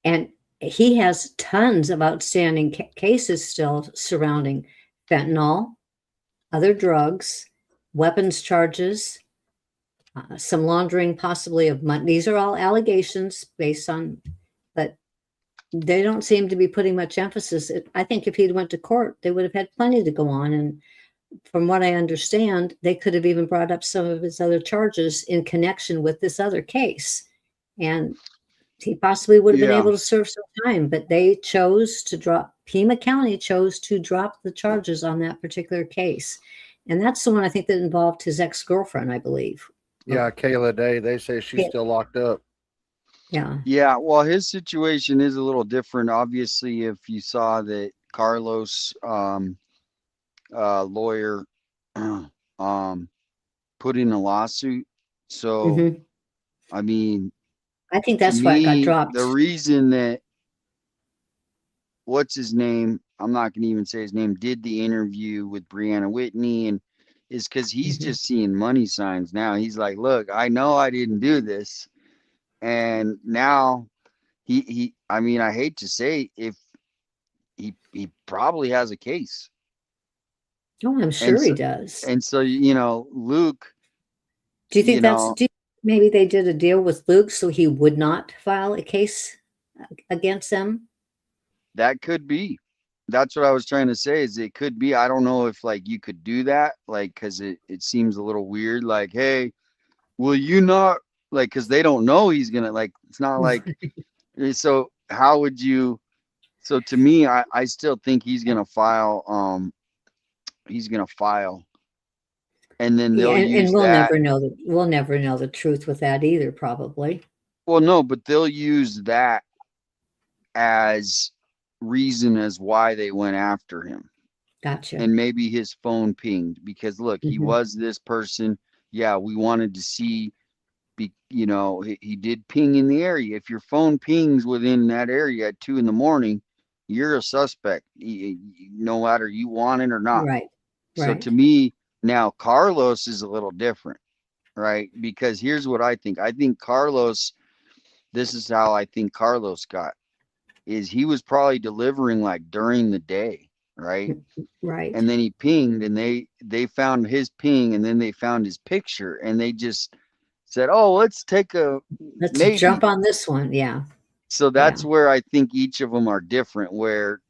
And he has tons of outstanding cases still surrounding fentanyl, other drugs, weapons charges, some laundering possibly of money. These are all allegations based on, but they don't seem to be putting much emphasis. I think if he'd went to court, they would have had plenty to go on. And from what I understand, they could have even brought up some of his other charges in connection with this other case. And he possibly would have been able to serve some time, but they chose to drop, Pima County chose to drop the charges on that particular case. And that's the one I think that involved his ex-girlfriend, I believe. Yeah, Kayla Day. They say she's still locked up. Yeah. Yeah. Well, his situation is a little different. Obviously, if you saw that Carlos lawyer put in a lawsuit. So I mean, I think that's why it got dropped. The reason that what's his name, I'm not going to even say his name, did the interview with Brianna Whitney, and is because he's just seeing money signs now. He's like, look, I know I didn't do this. And now he I mean, I hate to say, if he probably has a case. Oh, I'm sure he does. And so, you know, Luke. Do you think maybe they did a deal with Luke so he would not file a case against them? That could be. That's what I was trying to say, is it could be. I don't know if like you could do that, like, because it seems a little weird. Like, hey, will you not, like, because they don't know he's gonna, like, it's not like So how would you? So to me, I still think he's gonna file. He's gonna file, and then Yeah, they'll and use that. we'll never know the truth with that either, probably. Well, no, but they'll use that as reason as why they went after him. Gotcha. And maybe his phone pinged because look, he Mhm. was this person. Yeah, we wanted to see, he did ping in the area. If your phone pings within that area at 2 in the morning, you're a suspect, no matter you want it or not. Right. So to Right. me, now Carlos is a little different, right? Because here's what I think. I think Carlos, this is how I think Carlos got, is he was probably delivering like during the day, right? Right. And then he pinged and they found his ping and then they found his picture and they just said, oh, let's take a Let's maybe. jump on this one. Yeah. So that's where I think each of them are different, where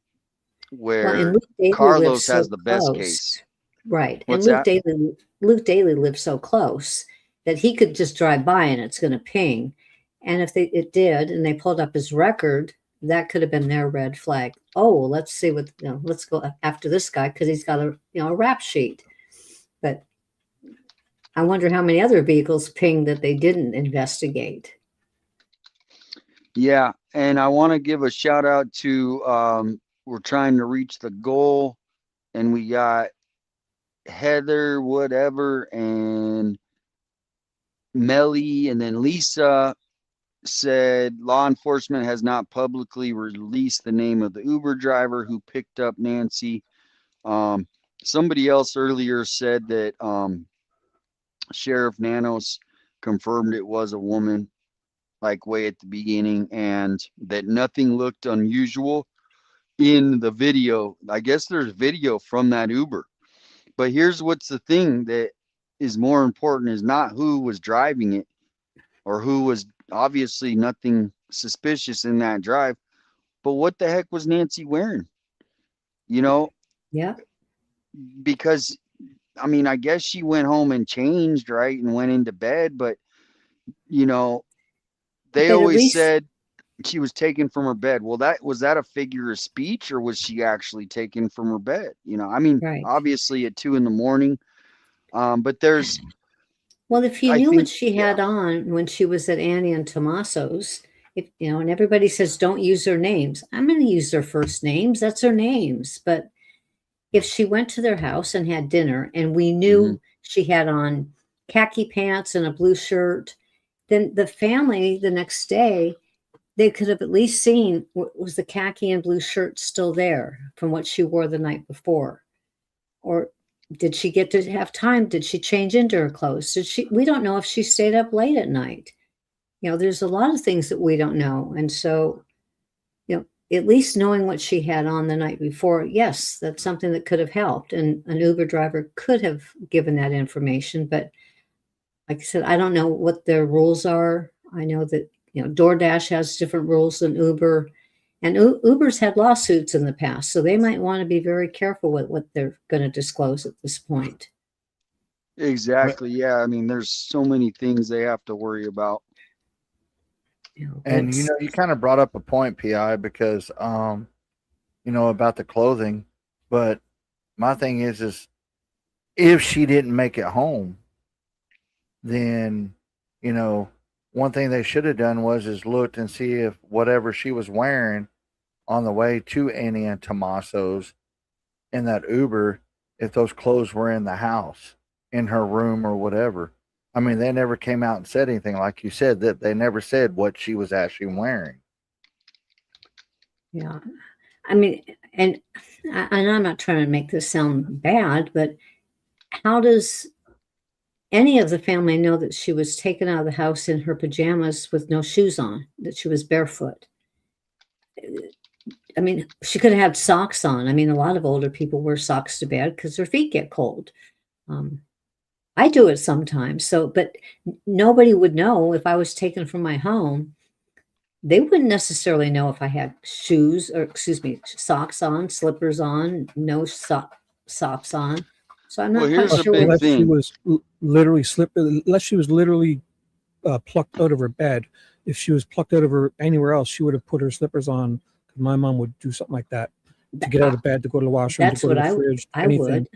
Well, and Luke Daly lives Carlos so has the best close. case. Right. What's And that? Luke Daly lives so close that he could just drive by and it's going to ping. And if it did, and they pulled up his record, that could have been their red flag. Oh, well, let's see let's go after this guy because he's got a rap sheet. But I wonder how many other vehicles pinged that they didn't investigate. Yeah, and I want to give a shout out to we're trying to reach the goal, and we got Heather, whatever, and Melly, and then Lisa said law enforcement has not publicly released the name of the Uber driver who picked up Nancy. Somebody else earlier said that Sheriff Nanos confirmed it was a woman, like way at the beginning, and that nothing looked unusual in the video. I guess there's video from that Uber. But here's what's the thing that is more important is not who was driving it or who was obviously nothing suspicious in that drive, but what the heck was Nancy wearing? Yeah. Because I mean, I guess she went home and changed, right, and went into bed, but they But at always least said she was taken from her bed. Well, was that a figure of speech or was she actually taken from her bed? I mean, right. obviously at 2 in the morning. But there's, Well, if you I knew think, what she had on when she was at Annie and Tommaso's, and everybody says don't use their names. I'm going to use their first names. That's their names. But if she went to their house and had dinner and we knew she had on khaki pants and a blue shirt, then the family the next day, they could have at least seen, was the khaki and blue shirt still there from what she wore the night before? Or did she get to have time? Did she change into her clothes? We don't know if she stayed up late at night. There's a lot of things that we don't know. And so, at least knowing what she had on the night before, yes, that's something that could have helped. And an Uber driver could have given that information. But like I said, I don't know what their rules are. I know that, DoorDash has different rules than Uber. And Uber's had lawsuits in the past, so they might want to be very careful with what they're going to disclose at this point. exactly. Yeah. I mean, there's so many things they have to worry about. And you kind of brought up a point, PI, because about the clothing. But my thing is if she didn't make it home, then one thing they should have done is looked and see if whatever she was wearing on the way to Annie and Tommaso's in that Uber, if those clothes were in the house, in her room or whatever. I mean, they never came out and said anything, like you said, that they never said what she was actually wearing. Yeah. I mean, and I'm not trying to make this sound bad, but how does any of the family know that she was taken out of the house in her pajamas with no shoes on, that she was barefoot? I mean, she could have had socks on. I mean, a lot of older people wear socks to bed because their feet get cold. I do it sometimes. But nobody would know if I was taken from my home. They wouldn't necessarily know if I had socks on, slippers on, no socks on. So I'm not quite sure. Big unless thing. she was literally unless she was literally plucked out of her bed, if she was plucked out of her anywhere else, she would have put her slippers on. 'Cause my mom would do something like that to get out of bed, to go to the washroom, to That's go to what the fridge, I anything. would.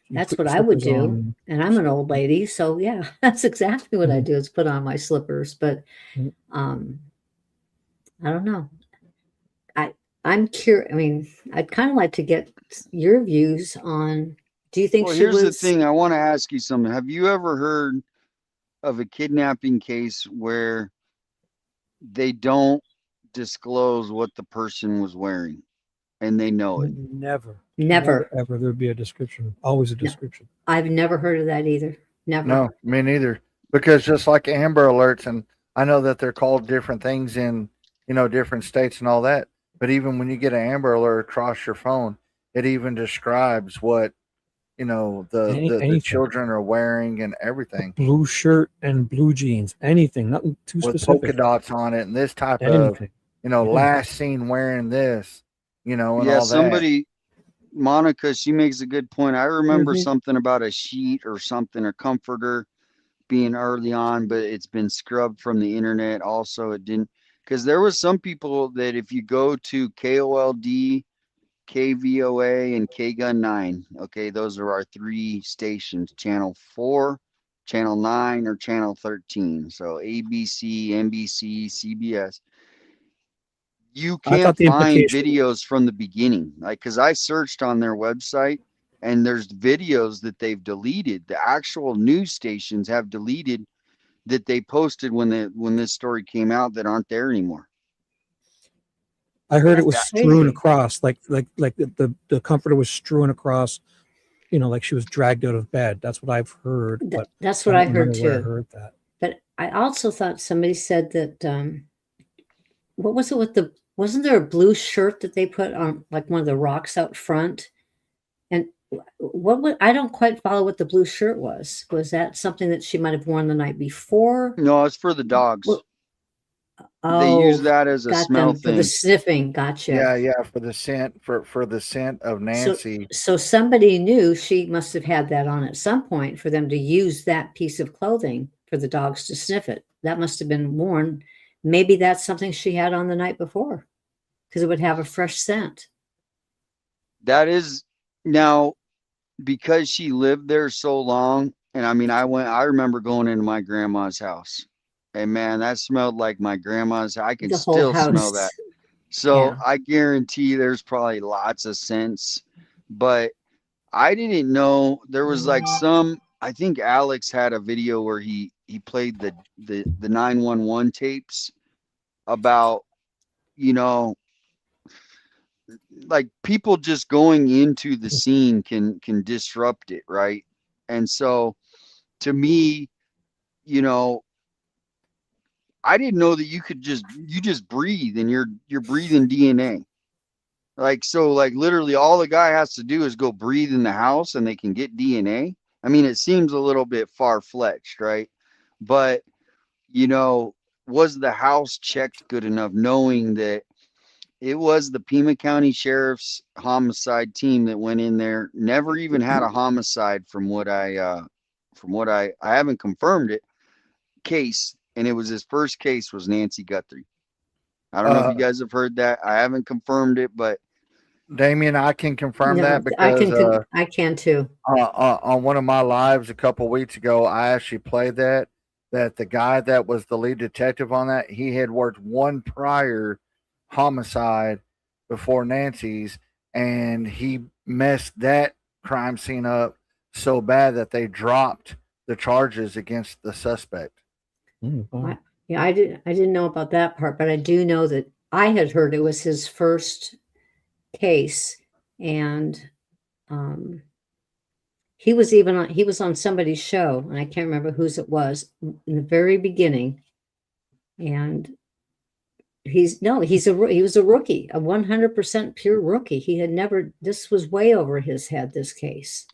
You That's put what your I would slippers do. on. And I'm an old lady, so yeah, that's exactly what I Mhm. do is put on my slippers. But Mhm. I don't know. I'm curious. I mean, I'd kind of like to get your views on. Do you think Well, she here's the was? thing. I want to ask you something. Have you ever heard of a kidnapping case where they don't disclose what the person was wearing and they know it? Never, Never. ever. There'd be a description. Always a No, description. I've never heard of that either. Never. No, me neither. Because just like Amber Alerts, and I know that they're called different things in, different states and all that. But even when you get an Amber Alert across your phone, it even describes what the Anything. children are wearing and everything Blue shirt and blue jeans. Anything. Nothing too with polka specific. dots on it and this type of Anything. Yeah. last seen wearing this, and Yeah, all that. somebody, Monica, she makes a good point. I remember Mhm. something about a sheet or something, a comforter being early on, but it's been scrubbed from the internet. Also, it didn't, because there was some people that if you go to KOLD, KVOA, and KGUN 9, okay, those are our three stations, channel 4, channel 9, or channel 13. So ABC, NBC, CBS. You I can't thought the find implication. videos from the beginning. Like, because I searched on their website and there's videos that they've deleted. The actual news stations have deleted that they posted when this story came out that aren't there anymore. I heard it was That's strewn crazy. across, like the comforter was strewn across, like she was dragged out of bed. That's what I've heard, but That's I what I don't heard remember where I too. heard that. But I also thought somebody said that what was it with wasn't there a blue shirt that they put on like one of the rocks out front? And I don't quite follow what the blue shirt was. Was that something that she might have worn the night before? No, it's for the dogs. Well, They use oh, that as a got smell them for the thing. sniffing. Gotcha. Yeah, for the scent for the scent of So, Nancy. so somebody knew she must have had that on at some point for them to use that piece of clothing for the dogs to sniff it. That must have been worn. Maybe that's something she had on the night before because it would have a fresh scent. That is now because she lived there so long. And I mean, I remember going into my grandma's house and man, that smelled like my grandma's. I can The whole still smell house. that. So Yeah. I guarantee there's probably lots of scents, but I didn't know there was like I think Alex had a video where he played the 911 tapes about, you know, like people just going into the scene can disrupt it, right? And so to me, you know, I didn't know that you just breathe and you're breathing DNA. Like so like literally all the guy has to do is go breathe in the house and they can get DNA. I mean, it seems a little bit far-fetched, right? But was the house checked good enough knowing that it was the Pima County Sheriff's homicide team that went in there, never even had a homicide from what I haven't confirmed it, case, and it was his first case was Nancy Guthrie. I don't know if you guys have heard that. I haven't confirmed it, but Damien, I can confirm No, that because I can too. on one of my lives a couple weeks ago, I actually played that the guy that was the lead detective on that, he had worked one prior homicide before Nancy's, and he messed that crime scene up so bad that they dropped the charges against the suspect. Wow. Yeah, I didn't know about that part, but I do know that I had heard it was his first case, and he was on somebody's show, and I can't remember whose it was in the very beginning, and he was a rookie, a 100% pure rookie. He had never, this was way over his head, this case.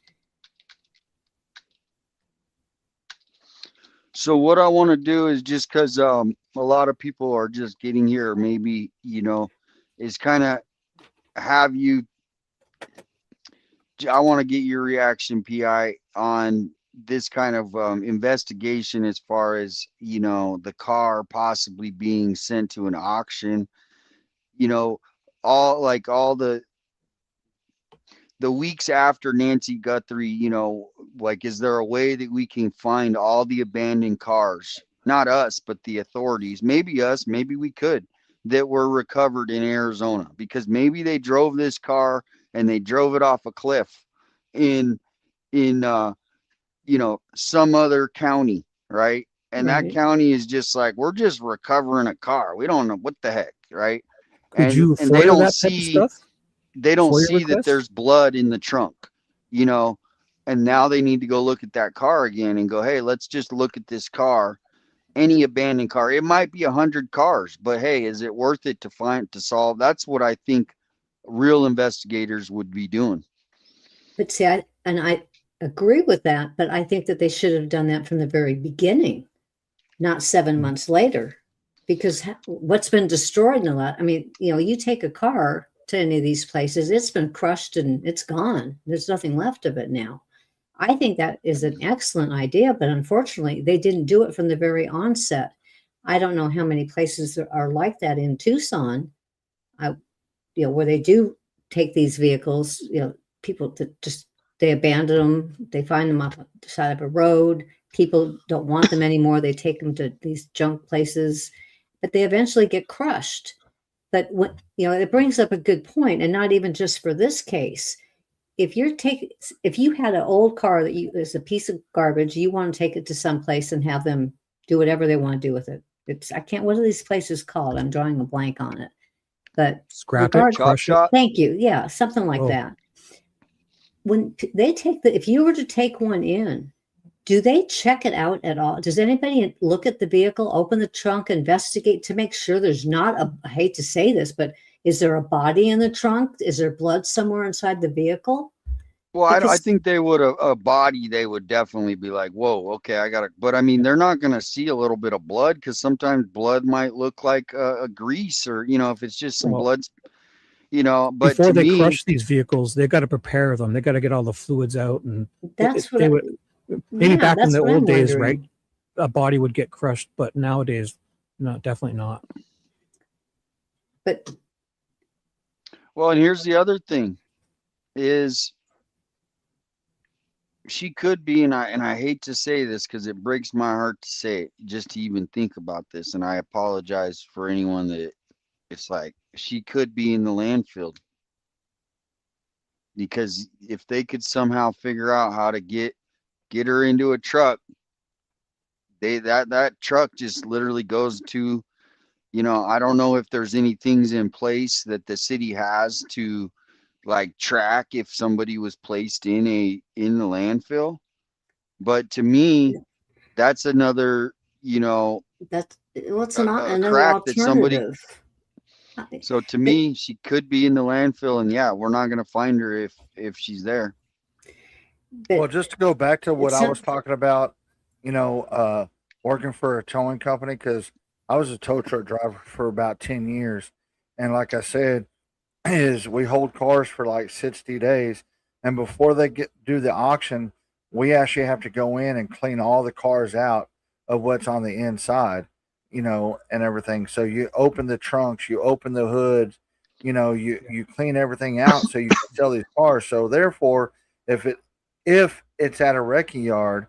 so what I want to do is just because a lot of people are just getting here, maybe is kind of have you. I want to get your reaction, PI, on this kind of investigation as far as, you know, the car possibly being sent to an auction, you know, all the weeks after Nancy Guthrie, you know, like, is there a way that we can find all the abandoned cars? Not us, but the authorities. Maybe us, maybe we could, that were recovered in Arizona, because maybe they drove this car and they drove it off a cliff in you know, some other county, right? And that Right. county is just like, we're just recovering a car. We don't know what the heck, right? Could you And they FOIA don't that type of see stuff? FOIA that request? there's blood in the trunk, you know, and now they need to go look at that car again and go, hey, let's just look at this car, any abandoned car. It might be 100 cars, but hey, is it worth it to solve? That's what I think real investigators would be doing. But see, I agree with that, but I think that they should have done that from the very beginning, not 7 months later, because what's been destroyed in a lot. I mean, you know, you take a car to any of these places, it's been crushed and it's gone. There's nothing left of it now. I think that is an excellent idea, but unfortunately, they didn't do it from the very onset. I don't know how many places are like that in Tucson. I, you know, where they do take these vehicles, you know, people that just they abandon them, they find them off the side of a road. People don't want them anymore. They take them to these junk places, but they eventually get crushed. But what, you know, it brings up a good point, and not even just for this case. If you had an old car that is a piece of garbage, you want to take it to some place and have them do whatever they want to do with it. What are these places called? I'm drawing a blank on it. But Scrap it, crush it. thank you. Yeah, something like Oh. that. When they if you were to take one in, do they check it out at all? Does anybody look at the vehicle, open the trunk, investigate to make sure there's not I hate to say this, but is there a body in the trunk? Is there blood somewhere inside the vehicle? Well, I Because think they would a body. They would definitely be like, "Whoa, okay, I gotta." But I mean, they're not gonna see a little bit of blood, because sometimes blood might look like a grease, or, you know, if it's just some Well, blood, you know. But before to they me, crush these vehicles, they got to prepare them. They got to get all the fluids out, and that's what they would maybe yeah, back in that's the what I'm old days, right? wondering. A body would get crushed, but nowadays, no, definitely not. But well, and here's the other thing: is she could be, and I hate to say this because it breaks my heart to say it, just to even think about this, and I apologize for anyone that it's like, she could be in the landfill, because if they could somehow figure out how to get her into a truck, that truck just literally goes to, you know, I don't know if there's any things in place that the city has to, like, track if somebody was placed in the landfill. But to me, that's another, you know, that's what's a another crack that somebody. alternative. So to But, me, she could be in the landfill, and yeah, we're not gonna find her if she's there. Well, but just to go back to what it's I not, was talking about, working for a towing company, because I was a tow truck driver for about 10 years. And like I said, is we hold cars for like 60 days. And before they do the auction, we actually have to go in and clean all the cars out of what's on the inside, and everything. So you open the trunks, you open the hoods, you clean everything out so you can sell these cars. So therefore, if it's at a wrecking yard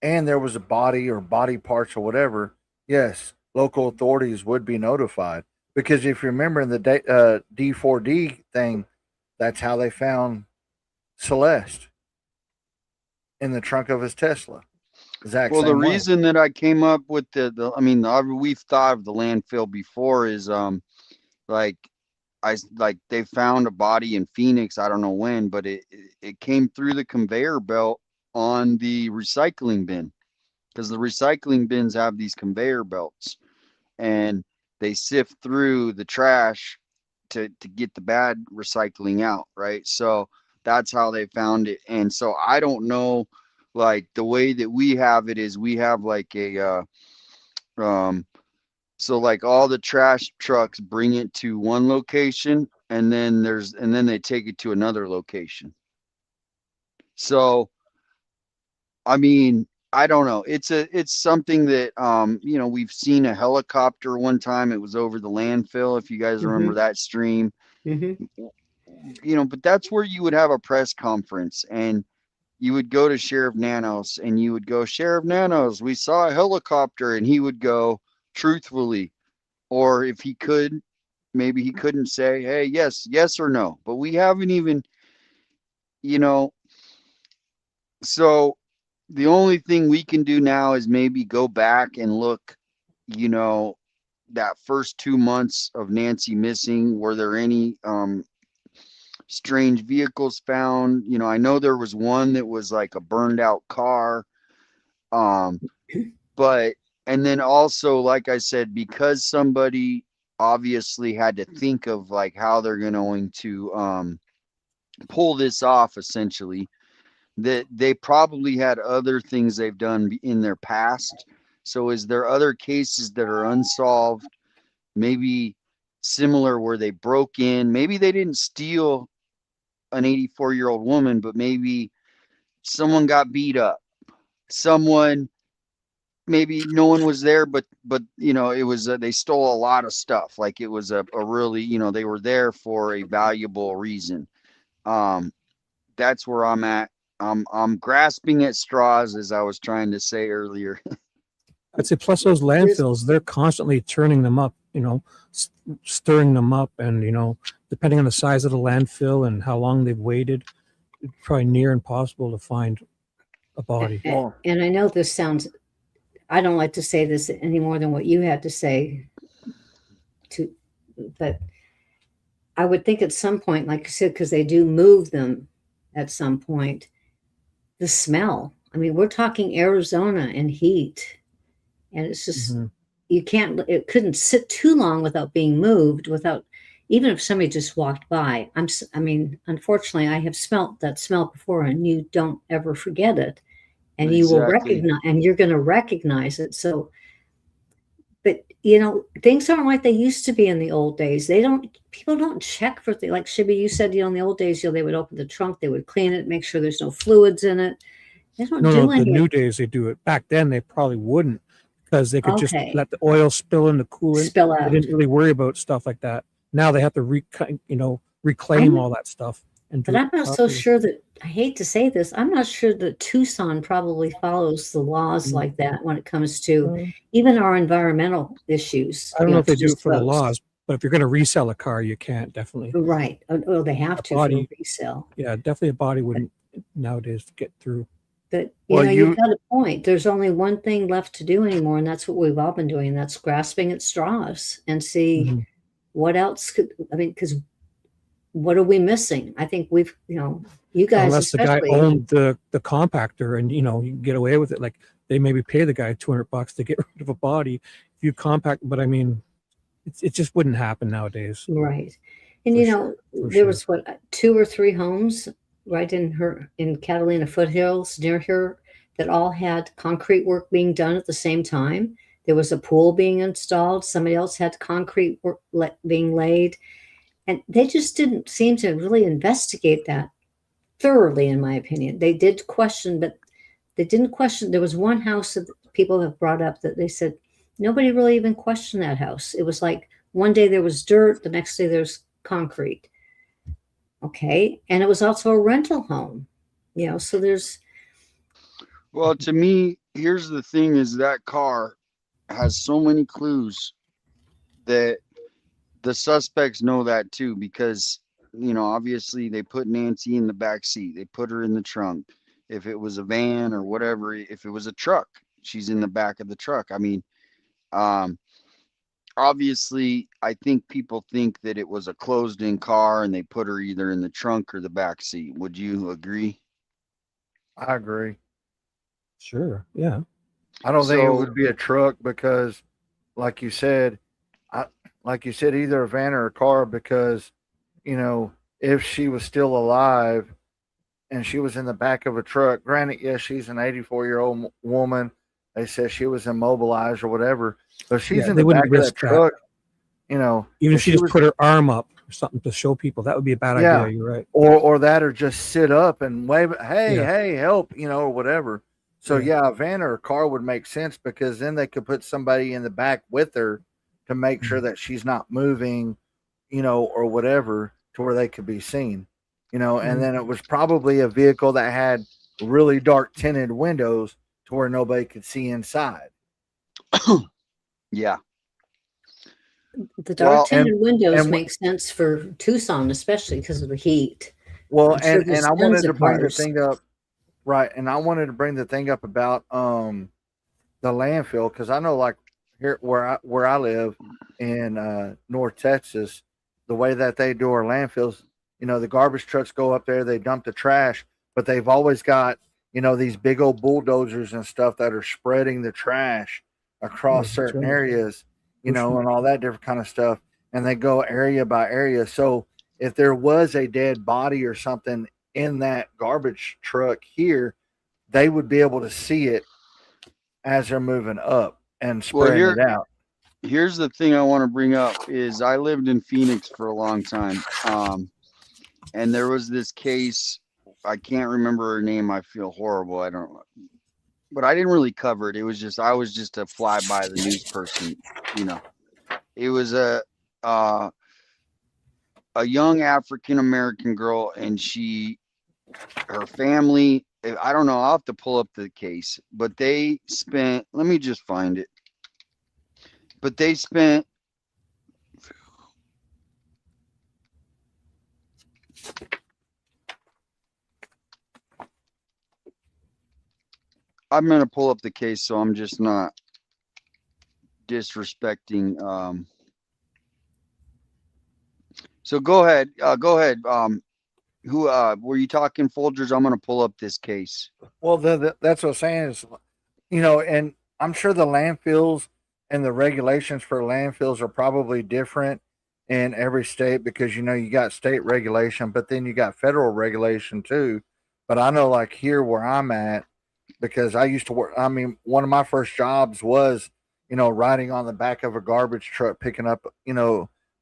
and there was a body or body parts or whatever, yes, local authorities would be notified. Because if you remember in the D4D thing, that's how they found Celeste in the trunk of his Tesla. Exact Well, the same way. reason that I came up with I mean, we've thought of the landfill before, is like, like, they found a body in Phoenix. I don't know when, but it came through the conveyor belt on the recycling bin, because the recycling bins have these conveyor belts, and they sift through the trash to get the bad recycling out, right? So that's how they found it. And so I don't know, like, the way that we have it is we have like a so, like, all the trash trucks bring it to one location, and then they take it to another location. So I mean, I don't know. It's something that we've seen a helicopter one time. It was over the landfill, if you guys remember that stream. Mm-hmm. But that's where you would have a press conference and you would go to Sheriff Nanos and you would go, Sheriff Nanos, we saw a helicopter, and he would go, truthfully, or if he could, maybe he couldn't say, hey, yes or no. But we haven't even, you know, so the only thing we can do now is maybe go back and look, that first 2 months of Nancy missing. Were there any strange vehicles found? I know there was one that was like a burned out car. But, and then also, like I said, because somebody obviously had to think of like how they're going to pull this off, essentially, that they probably had other things they've done in their past. So is there other cases that are unsolved, maybe similar, where they broke in, maybe they didn't steal an 84-year-old woman, but maybe someone got beat up, someone, maybe no one was there, but it was they stole a lot of stuff. Like it was a really, they were there for a valuable reason. That's where I'm at. I'm grasping at straws, as I was trying to say earlier. I'd say plus those landfills, they're constantly turning them up, stirring them up, and depending on the size of the landfill and how long they've waited, it's probably near impossible to find a body. And I know this sounds, I don't like to say this any more than what you had to say, but I would think at some point, like you said, because they do move them at some point, the smell. I mean, we're talking Arizona and heat, and it's just, it couldn't sit too long without being moved, even if somebody just walked by. I mean, unfortunately, I have smelt that smell before, and you don't ever forget it. And you will recognize, and you're going to recognize it. So, but things aren't like they used to be in the old days. People don't check for things. Like Shibby, you said, in the old days, they would open the trunk, they would clean it, make sure there's no fluids in it. They don't do any. The new days they do it. Back then they probably wouldn't, because they could just let the oil spill in the coolant. Spill out. They didn't really worry about stuff like that. Now they have to reclaim all that stuff. But I'm not so sure that, I hate to say this, I'm not sure that Tucson probably follows the laws like that when it comes to even our environmental issues. I don't know if they do it for the laws, but if you're going to resell a car, you can't, definitely. Right. Oh, they have to for resale. Yeah, definitely a body wouldn't nowadays get through. But you've got a point. There's only one thing left to do anymore, and that's what we've all been doing. And that's grasping at straws and see what else because what are we missing? I think we've, you guys, unless the guy owned the compactor and, you can get away with it. Like they maybe pay the guy $200 to get rid of a body. If you compact, but I mean, it just wouldn't happen nowadays. Right. And, there was 2 or 3 homes right in Catalina foothills near here that all had concrete work being done at the same time. There was a pool being installed. Somebody else had concrete work being laid. And they just didn't seem to really investigate that thoroughly, in my opinion. They did question, but they didn't question. There was one house that people have brought up that they said nobody really even questioned that house. It was like one day there was dirt, the next day there's concrete. Okay. And it was also a rental home, so there's. Well, to me, here's the thing is that car has so many clues that the suspects know that too, because, obviously they put Nancy in the back seat. They put her in the trunk. If it was a van or whatever, if it was a truck, she's in the back of the truck. I mean, obviously, I think people think that it was a closed-in car and they put her either in the trunk or the back seat. Would you agree? I agree. Sure. Yeah. I don't think it would be a truck because, like you said, either a van or a car, because, if she was still alive and she was in the back of a truck, granted, yes, she's an 84-year-old woman. They said she was immobilized or whatever, but she's in the back of that truck, even if she just put her arm up or something to show people, that would be a bad idea. You're right. Or that, or just sit up and wave, hey, help, or whatever. So yeah, a van or a car would make sense because then they could put somebody in the back with her to make sure that she's not moving, or whatever, to where they could be seen. And then it was probably a vehicle that had really dark tinted windows to where nobody could see inside. Yeah. The dark tinted windows and- make sense for Tucson, especially because of the heat. Well, I'm sure and there's I tons wanted to of bring the cars. thing up, right? And I wanted to bring the thing up about the landfill, because I know, like, here where I live in North Texas, the way that they do our landfills, the garbage trucks go up there, they dump the trash, but they've always got these big old bulldozers and stuff that are spreading the trash across certain areas, and all that different kind of stuff, and they go area by area. So if there was a dead body or something in that garbage truck here, they would be able to see it as they're moving up and spreading it out. Here's the thing I want to bring up is I lived in Phoenix for a long time. And there was this case, I can't remember her name. I feel horrible. I don't know. But I didn't really cover it. It was just, I was just a fly by the news person, It was a young African-American girl, and her family, I don't know, I'll have to pull up the case, but they spent, let me just find it. But they spent I'm going to pull up the case, so I'm just not disrespecting. So go ahead. Go ahead. Who were you talking, Folgers? I'm going to pull up this case. Well, that's what I'm saying is, and I'm sure the landfills and the regulations for landfills are probably different in every state because, you got state regulation, but then you got federal regulation too. But I know, like, here where I'm at, because I used to work, one of my first jobs was, riding on the back of a garbage truck, picking up,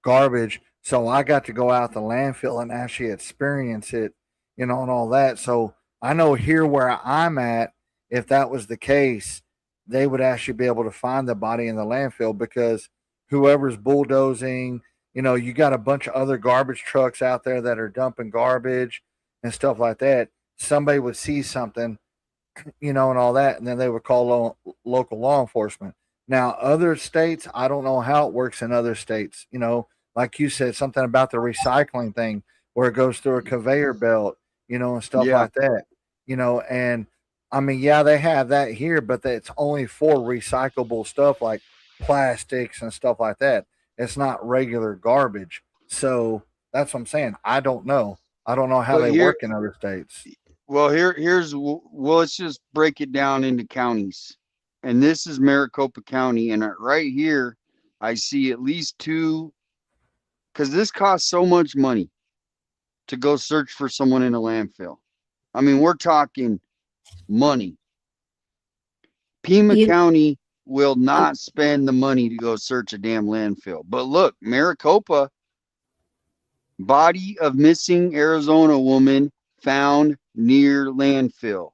garbage. So I got to go out the landfill and actually experience it, and all that. So I know here where I'm at, if that was the case, they would actually be able to find the body in the landfill because whoever's bulldozing, you got a bunch of other garbage trucks out there that are dumping garbage and stuff like that. Somebody would see something, and all that, and then they would call local law enforcement. Now, other states, I don't know how it works in other states, like you said, something about the recycling thing where it goes through a conveyor belt, and stuff like that, and yeah, they have that here, but it's only for recyclable stuff like plastics and stuff like that. It's not regular garbage. So that's what I'm saying. I don't know how they work in other states. Well, let's just break it down into counties. And this is Maricopa County. And right here, I see at least two, because this costs so much money to go search for someone in a landfill. We're talking money. Pima County will not spend the money to go search a damn landfill. But look, Maricopa, body of missing Arizona woman found near landfill.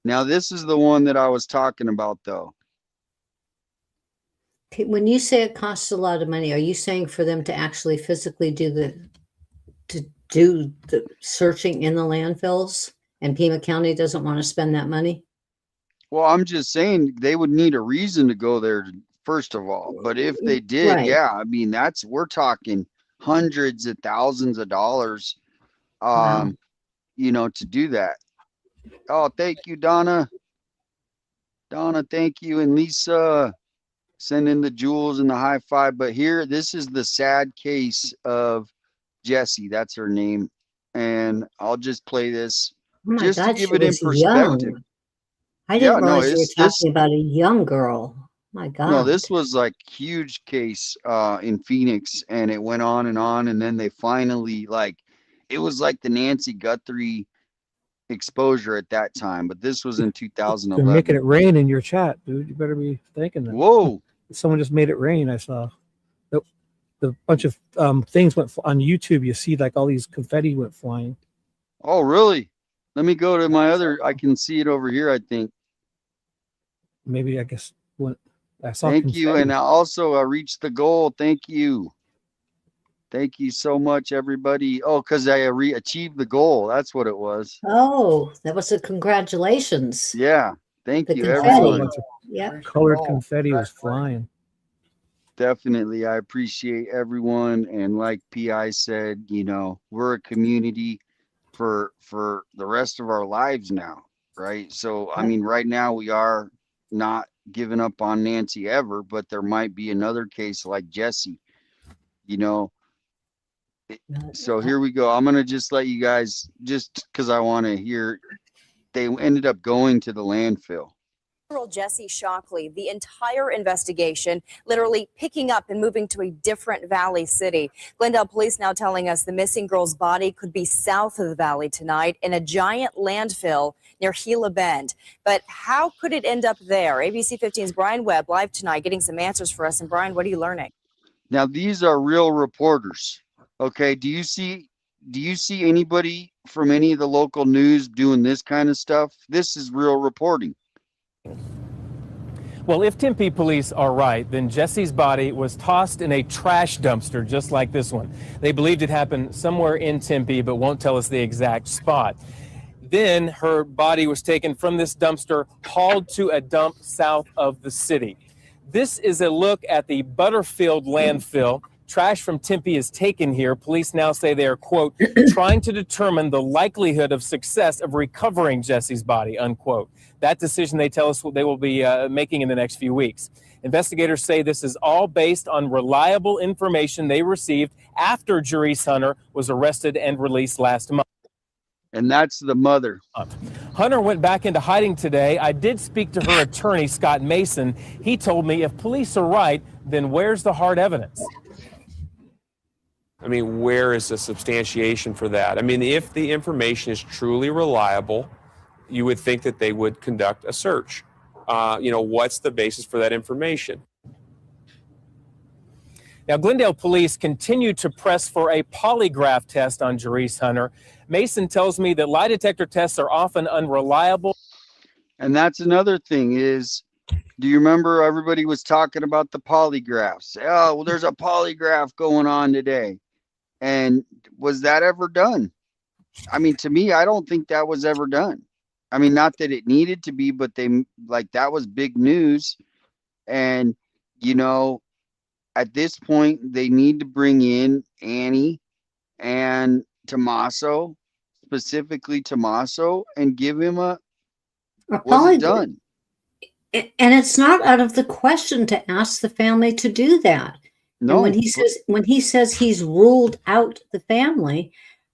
Now, this is the one that I was talking about, though. When you say it costs a lot of money, are you saying for them to actually physically do the searching in the landfills, and Pima County doesn't want to spend that money? Well, I'm just saying they would need a reason to go there, first of all. But if they did, Right. yeah, we're talking hundreds of thousands of dollars, Wow. to do that. Oh, thank you, Donna. Donna, thank you. And Lisa, send in the jewels and the high five. But here, this is the sad case of Jessie. That's her name. And I'll just play this Oh my just to God, give she it in was perspective. young. I didn't Yeah, no, realize you were talking about a young girl. My God. No, this was like huge case in Phoenix, and it went on, and then they finally, like, it was like the Nancy Guthrie exposure at that time, but this was in They're 2011. making it rain in your chat, dude. You better be thanking them. Whoa. Someone just made it rain. I saw the bunch of things went on YouTube. You see, like, all these confetti went flying. Oh, really? Let me go to my other, I can see it over here, I think. maybe I guess when I saw Thank you. confetti. And I also reached the goal. Thank you. Thank you so much, everybody. Oh, because I achieved the goal. That's what it was. Oh, that was a congratulations. Yeah. Thank The you, I saw a confetti. everyone. bunch of Yeah. colored confetti was flying. Definitely. I appreciate everyone. And like PI said, you know, we're a community for the rest of our lives now, right? So, I mean, right now we are not giving up on Nancy ever, but there might be another case like Jesse, you know. So here we go. I'm gonna just let you guys, just because I want to hear, they ended up going to the landfill. Jesse Shockley, the entire investigation literally picking up and moving to a different Valley city. Glendale police now telling us the missing girl's body could be south of the Valley tonight in a giant landfill near Gila Bend. But how could it end up there? ABC 15's Brian Webb live tonight getting some answers for us. And Brian, what are you learning? Now these are real reporters. Okay, do you see anybody from any of the local news doing this kind of stuff? This is real reporting. Well, if Tempe police are right, then Jesse's body was tossed in a trash dumpster just like this one. They believed it happened somewhere in Tempe, but won't tell us the exact spot. Then her body was taken from this dumpster, hauled to a dump south of the city. This is a look at the Butterfield landfill. Trash from Tempe is taken here. Police now say they are, quote, trying to determine the likelihood of success of recovering Jesse's body, unquote. That decision, they tell us, they will be making in the next few weeks. Investigators say this is all based on reliable information they received after Jerice Hunter was arrested and released last month. And that's the mother. Hunter went back into hiding today. I did speak to her attorney, Scott Mason. He told me if police are right, then where's the hard evidence? I mean, where is the substantiation for that? I mean, if the information is truly reliable, you would think that they would conduct a search. What's the basis for that information? Now, Glendale police continue to press for a polygraph test on Jerice Hunter. Mason tells me that lie detector tests are often unreliable. And that's another thing is, do you remember everybody was talking about the polygraphs? Oh, well, there's a polygraph going on today. And was that ever done? I mean, to me, I don't think that was ever done. I mean, not that it needed to be, but that was big news. And, at this point, they need to bring in Annie and Tommaso, specifically Tommaso, and give him was it done? And it's not out of the question to ask the family to do that. No. And when he says he's ruled out the family,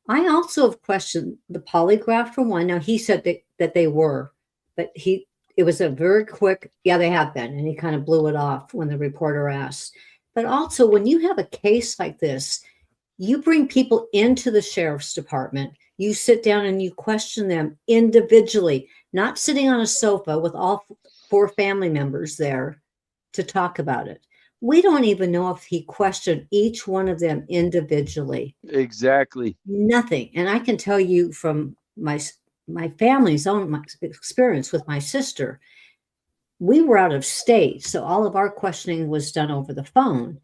I also have questioned the polygraph for one. Now he said that they were, but it was a very quick, yeah, they have been, and he kind of blew it off when the reporter asked. But also, when you have a case like this, you bring people into the sheriff's department, you sit down and you question them individually, not sitting on a sofa with all 4 family members there to talk about it. We don't even know if he questioned each one of them individually. Exactly. Nothing. And I can tell you from my family's own experience with my sister, we were out of state, so all of our questioning was done over the phone.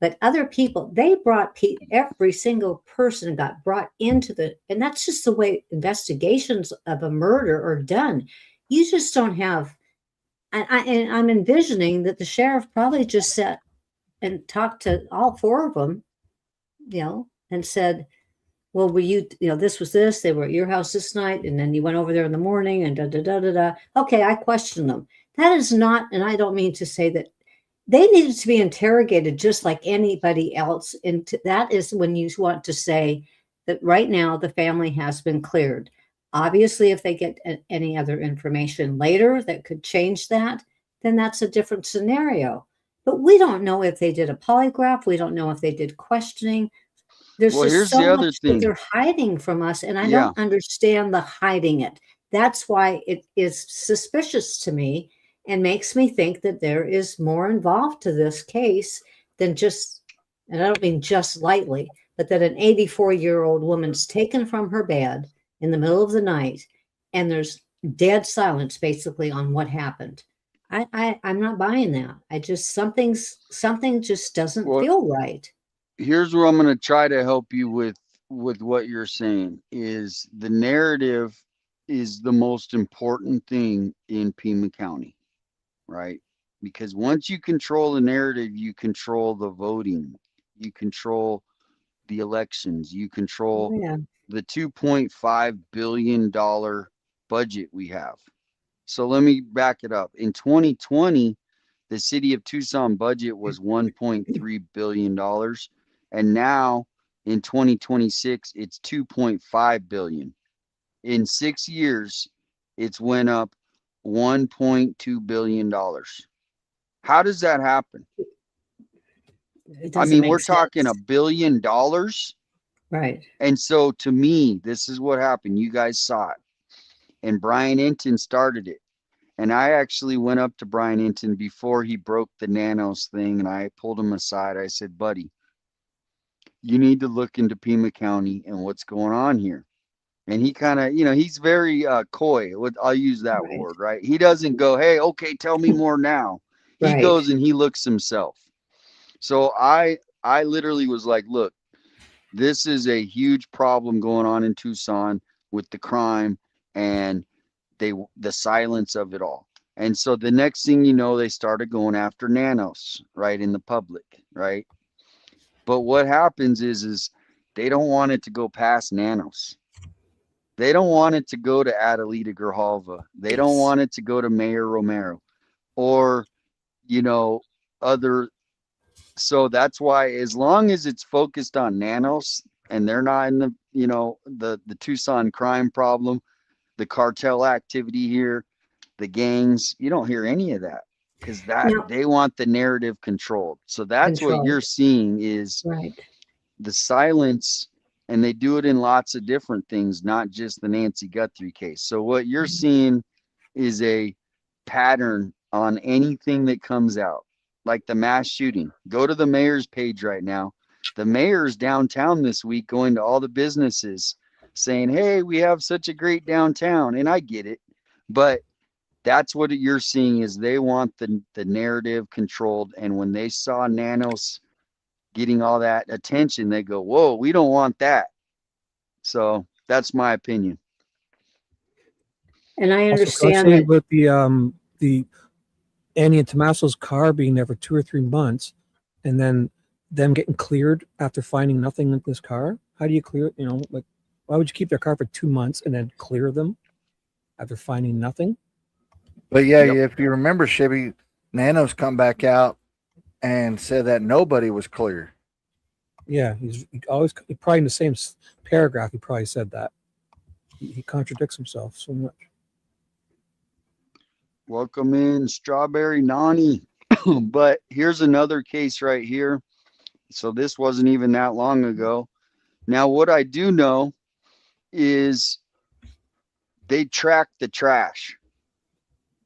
But other people, they brought every single person got brought into and that's just the way investigations of a murder are done. You just don't have, and I'm envisioning that the sheriff probably just sat and talked to all 4 of them, and said, well, were you, this was this, they were at your house this night, and then you went over there in the morning, and da-da-da-da-da. Okay, I questioned them. That is not, and I don't mean to say that they needed to be interrogated just like anybody else. And that is when you want to say that right now the family has been cleared. Obviously, if they get any other information later that could change that, then that's a different scenario. But we don't know if they did a polygraph. We don't know if they did questioning. There's just so much that they're hiding from us, and I don't understand the hiding it. That's why it is suspicious to me and makes me think that there is more involved to this case than just, and I don't mean just lightly, but that an 84-year-old woman's taken from her bed in the middle of the night, and there's dead silence basically on what happened. I'm not buying that. I just something just doesn't Well, feel right. here's where I'm going to try to help you with what you're saying is the narrative is the most important thing in Pima County, right? Because once you control the narrative, you control the voting, you control the elections, you Oh, control yeah. the $2.5 billion budget we have. So let me back it up. In 2020, the city of Tucson budget was $1.3 billion. And now in 2026, it's $2.5 billion. In 6 years, it's went up $1.2 billion. How does that happen? It I doesn't mean, make we're talking sense. $1 billion. Right. And so to me, this is what happened. You guys saw it. And Brian Enton started it. And I actually went up to Brian Enton before he broke the nanos thing, and I pulled him aside. I said, buddy, you need to look into Pima County and what's going on here. And he kind of, he's very coy. I'll use that Right. word, right? He doesn't go, hey, okay, tell me more now. He Right. goes and he looks himself. So I literally was like, look, this is a huge problem going on in Tucson with the crime and the silence of it all. And so the next thing you know, they started going after nanos, right, in the public, right? But what happens is they don't want it to go past nanos. They don't want it to go to Adelita Grijalva. They don't want it to go to Mayor Romero or, other. So that's why, as long as it's focused on nanos and they're not in the Tucson crime problem, the cartel activity here, the gangs, you don't hear any of that because Now, they want the narrative controlled. So that's what you're controlled. seeing is Right. the silence, and they do it in lots of different things, not just the Nancy Guthrie case. So what you're seeing is a pattern on anything that comes out, like the mass shooting. Go to the mayor's page right now. The mayor's downtown this week going to all the businesses saying, hey, we have such a great downtown. And I get it, but that's what you're seeing is they want the narrative controlled. And when they saw nanos getting all that attention, they go, whoa, we don't want that. So that's my opinion. And I Also, can I understand say that. about the Annie and Tommaso's car being there for 2 or 3 months, and then them getting cleared after finding nothing in this car? How do you clear it? Like, why would you keep their car for 2 months and then clear them after finding nothing? But yeah, Yep. if you remember, Shibby, Nanos come back out and said that nobody was clear. Yeah, he probably in the same paragraph. He probably said that. He contradicts himself so much. Welcome in, Strawberry Nani. But here's another case right here. So this wasn't even that long ago. Now, what I do know is they track the trash.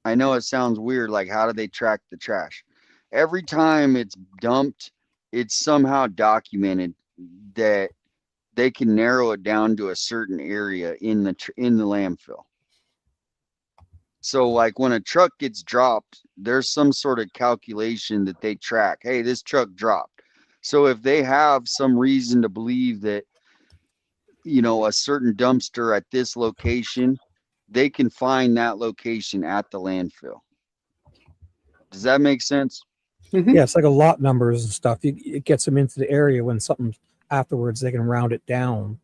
I know it sounds weird, like how do they track the trash? Every time it's dumped, it's somehow documented that they can narrow it down to a certain area in the landfill. So like when a truck gets dropped, there's some sort of calculation that they track. Hey, this truck dropped. So if they have some reason to believe that, a certain dumpster at this location, they can find that location at the landfill. Does that make sense? Mhm. Yeah, it's like a lot numbers and stuff. It gets them into the area when something afterwards they can round it down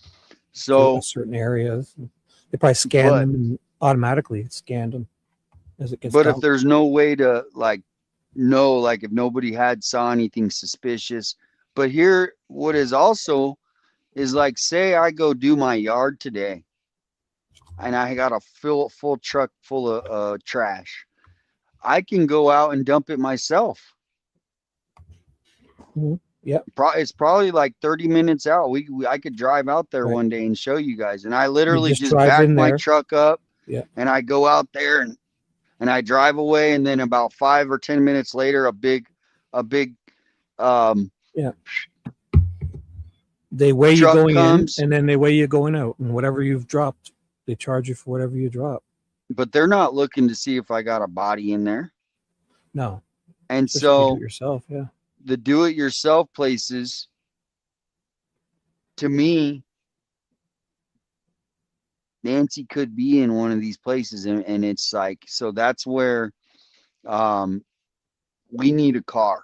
to So, certain areas. They probably scan them and automatically scanned them as it gets but down. if there's no way to know, like if nobody saw anything suspicious, but here, what is also is like, say I go do my yard today and I got a full truck full of trash. I can go out and dump it myself. Yeah. It's probably like 30 minutes out. I could drive out there Right. one day and show you guys. And I literally just drive back in my there. truck up Yeah. and I go out there and I drive away. And then about 5 or 10 minutes later, a big They weigh you truck going comes. in and then they weigh you going out, and whatever you've dropped, they charge you for whatever you drop. but they're not looking to see if I got a body in there. No. And Especially if you do so it yourself, yeah. the do-it-yourself places, to me, Nancy could be in one of these places, and it's like, so that's where we need a car,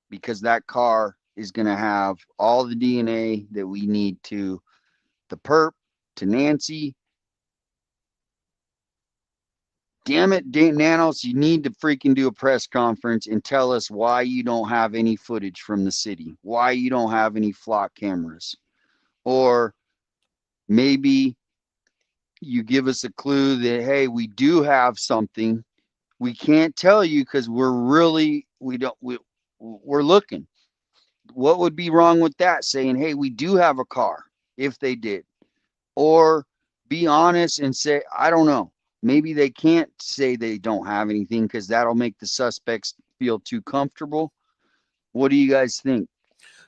because that car is going to have all the DNA that we need to the perp, to Nancy. Damn it, Nanos, you need to freaking do a press conference and tell us why you don't have any footage from the city, why you don't have any flock cameras. Or maybe you give us a clue that, hey, we do have something. We can't tell you because we're looking. What would be wrong with that? Saying, hey, we do have a car, if they did. Or be honest and say, I don't know. Maybe they can't say they don't have anything because that'll make the suspects feel too comfortable. What do you guys think?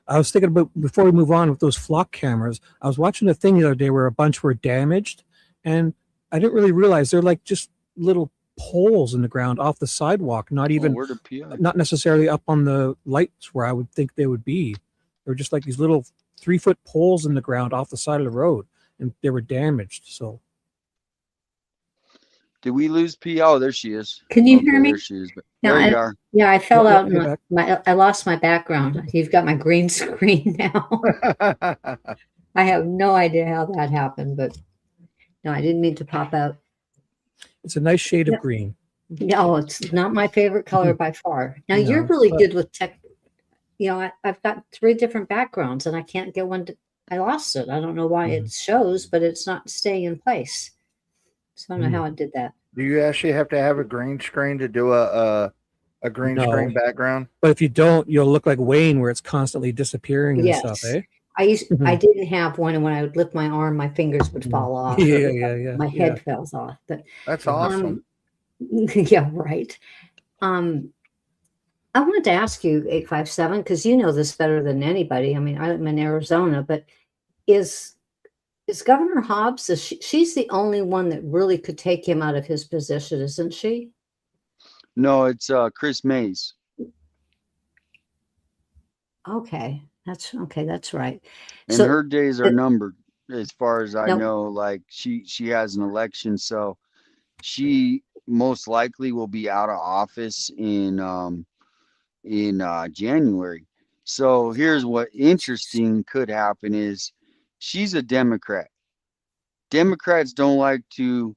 I was thinking about, before we move on with those flock cameras, I was watching a thing the other day where a bunch were damaged, and I didn't really realize they're like just little poles in the ground off the sidewalk, not even, not necessarily up on the lights where I would think they would be. They're just like these little 3-foot poles in the ground off the side of the road, and they were damaged. So. Did we lose P? Oh, there she is. Can you hear me? There she is. No, there you are. Yeah, I fell Yep, out. yep, And I lost my background. You've got my green screen now. I have no idea how that happened, but no, I didn't mean to pop out. It's a nice shade of green. No, it's not my favorite color by far. Now, you're really good with tech. You know, I've got 3 different backgrounds and I can't get one. I lost it. I don't know why it shows, but it's not staying in place. So I don't know how it did that. Do you actually have to have a green screen to do a green screen background? But if you don't, you'll look like Wayne, where it's constantly disappearing and Yes. stuff, eh? I didn't have one, and when I would lift my arm, my fingers would fall off. Yeah. My head falls off. But that's awesome. Yeah, right. I wanted to ask you, 857, because you know this better than anybody. I mean, I'm in Arizona, but is Governor Hobbs, she's the only one that really could take him out of his position, isn't she? No, it's Chris Mays. Okay, that's right. And So her days are numbered, as far as I know. Like she has an election, so she most likely will be out of office in January. So here's what interesting could happen is she's a Democrat. Democrats don't like to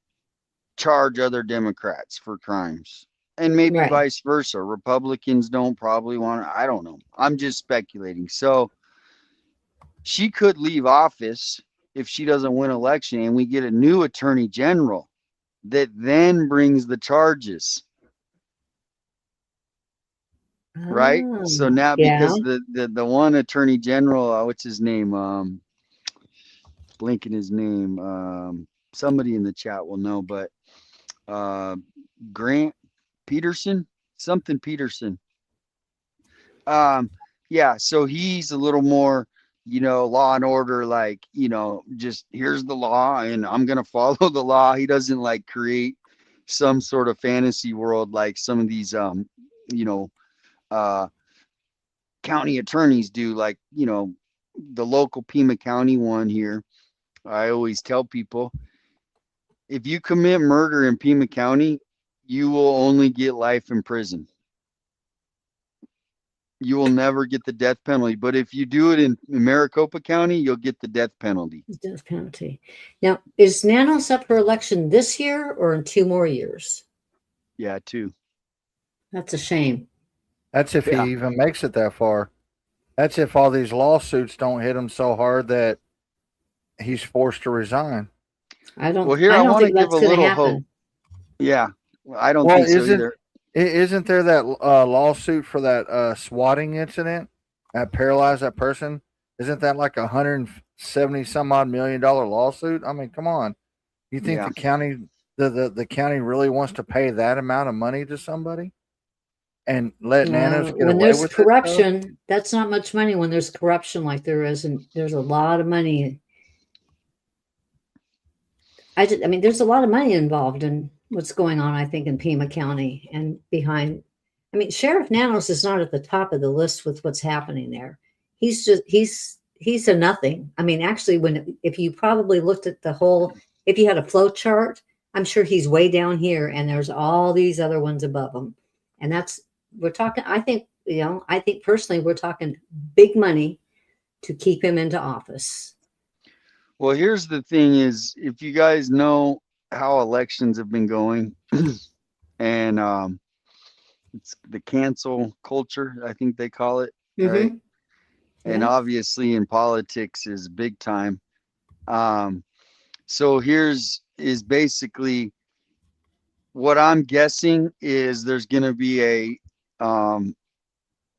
charge other Democrats for crimes. And maybe vice versa. Republicans don't probably want to. I don't know. I'm just speculating. So she could leave office if she doesn't win election and we get a new attorney general that then brings the charges. Right? So now because the one attorney general, what's his name? Blinking his name. Somebody in the chat will know, but Grant Peterson, something Peterson. Yeah, so he's a little more, law and order, like, just here's the law and I'm going to follow the law. He doesn't like create some sort of fantasy world like some of these, county attorneys do, like, the local Pima County one here. I always tell people, if you commit murder in Pima County, you will only get life in prison. You will never get the death penalty. But if you do it in Maricopa County, you'll get the death penalty. Death penalty. Now, is Nanos up for election this year or in 2 more years? Yeah, 2. That's a shame. That's if he even makes it that far. That's if all these lawsuits don't hit him so hard that he's forced to resign. I don't. Well, here I want to give a little hope. Yeah, I don't think so either. Isn't there that lawsuit for that swatting incident that paralyzed that person? Isn't that like $170 some odd million lawsuit? I mean, come on. You think the county, the county really wants to pay that amount of money to somebody and let Nanos get away with it? When there's corruption, that's not much money. When there's corruption like there is, and there's a lot of money. I mean, there's a lot of money involved, and what's going on, I think, in Pima County and behind. I mean, Sheriff Nanos is not at the top of the list with what's happening there. He's a nothing. I mean, actually, if you probably looked at the whole, if you had a flow chart, I'm sure he's way down here, and there's all these other ones above him. And we're talking. I think personally, we're talking big money to keep him into office. Well, here's the thing: is if you guys know how elections have been going, and it's the cancel culture, I think they call it, right? And Yeah. obviously in politics is big time. So is basically what I'm guessing is there's going to be a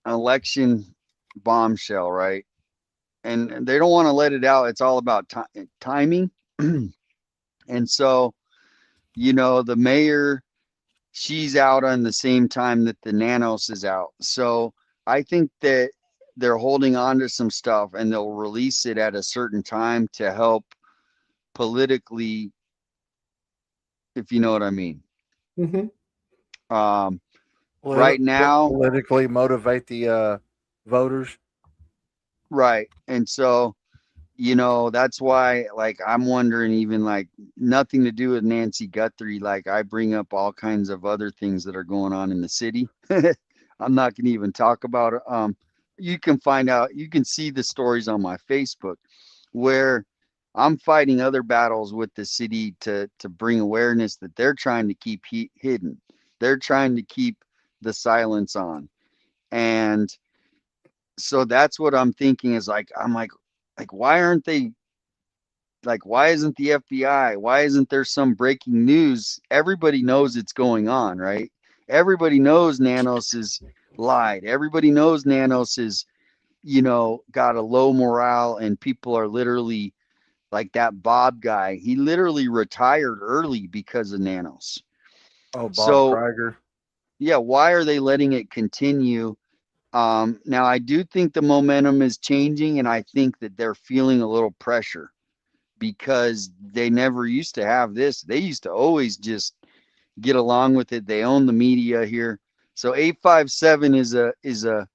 election bombshell, right? And they don't want to let it out. It's all about timing. And so, the mayor, she's out on the same time that the Nanos is out. So I think that they're holding on to some stuff and they'll release it at a certain time to help politically, if you know what I mean. Right now, politically motivate the voters. Right. And so, that's why, like, I'm wondering, even like nothing to do with Nancy Guthrie. Like, I bring up all kinds of other things that are going on in the city. I'm not going to even talk about it. You can see the stories on my Facebook where I'm fighting other battles with the city to bring awareness that they're trying to keep hidden. They're trying to keep the silence on. And so that's what I'm thinking is I'm like, why isn't the FBI? Why isn't there some breaking news? Everybody knows it's going on, right? Everybody knows Nanos is lied. Everybody knows Nanos is, got a low morale, and people are literally like that Bob guy. He literally retired early because of Nanos. Oh, Bob Krager. Yeah, why are they letting it continue? Now I do think the momentum is changing, and I think that they're feeling a little pressure because they never used to have this. They used to always just get along with it. They own the media here. So 857 is a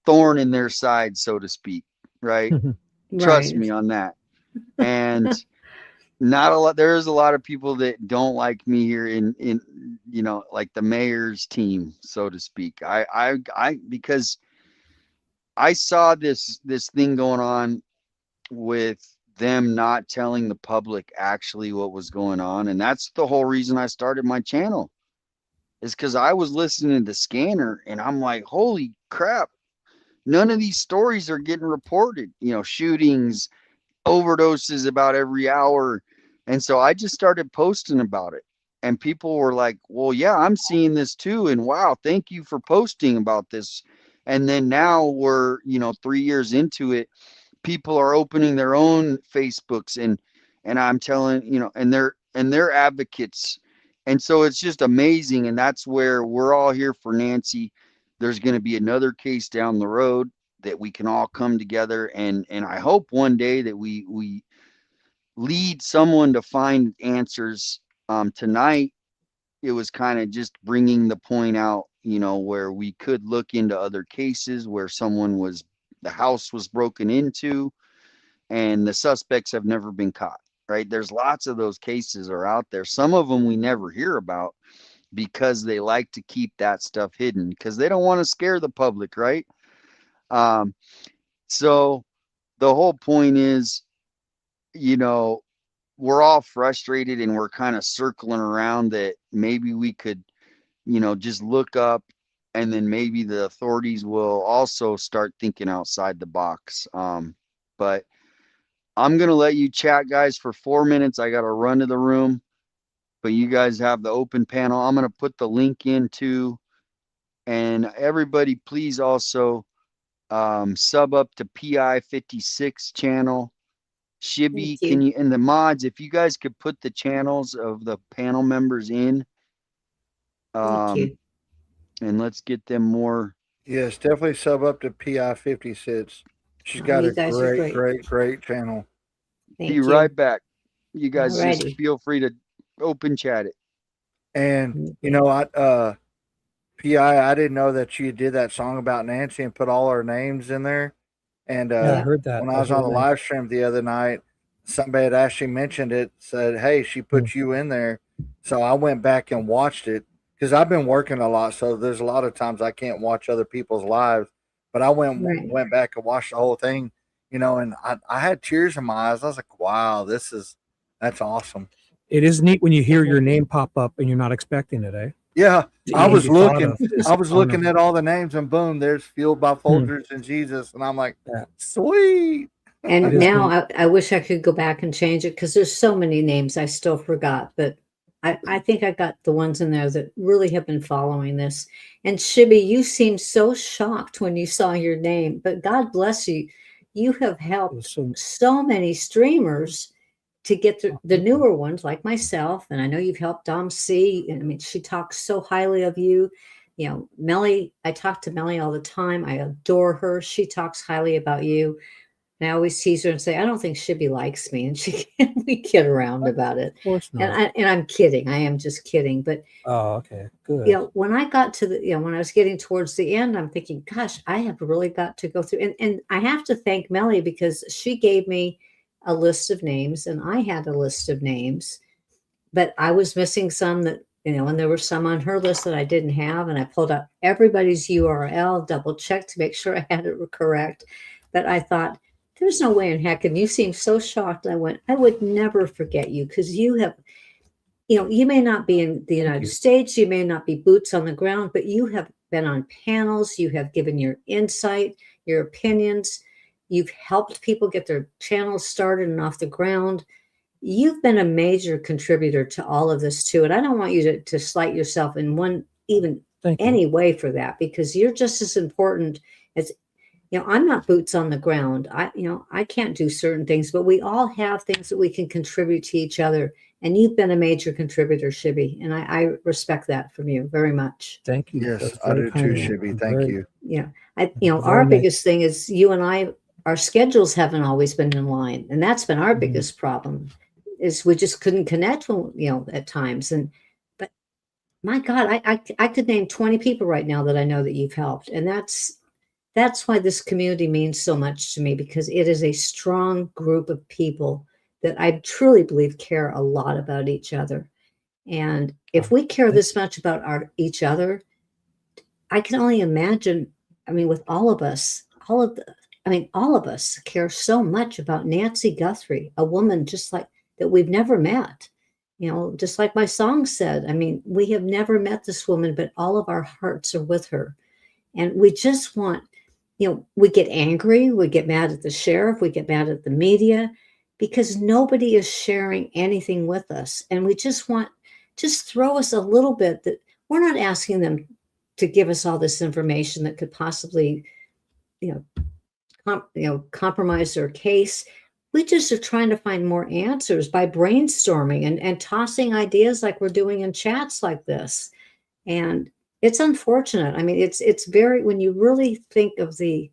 thorn in their side, so to speak, right? Trust me on that. And there's a lot of people that don't like me here in like the mayor's team, so to speak. Because I saw this thing going on with them not telling the public actually what was going on, and that's the whole reason I started my channel, is because I was listening to Scanner and I'm like, holy crap, none of these stories are getting reported. Shootings, overdoses about every hour. And so I just started posting about it, and people were like, well, yeah, I'm seeing this too, and wow, thank you for posting about this. And then now we're 3 years into it, people are opening their own Facebooks, and I'm telling, and they're advocates. And so it's just amazing. And that's where we're all here for Nancy. There's going to be another case down the road that we can all come together. And I hope one day that we lead someone to find answers. Tonight, it was kind of just bringing the point out, where we could look into other cases where the house was broken into and the suspects have never been caught, right? There's lots of those cases are out there. Some of them we never hear about because they like to keep that stuff hidden because they don't want to scare the public, right? So the whole point is, we're all frustrated and we're kind of circling around that maybe we could, just look up, and then maybe the authorities will also start thinking outside the box. But I'm going to let you chat, guys, for 4 minutes. I got to run to the room, but you guys have the open panel. I'm going to put the link in too. And everybody, please also sub up to PI 56 channel. Shibby, can you, and the mods, if you guys could put the channels of the panel members in, and let's get them more. Yes, definitely sub up to PI 56. She's got a great channel. Be right back. You guys just feel free to open chat it. And you know, PI, I didn't know that you did that song about Nancy and put all our names in there. And Yeah, I heard that. when I was on the live stream the other night, somebody had actually mentioned it, said, "Hey, she put you in there." So I went back and watched it because I've been working a lot. So there's a lot of times I can't watch other people's lives, but I Right. went back and watched the whole thing, you know, and I had tears in my eyes. I was like, "Wow, that's awesome." It is neat when you hear your name pop up and you're not expecting it, eh? Yeah, The name you thought of is I was on looking a at all the names, and boom, there's Fueled by Folgers and Jesus, and I'm like, sweet. It And is now neat. I wish I could go back and change it because there's so many names I still forgot, but I think I got the ones in there that really have been following this. And Shibby, you seemed so shocked when you saw your name, but God bless you. You have helped so many streamers to get the newer ones like myself. And I know you've helped Dom C. I mean, she talks so highly of you. You know, Melly, I talk to Melly all the time. I adore her. She talks highly about you. And I always tease her and say, I don't think Shibby likes me. And we kid around about it. Of course not. And I'm kidding. I am just kidding. But Oh, okay, good. you know, when I got to the, you know, when I was getting towards the end, I'm thinking, gosh, I have really got to go through. And I have to thank Melly because she gave me a list of names and I had a list of names, but I was missing some that, you know, and there were some on her list that I didn't have. And I pulled up everybody's URL, double checked to make sure I had it correct. But I thought, there's no way in heck. And you seem so shocked. I went, I would never forget you because you have, you know, you may not be in the United States, you may not be boots on the ground, but you have been on panels, you have given your insight, your opinions, you've helped people get their channels started and off the ground. You've been a major contributor to all of this too. And I don't want you to slight yourself in one, even any way for that, because you're just as important as, you know, I'm not boots on the ground. You know, I can't do certain things, but we all have things that we can contribute to each other. And you've been a major contributor, Shibby. And I respect that from you very much. Thank you. Yes, That's I very do kind too, of you. Shibby. I'm Thank very- you. Yeah. You know, Very our nice. biggest thing is you and I, our schedules haven't always been in line. And that's been our biggest problem is we just couldn't connect, when, you know, at times. But my God, I could name 20 people right now that I know that you've helped. And that's why this community means so much to me, because it is a strong group of people that I truly believe care a lot about each other. And if we care this much about each other, I can only imagine, I mean, with all of us, all of us care so much about Nancy Guthrie, a woman just like that we've never met. You know, just like my song said, I mean, we have never met this woman, but all of our hearts are with her. And we just want, you know, we get angry, we get mad at the sheriff, we get mad at the media because nobody is sharing anything with us. And we just want, just throw us a little bit that we're not asking them to give us all this information that could possibly, you know, compromise their case. We just are trying to find more answers by brainstorming and tossing ideas like we're doing in chats like this. And it's unfortunate. I mean, it's very, when you really think of the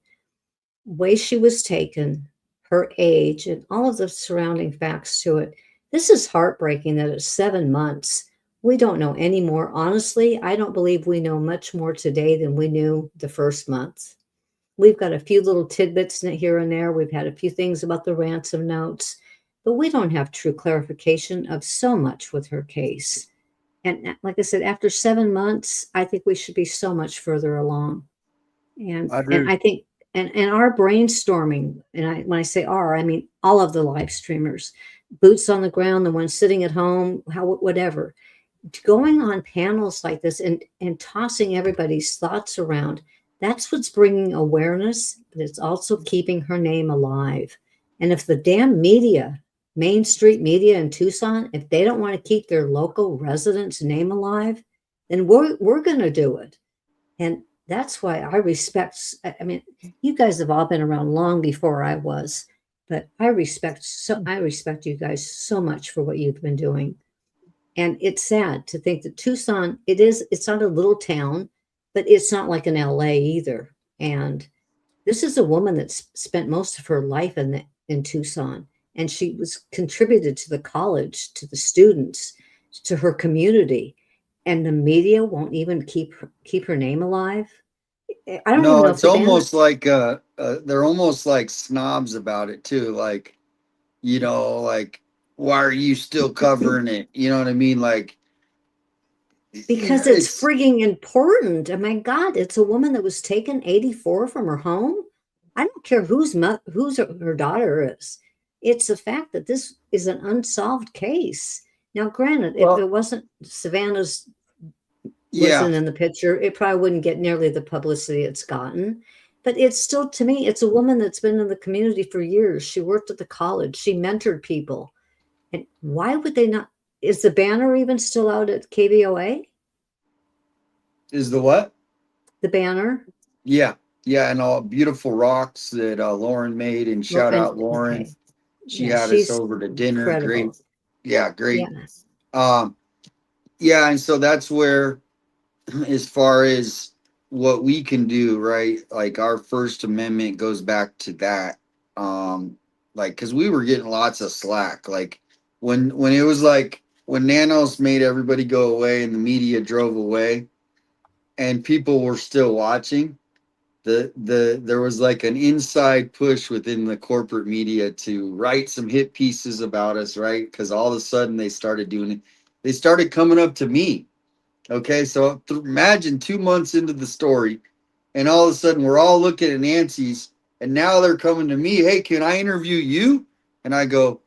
way she was taken, her age, and all of the surrounding facts to it, this is heartbreaking that at 7 months, we don't know any more. Honestly, I don't believe we know much more today than we knew the first month. We've got a few little tidbits here and there. We've had a few things about the ransom notes, but we don't have true clarification of so much with her case. And like I said, after 7 months, I think we should be so much further along. And I think, and our brainstorming, and when I say our, I mean all of the live streamers, boots on the ground, the ones sitting at home, whatever, going on panels like this and tossing everybody's thoughts around. That's what's bringing awareness, but it's also keeping her name alive. And if the damn media, Main Street media in Tucson, if they don't want to keep their local residents' name alive, then we're going to do it. And that's why I respect, I mean, you guys have all been around long before I was, but I respect you guys so much for what you've been doing. And it's sad to think that Tucson, it's not a little town, but it's not like an LA either. And this is a woman that's spent most of her life in Tucson. And she was contributed to the college, to the students, to her community. and the media won't even keep her name alive. I don't even No, know if it's the banner. almost like they're almost like snobs about it too. Like, like, why are you still covering it? You know what I mean? Like, Because it's frigging important. Oh my God, it's a woman that was taken 84 from her home. I don't care whose her daughter is. It's the fact that this is an unsolved case. Now, granted, if it wasn't Savannah's wasn't in the picture, it probably wouldn't get nearly the publicity it's gotten. But it's still, to me, it's a woman that's been in the community for years. She worked at the college. She mentored people. And why would they not? Is the banner even still out at KBOA? Is the what? The banner? Yeah. Yeah. And all beautiful rocks that Lauren made. And shout out Lauren. Okay. She Yeah, had us she's over to dinner. incredible. Great. Yeah. Great. Yeah. Yeah. And so that's where, as far as what we can do, right? Like our First Amendment goes back to that. Like, cause we were getting lots of slack. Like when it was like when Nanos made everybody go away and the media drove away and people were still watching, there was like an inside push within the corporate media to write some hit pieces about us, right? Cause all of a sudden they started doing it. They started coming up to me. Okay, so imagine 2 months into the story, and all of a sudden we're all looking at Nancy's, and now they're coming to me. Hey, can I interview you? And I go,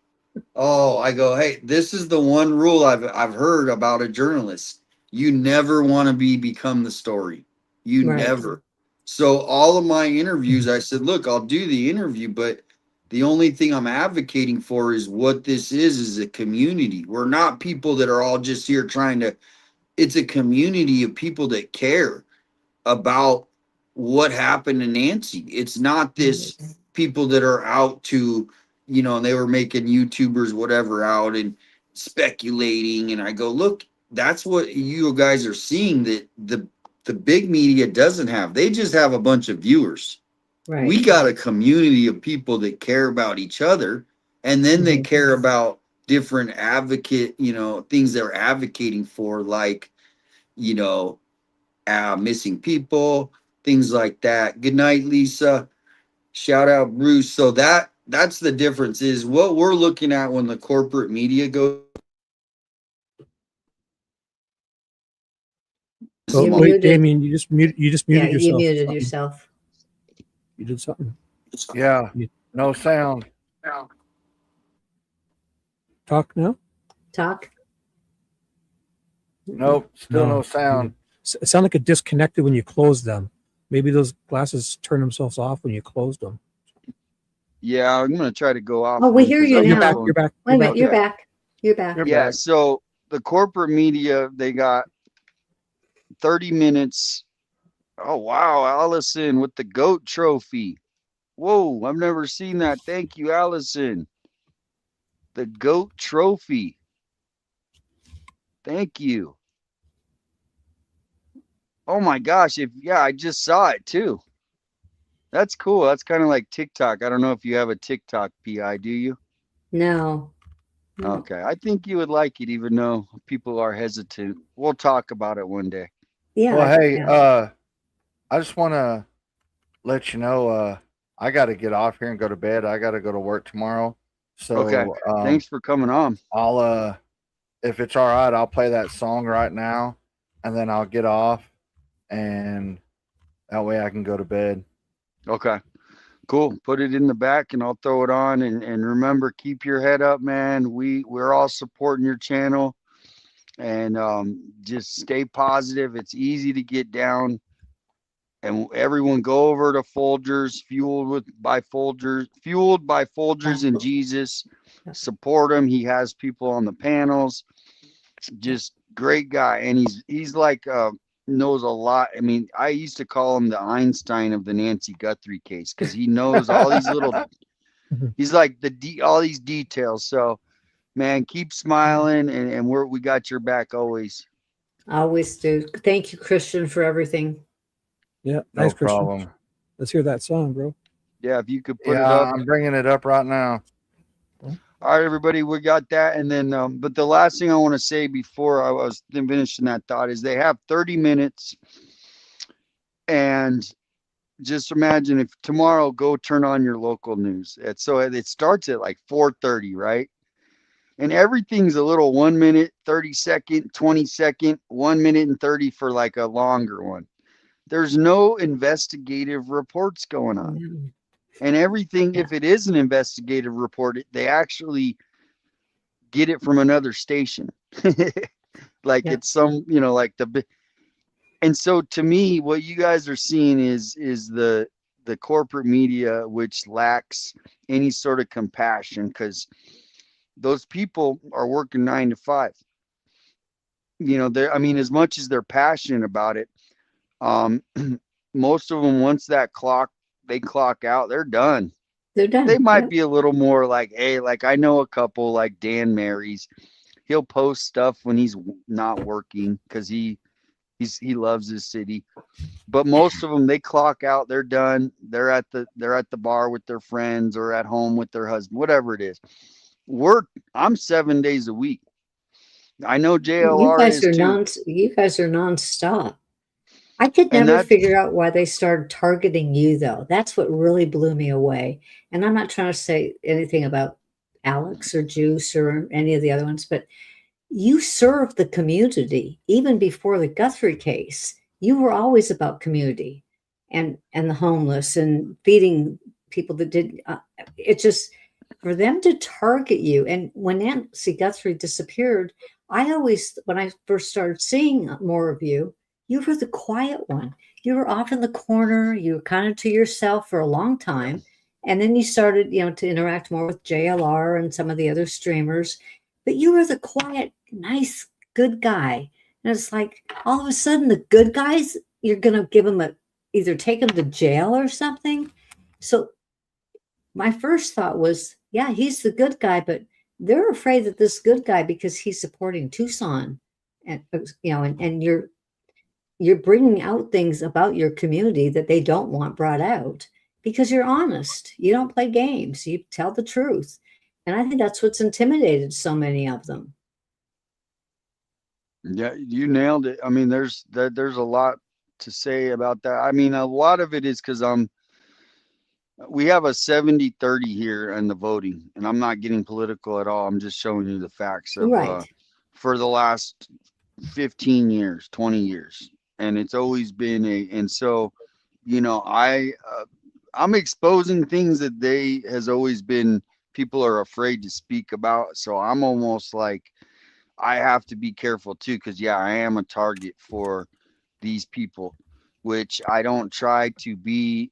hey, this is the one rule I've heard about a journalist. You never want to become the story. You never. So all of my interviews, I said, look, I'll do the interview, but the only thing I'm advocating for is what this is a community. We're not people that are all just here trying to. It's a community of people that care about what happened to Nancy. It's not this people that are out to, and they were making YouTubers, whatever, out and speculating. And I go, look, that's what you guys are seeing that the big media doesn't have. They just have a bunch of viewers. Right. We got a community of people that care about each other, and then they care about different things they're advocating for, like, missing people, things like that. Good night, Lisa. Shout out, Bruce. So that's the difference is what we're looking at when the corporate media goes. Oh, wait, Damien, you just muted yourself. You muted yourself. You did something. Yeah. No sound. Talk now. Talk. Nope. Still no sound. It sounded like it disconnected when you closed them. Maybe those glasses turn themselves off when you closed them. Yeah, I'm gonna try to go off. Oh, we hear you now. You're back. Wait a minute, you're back. You're back. Yeah. So the corporate media, they got 30 minutes. Oh wow, Allison with the GOAT trophy. Whoa, I've never seen that. Thank you, Allison. The GOAT trophy. Thank you. Oh my gosh, I just saw it too. That's cool. That's kind of like TikTok. I don't know if you have a TikTok, PI, do you? No. Okay. I think you would like it, even though people are hesitant. We'll talk about it one day. Yeah. Well, hey, I just want to let you know, I got to get off here and go to bed. I got to go to work tomorrow. So, okay. Thanks for coming on. I'll, if it's all right, I'll play that song right now, and then I'll get off, and that way I can go to bed. Okay. Cool. Put it in the back and I'll throw it on. And remember, keep your head up, man. We're all supporting your channel, and just stay positive. It's easy to get down, and everyone go over to Folgers, fueled by Folgers and Jesus. Support him. He has people on the panels. Just great guy. And he's like, knows a lot. I mean, I used to call him the Einstein of the Nancy Guthrie case, because he knows all these little, he's like all these details. So, man, keep smiling, and we got your back always. Always do. Thank you, Christian, for everything. Yeah, no problem. Christian. Let's hear that song, bro. Yeah, if you could put it up. I'm bringing it up right now. All right, everybody, we got that. And then, but the last thing I want to say before I was finishing that thought is they have 30 minutes. And just imagine if tomorrow, go turn on your local news. So it starts at like 4:30, right? And everything's a little 1 minute, 30-second, 20-second, 1 minute and 30 for like a longer one. There's no investigative reports going on. No. And everything, Yeah. if it is an investigative report, they actually get it from another station. Like Yeah. it's some, like and so to me, what you guys are seeing is the corporate media, which lacks any sort of compassion, because those people are working 9 to 5. As much as they're passionate about it, most of them, once they clock out, they're done. They're done. They might Yep. be a little more like, hey, like I know a couple like Dan Mary's. He'll post stuff when he's not working because he loves his city. But most of them, they clock out, they're done. They're at the bar with their friends or at home with their husband, whatever it is. I'm 7 days a week. I know JLR is too. You guys are nonstop. I could And never that, figure out why they started targeting you, though. That's what really blew me away. And I'm not trying to say anything about Alex or Juice or any of the other ones, but you served the community even before the Guthrie case. You were always about community and the homeless and feeding people that did. It just, for them to target you. And when Nancy Guthrie disappeared, when I first started seeing more of you, you were the quiet one. You were off in the corner. You were kind of to yourself for a long time. And then you started, to interact more with JLR and some of the other streamers. But you were the quiet, nice, good guy. And it's like all of a sudden the good guys, you're going to give them either take them to jail or something. So my first thought was, yeah, he's the good guy, but they're afraid that this good guy, because he's supporting Tucson and, and you're bringing out things about your community that they don't want brought out because you're honest. You don't play games. You tell the truth. And I think that's what's intimidated so many of them. yeah, you nailed it. I mean, there's a lot to say about that. I mean, a lot of it is because we have a 70-30 here in the voting, and I'm not getting political at all. I'm just showing you the facts of Right. For the last 15 years, 20 years. And it's always been and so, I'm exposing things that has always been, people are afraid to speak about. So I'm almost like, I have to be careful too, because I am a target for these people, which I don't try to be,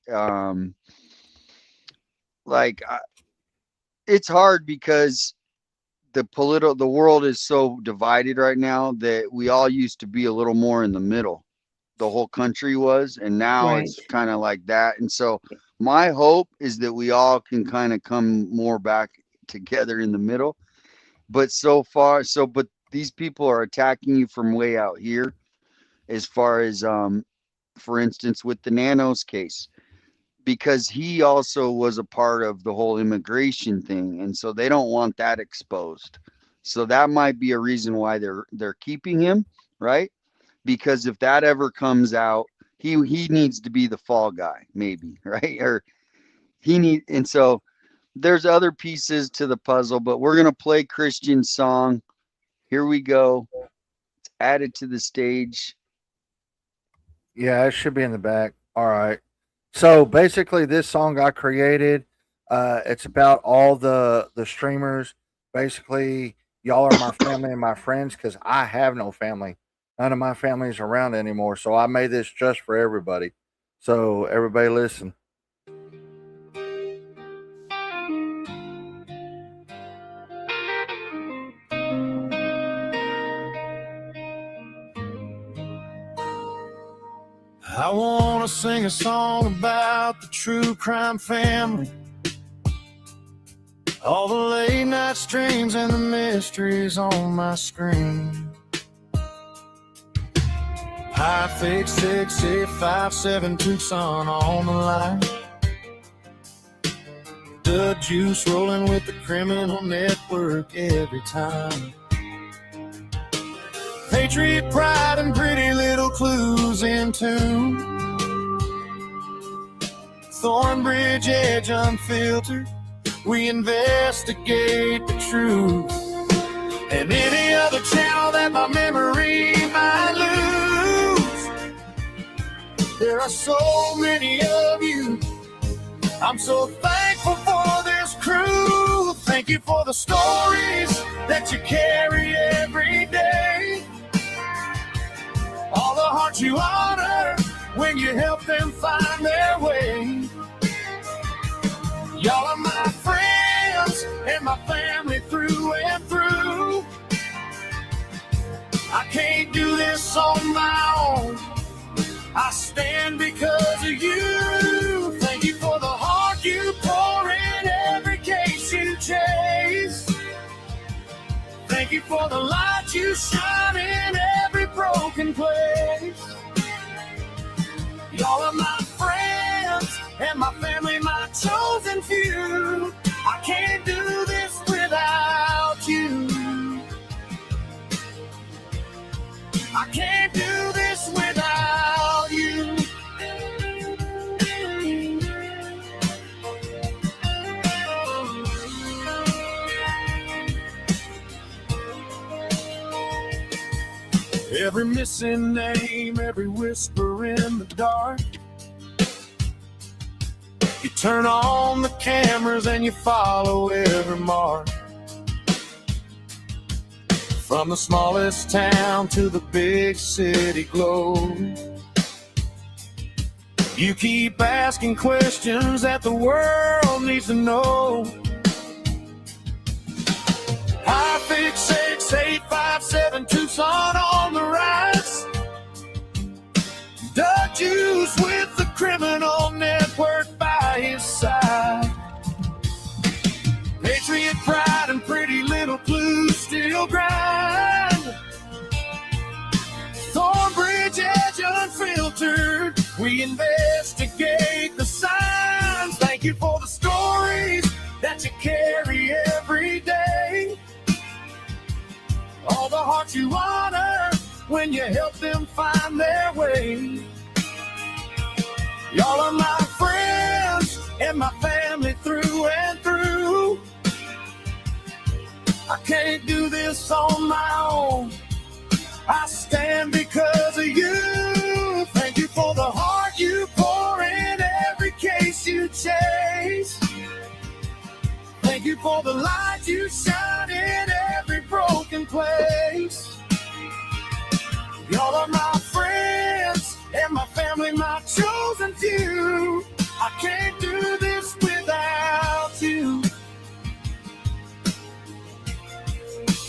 it's hard because the world is so divided right now that we all used to be a little more in the middle. The whole country was, and now Right. it's kind of like that. And so my hope is that we all can kind of come more back together in the middle. But but these people are attacking you from way out here, as far as for instance, with the Nanos case, because he also was a part of the whole immigration thing, and so they don't want that exposed. So that might be a reason why they're keeping him, right? Because if that ever comes out, he needs to be the fall guy, maybe, right? Or and so there's other pieces to the puzzle, but we're gonna play Christian's song. Here we go. It's added to the stage. Yeah, it should be in the back. All right. So basically, this song I created, it's about all the streamers. Basically, y'all are my family and my friends because I have no family. None of my family's around anymore. So I made this just for everybody. So everybody listen. I want to sing a song about the true crime family. All the late night streams and the mysteries on my screen. High fix 657 Tucson on the line. The juice rolling with the criminal network every time. Patriot pride and pretty little clues in tune. Thornbridge Edge unfiltered, we investigate the truth. And any other channel that my memory might lose. There are so many of you. I'm so thankful for this crew. Thank you for the stories that you carry every day. All the hearts you honor when you help them find their way. Y'all are my friends and my family through and through. I can't do this on my own. I stand because of you. Thank you for the heart you pour in every case you chase. Thank you for the light you shine in every broken place. Y'all are my friends and my family, my chosen few. I can't do this without you. I can't do this without you. Every missing name, every whisper in the dark. You turn on the cameras and you follow every mark. From the smallest town to the big city globe. You keep asking questions that the world needs to know. High fix 6857 Tucson on the rise. Doug Juice with the criminal network by his side. Patriot pride and pretty little clues still grind. Thornbridge Edge unfiltered, we investigate the signs. Thank you for the stories that you carry every day. All the hearts you honor when you help them find their way. Y'all are my friends and my family through and through. I can't do this on my own. I stand because of you. Thank you for the heart you pour in every case you chase. Thank you for the light you shine in every broken place. Y'all are my friends and my family, my chosen few. I can't do this without you.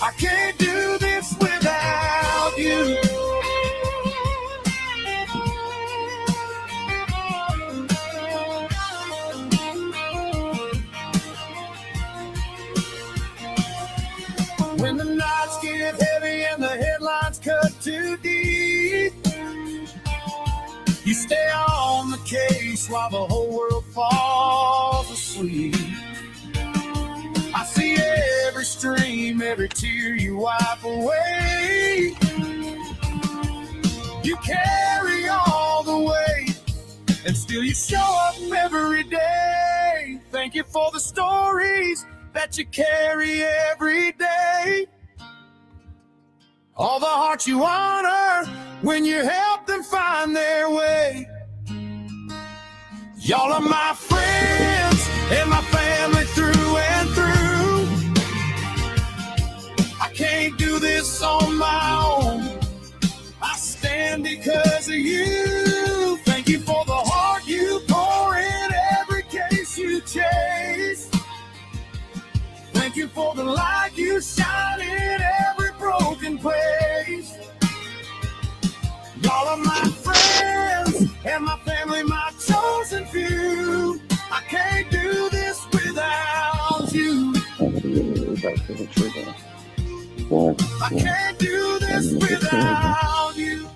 I can't do this without you. When the nights get heavy and the headlines cut too deep, you stay on the case while the whole world falls asleep. I see every stream, every tear you wipe away. You carry all the weight, and still you show up every day. Thank you for the stories that you carry every day. All the hearts you honor when you help them find their way. Y'all are my friends and my family through and through. I can't do this on my own. I stand because of you. Thank you for the heart you pour in every case you chase. Thank you for the light you shine in every broken place. Y'all are my friends and my family, my chosen few. I can't do this without you. I can't do this without you.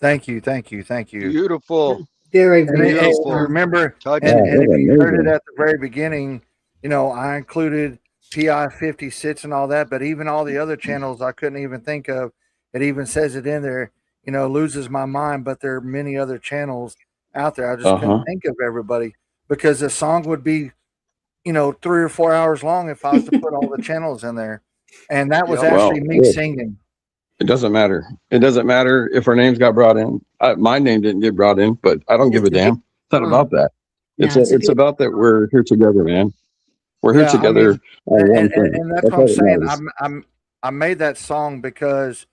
Thank you, thank you, thank you. Beautiful. Very And, Beautiful. remember, Touching. and if that's you heard it amazing. at the very beginning, I included PI 50 sits and all that, but even all the other channels I couldn't even think of. It even says it in there, loses my mind, but there are many other channels out there. I just couldn't think of everybody because the song would be, 3 or 4 hours long if I was to put all the channels in there. And that was Yep. actually Well, me good. singing. It doesn't matter. It doesn't matter if our names got brought in. My name didn't get brought in, but I don't give a damn. It's not about that. It's about that we're here together, man. We're here Yeah, I together mean, on one thing. and that's That's what I'm all that saying. matters. I made that song because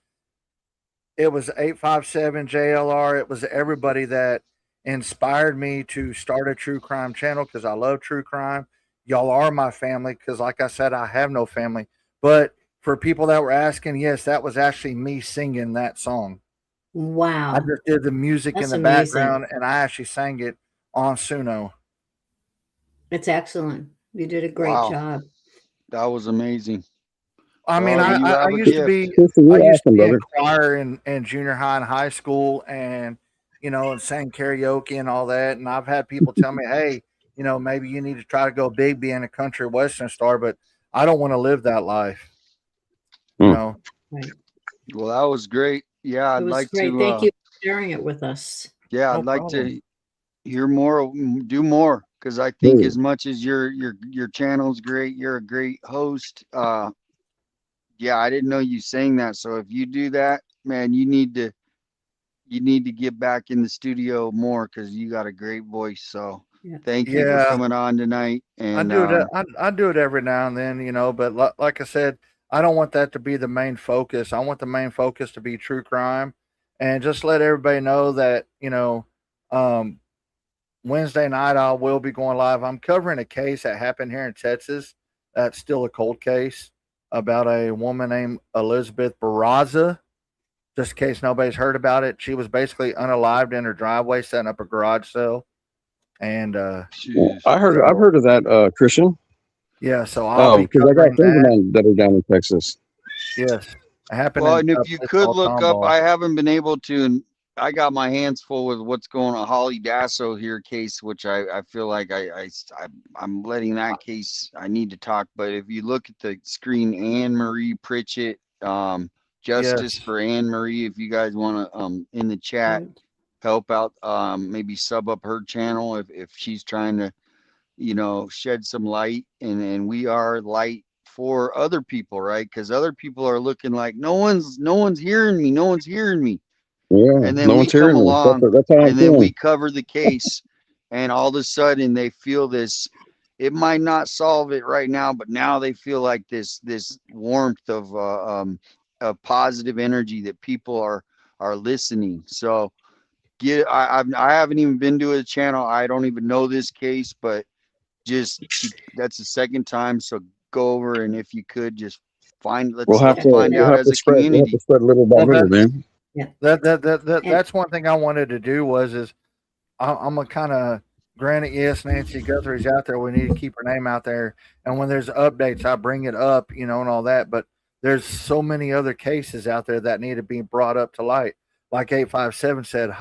it was 857 JLR. It was everybody that inspired me to start a true crime channel because I love true crime. Y'all are my family because, like I said, I have no family. But for people that were asking, yes, that was actually me singing that song. Wow. I just did the music That's in the amazing. background and I actually sang it on Suno. It's excellent. You did a great Wow. job. That was amazing. I mean, Well, you I have a used to gift. be Christian, I you're used to awesome, be in brother. choir in junior high and high school, and and sang karaoke and all that. And I've had people tell me, "Hey, maybe you need to try to go big, being a country western star." But I don't want to live that life. You Hmm. know. Right. Well, that was great. Yeah, It I'd was like great. to. Thank you for sharing it with us. Yeah, No I'd like problem. to hear more, do more, because I think as much as your channel's great, you're a great host. Yeah, I didn't know you sang that. So if you do that, man, you need to get back in the studio more because you got a great voice. So Yeah. thank you for Yeah, coming on tonight. I And do it. I do it every now and then, But like I said, I don't want that to be the main focus. I want the main focus to be true crime, and just let everybody know that um, Wednesday night I will be going live. I'm covering a case that happened here in Texas. That's still a cold case about a woman named Elizabeth Barraza. Just in case nobody's heard about it, she was basically unalived in her driveway, setting up a garage sale, and jeez. I've so heard of that, Christian. yeah, so I'll be Because I got covering friends of that. mine that are down in Texas. Yes, it happened Well, in and if a you place could called look up, Tomball. I haven't been able to, and I got my hands full with what's going on Holly Dasso here case, which I feel like I'm letting that case. I need to talk, but if you look at the screen, Anne Marie Pritchett, Justice Yes, for Anne Marie, if you guys want to in the chat Right. help out, maybe sub up her channel if she's trying to shed some light, and we are light for other people, right? Because other people are looking like no one's hearing me, no one's hearing me, Yeah, and then no we one's come hearing me. along That's how I'm and then we feeling. cover the case, and all of a sudden they feel this. It might not solve it right now, but now they feel like this warmth of positive energy that people are listening. So I haven't even been to a channel. I don't even know this case, but that's the second time. So go over, and if you could just let's find We'll out have as to a spread. We'll have community. to spread little by well little, man. Yeah. that And that's one thing I wanted to do is I'm gonna kind of granted, yes, Nancy Guthrie's out there. We need to keep her name out there, and when there's updates, I bring it up, and all that. But there's so many other cases out there that need to be brought up to light, like 857 said,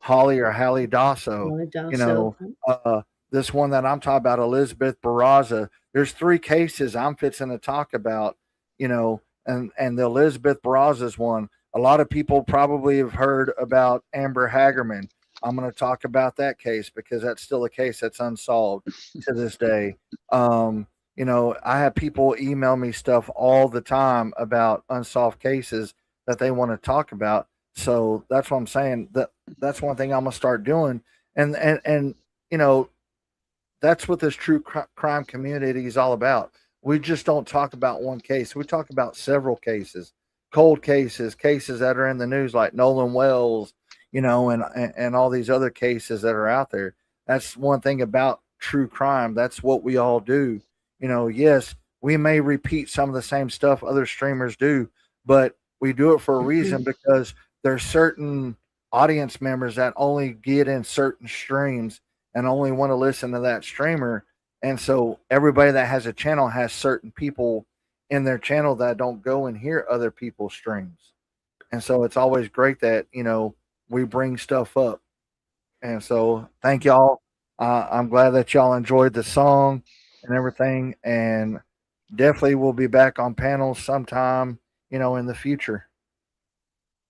Holly or Hallie Dasso, Molly you Dasso. know, this one that I'm talking about, Elizabeth Barraza. There's 3 cases I'm fixing to talk about, and the Elizabeth Barraza's one. A lot of people probably have heard about Amber Hagerman. I'm going to talk about that case because that's still a case that's unsolved to this day. I have people email me stuff all the time about unsolved cases that they want to talk about. So that's what I'm saying. That's one thing I'm gonna start doing, and you know that's what this true crime community is all about. We just don't talk about one case. We talk about several cases, cold cases, cases that are in the news like Nolan Wells, and all these other cases that are out there. That's one thing about true crime. That's what we all do. Yes, we may repeat some of the same stuff other streamers do, but we do it for a reason because there's certain audience members that only get in certain streams and only want to listen to that streamer. And so everybody that has a channel has certain people in their channel that don't go and hear other people's streams. And so it's always great that, we bring stuff up. And so thank y'all. I'm glad that y'all enjoyed the song and everything. And definitely we'll be back on panels sometime, in the future.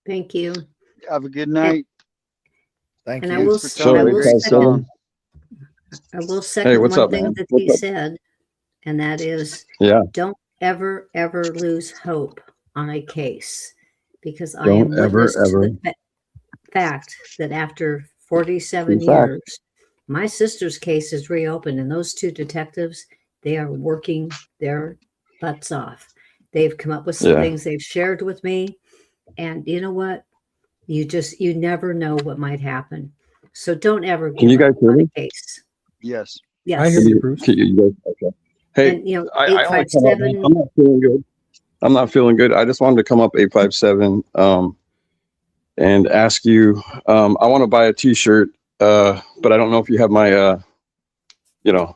Thank you. Have a good night. Thank And you. I will, Thanks for telling I a will great second, song. I will second Hey, what's one up, thing man? that What's he up? said, and that is, Yeah. don't ever, ever lose hope on a case, because I am Don't ever, witness to ever. the fact that after 47 In fact, years, my sister's case is reopened, and those two detectives, they are working their butts off. They've come up with some yeah. things they've shared with me, and you know what? You never know what might happen. So don't ever Can give you guys up hear on me? a case. Yes. Yes. I hear you, Bruce. You guys, okay. Hey, And I only come up, 857. I'm not feeling good. I'm not feeling good. I just wanted to come up 857 and ask you. I want to buy a T-shirt, but I don't know if you have my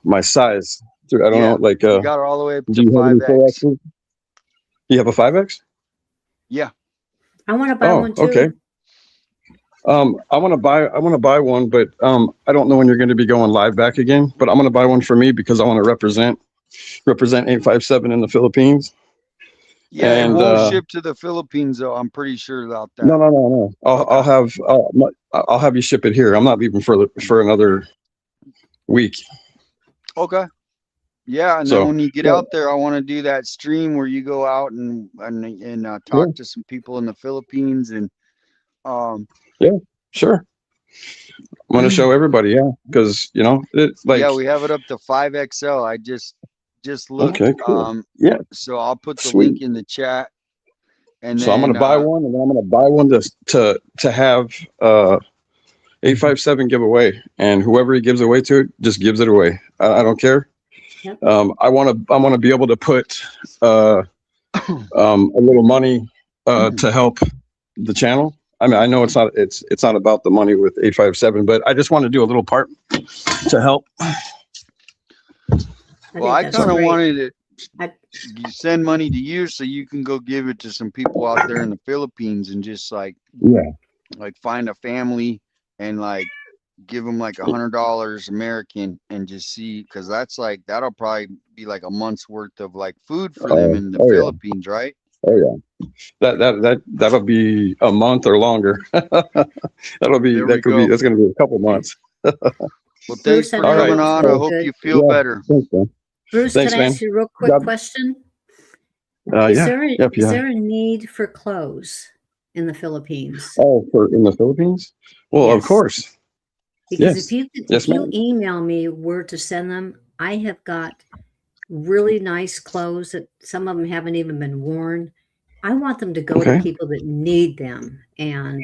my size. I don't know. Like, we got her all the way up do to you have any 5X. 4Xs? You have a 5X? Yeah. I want to buy one too. Okay. I want to buy one, but I don't know when you're going to be going live back again. But I'm going to buy one for me because I want to represent 857 in the Philippines. Yeah, And it won't ship to the Philippines though. I'm pretty sure about that. no. I'll have you ship it here. I'm not leaving for another week. Okay. Yeah, and So, then when you get yeah. out there, I want to do that stream where you go out and talk to some people in the Philippines and yeah, sure. I'm going to show everybody, because it's like, yeah, we have it up to 5XL. I just looked. okay, cool. Yeah. So I'll put the Sweet. link in the chat. And so I'm going to buy one, and then I'm going to buy one to have 857 giveaway, and whoever he gives away to, just gives it away. I don't care. Yep. I want to be able to put a little money to help the channel. I mean, I know it's not about the money with 857, but I just want to do a little part to help. Well, I kind of wanted to send money to you so you can go give it to some people out there in the Philippines and just like find a family and like give them like $100 American and just see, because that'll probably be like a month's worth of like food for them in the Philippines, right? Oh yeah, that'll be a month or longer. That's going to be a couple months. Well, thanks for coming on. I hope you feel better. Thanks, man. Bruce, Thanks, can I man. ask you a real quick question? Is there a need for clothes in the Philippines? Oh, in the Philippines? Well, Yes. Of course. Because Yes. if you email me where to send them, I have got really nice clothes that some of them haven't even been worn. I want them to go to people that need them. And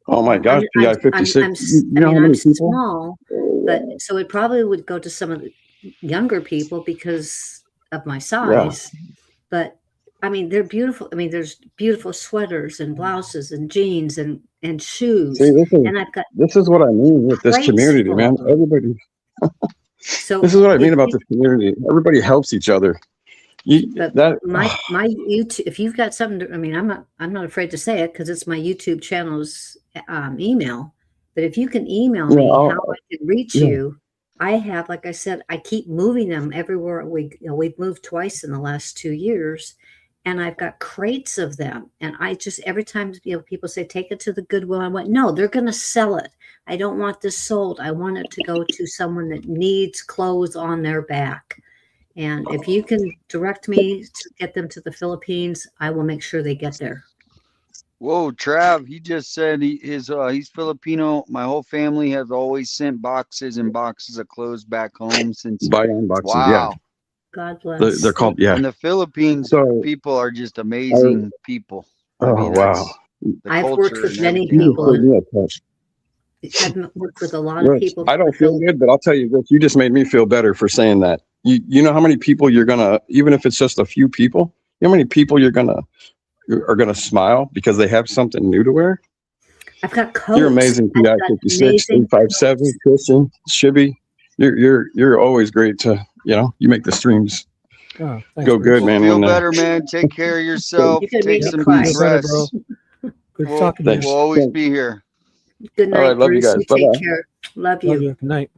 oh my gosh, PI 56. I'm small, but so it probably would go to some of the younger people because of my size. But I mean, they're beautiful. I mean, there's beautiful sweaters and blouses and jeans and shoes. See, and I've got this is what I mean with this community, man. Everybody. So this is what I mean about this community. Everybody helps each other. My YouTube. If you've got something, I'm not afraid to say it because it's my YouTube channel's email. But if you can email me how I can reach you, I have, like I said, I keep moving them everywhere. We've moved twice in the last 2 years, and I've got crates of them. And I just every time people say take it to the Goodwill, I went, no, they're going to sell it. I don't want this sold. I want it to go to someone that needs clothes on their back. And if you can direct me to get them to the Philippines, I will make sure they get there. Whoa, Trav, he just said he's Filipino. My whole family has always sent boxes and boxes of clothes back home since. Buy-on boxes, wow. God bless. They're called, And the Philippines people are just amazing people. Wow. I've worked with many people. I've worked with a lot of people. I don't feel good, but I'll tell you this, you just made me feel better for saying that. You know how many people you're gonna, even if it's just a few people, you know how many people are gonna smile because they have something new to wear? I've got coats. You're amazing, PI 56, 857, Christian, Shibby. You're always great to, you make the streams go good, man. Feel better, man. Take care of yourself. Take some deep breaths. Good talking to you. We'll always be here. Good All night, right. Love you Bruce. guys. You Bye take bye. care. Love Love you. you. Good night.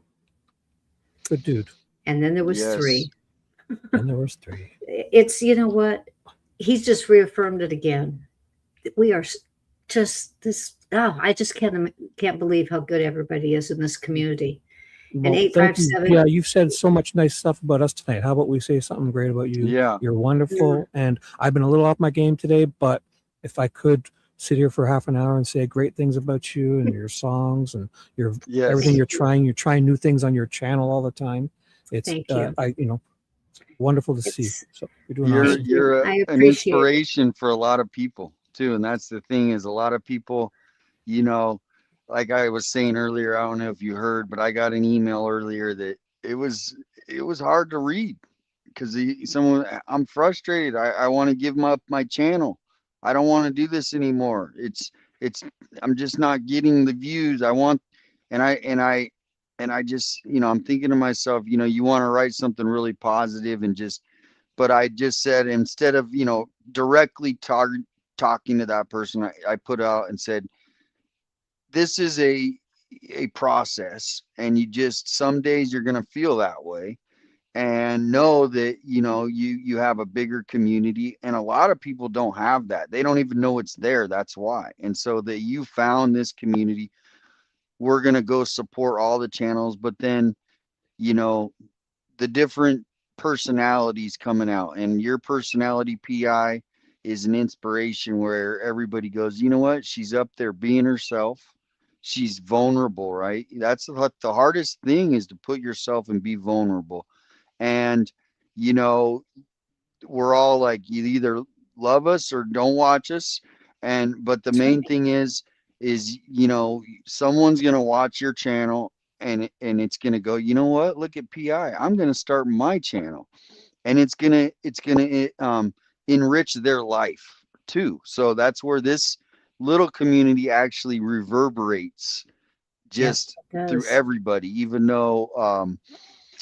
Good dude. And then there was Yes. 3. And there was 3. It's, you know what? He's just reaffirmed it again. We are just this. Oh, I just can't believe how good everybody is in this community. And Well, thank you. 857. Yeah, you've said so much nice stuff about us tonight. How about we say something great about you? Yeah. You're wonderful. And I've been a little off my game today, but if I could sit here for half an hour and say great things about you and your songs and your Yes. everything you're trying new things on your channel all the time. It's Thank you. It's wonderful to see. It's- So you're doing You're awesome. you're I an appreciate it. inspiration for a lot of people too, and that's the thing is a lot of people, you know, like I was saying earlier, I don't know if you heard, but I got an email earlier that it was hard to read because someone I'm frustrated. I want to give up my channel. I don't want to do this anymore. It's I'm just not getting the views I want, and I just I'm thinking to myself, you want to write something really positive and just, but I just said instead of directly talking to that person, I put out and said, this is a process, and you just some days you're going to feel that way, and know that you have a bigger community, and a lot of people don't have that. They don't even know it's there. That's why. And so that you found this community, we're going to go support all the channels, but then the different personalities coming out, and your personality, PI, is an inspiration where everybody goes, you know what, she's up there being herself. She's vulnerable, right? That's what the hardest thing is, to put yourself and be vulnerable. And we're all like, you either love us or don't watch us. But the main thing is someone's gonna watch your channel, and it's gonna go, you know what, look at PI, I'm gonna start my channel, and it's gonna enrich their life too. So that's where this little community actually reverberates just through everybody, even though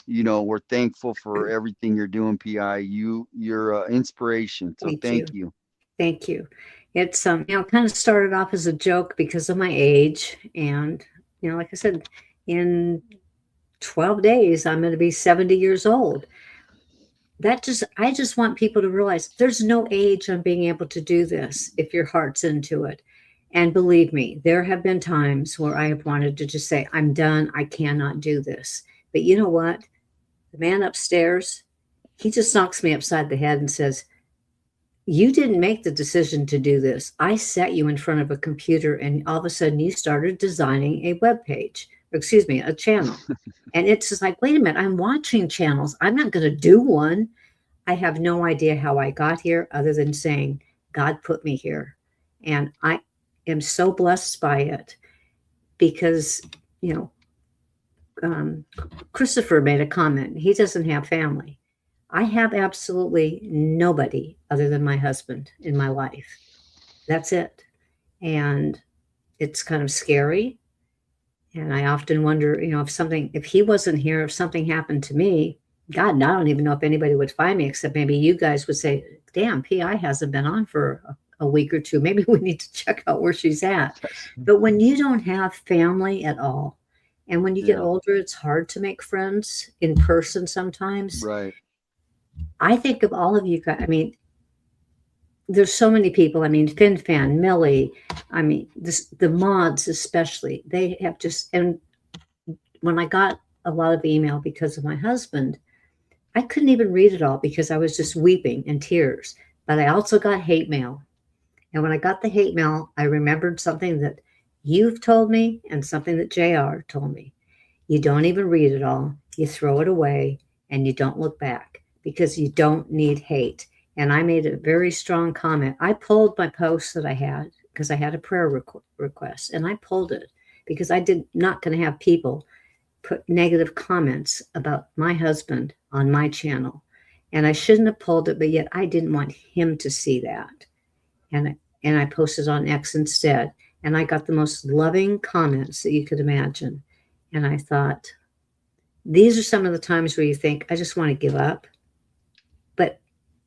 we're thankful for everything you're doing, PI. You're an inspiration. So thank you. Thank you. It's kind of started off as a joke because of my age, and like I said, in 12 days I'm going to be 70 years old. I just want people to realize there's no age on being able to do this if your heart's into it. And believe me, there have been times where I have wanted to just say, I'm done. I cannot do this. But you know what? The man upstairs, he just knocks me upside the head and says, you didn't make the decision to do this. I sat you in front of a computer, and all of a sudden you started designing a web page, a channel. And it's just like, wait a minute, I'm watching channels. I'm not going to do one. I have no idea how I got here other than saying, God put me here. And I am so blessed by it because, Christopher made a comment. He doesn't have family. I have absolutely nobody other than my husband in my life. That's it. And it's kind of scary. And I often wonder, if he wasn't here, if something happened to me, God, I don't even know if anybody would find me, except maybe you guys would say, damn, PI hasn't been on for a week or two. Maybe we need to check out where she's at. But when you don't have family at all, and when you get older, it's hard to make friends in person sometimes. Right. I think of all of you guys. I mean, there's so many people. I mean, FinFan, Millie, I mean, the mods especially, they have just, and when I got a lot of email because of my husband, I couldn't even read it all because I was just weeping in tears. But I also got hate mail. And when I got the hate mail, I remembered something that you've told me and something that JR told me. You don't even read it all. You throw it away and you don't look back because you don't need hate. And I made a very strong comment. I pulled my post that I had because I had a prayer request, and I pulled it because I did not going to have people put negative comments about my husband on my channel. And I shouldn't have pulled it, but yet I didn't want him to see that. And I posted on X instead. And I got the most loving comments that you could imagine. And I thought, these are some of the times where you think, I just want to give up. But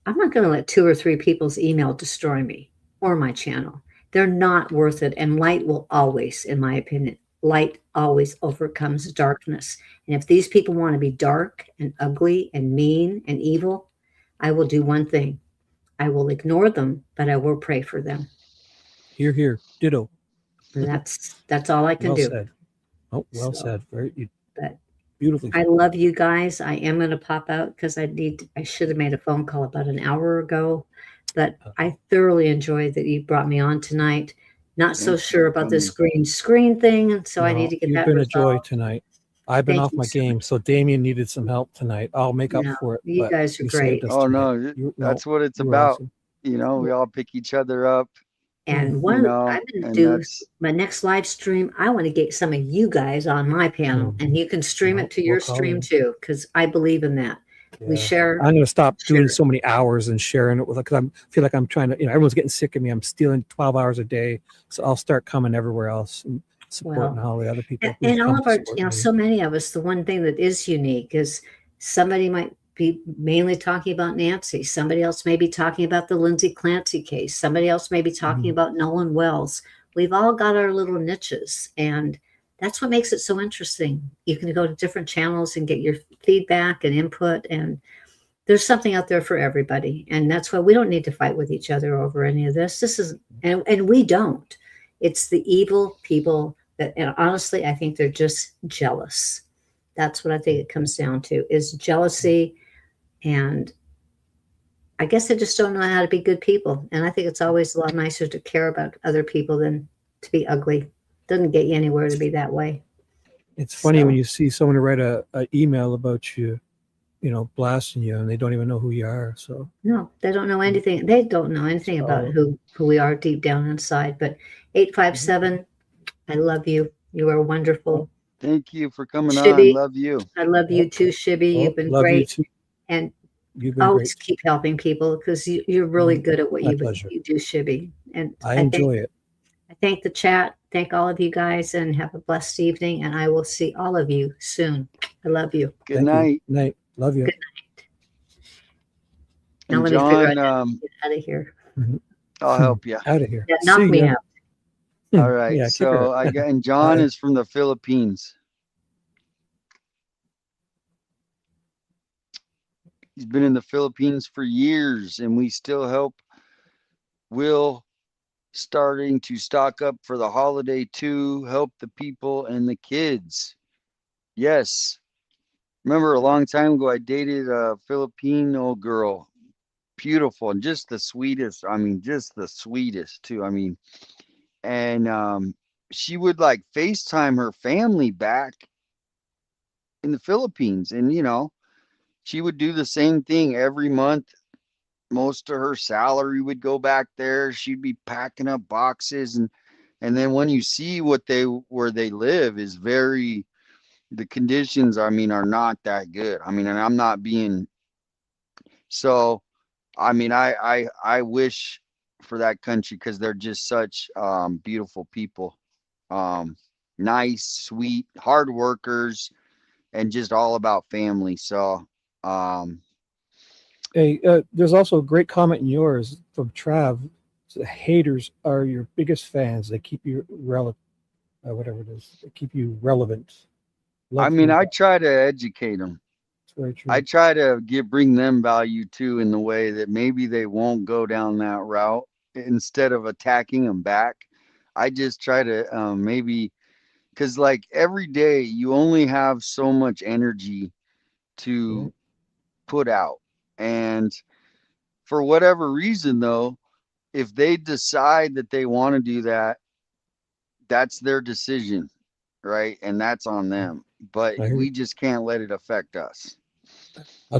I'm not going to let 2 or 3 people's email destroy me or my channel. they're not worth it. And light will always, in my opinion, light always overcomes darkness. And if these people want to be dark and ugly and mean and evil, I will do one thing. I will ignore them, but I will pray for them. Here, here, ditto. And that's all I can Well do. said. Oh, well So, said. Very but beautifully I said. love you guys. I am going to pop out because I should have made a phone call about an hour ago, but I thoroughly enjoyed that you brought me on tonight. Not so Thanks sure for about this coming. green screen thing, and so I need No, to get you've that been a joy resolved. tonight. I've been Thank off you my so game, much. so Damien needed some help tonight. I'll make up No, for it. you But guys are you great. saved us Oh tonight. no, that's what it's you were about. awesome. You know, we all pick each other up. And You one, know, I'm going to and do that's my next live stream. I want to get some of you guys on my panel, and you can stream No, it to we'll your call stream you. too, because I believe in that. We Yeah. share. I'm going to stop doing share. so many hours and sharing it with, because I feel like I'm trying to, everyone's getting sick of me. I'm stealing 12 hours a day. So I'll start coming everywhere else and supporting all the other people. who And all come of to our, support me. so many of us, the one thing that is unique is somebody might be mainly talking about Nancy. Somebody else may be talking about the Lindsay Clancy case. Somebody else may be talking about Nolan Wells. We've all got our little niches, and that's what makes it so interesting. You can go to different channels and get your feedback and input, and there's something out there for everybody. And that's why we don't need to fight with each other over any of this. This is, and we don't. It's the evil people that, and honestly, I think they're just jealous. That's what I think it comes down to, is jealousy. And I guess they just don't know how to be good people. And I think it's always a lot nicer to care about other people than to be ugly. Doesn't get you anywhere to be that way. It's funny So- when you see someone write a email about you, blasting you, and they don't even know who you are. So No, they don't know anything. They don't know anything about who we are deep down inside. But 857, I love you. You are wonderful. thank you for coming Shibby, on. Love you. I love you too, Shibby. You've been love you great. too. And You've been always great. keep helping people because you're really good at what My you pleasure. do, Shibby. And I enjoy it. I thank the chat. Thank all of you guys, and have a blessed evening. And I will see all of you soon. I love you. Good Thank you. night. Good night. Love you. Good night. Now And let me figure out John, how to get out of here. I'll help you. Out of here. Yeah, knock See me ya. out. All right. Yeah, kick So her. I got, and John Bye. is from the Philippines. He's been in the Philippines for years, and we still help Will starting to stock up for the holiday too, help the people and the kids. Yes. Remember a long time ago, I dated a Filipino girl. Beautiful and just the sweetest. I mean, just the sweetest too. I mean, and she would like FaceTime her family back in the Philippines. And, she would do the same thing every month. Most of her salary would go back there. She'd be packing up boxes. And then when you see where they live is the conditions, I mean, are not that good. I mean, and I'm not being, so, I mean, I wish for that country because they're just such beautiful people. Nice, sweet, hard workers, and just all about family. So, Hey, there's also a great comment in yours from Trav. The haters are your biggest fans. They keep you whatever it is. They keep you relevant. I Love mean, you. I try to educate them. It's very true. I try to bring them value too, in the way that maybe they won't go down that route. Instead of attacking them back, I just try to maybe, because like every day you only have so much energy to put out. And for whatever reason, though, if they decide that they want to do that, that's their decision, right? And that's on them. But I hear we you. just can't let it affect us. I'll just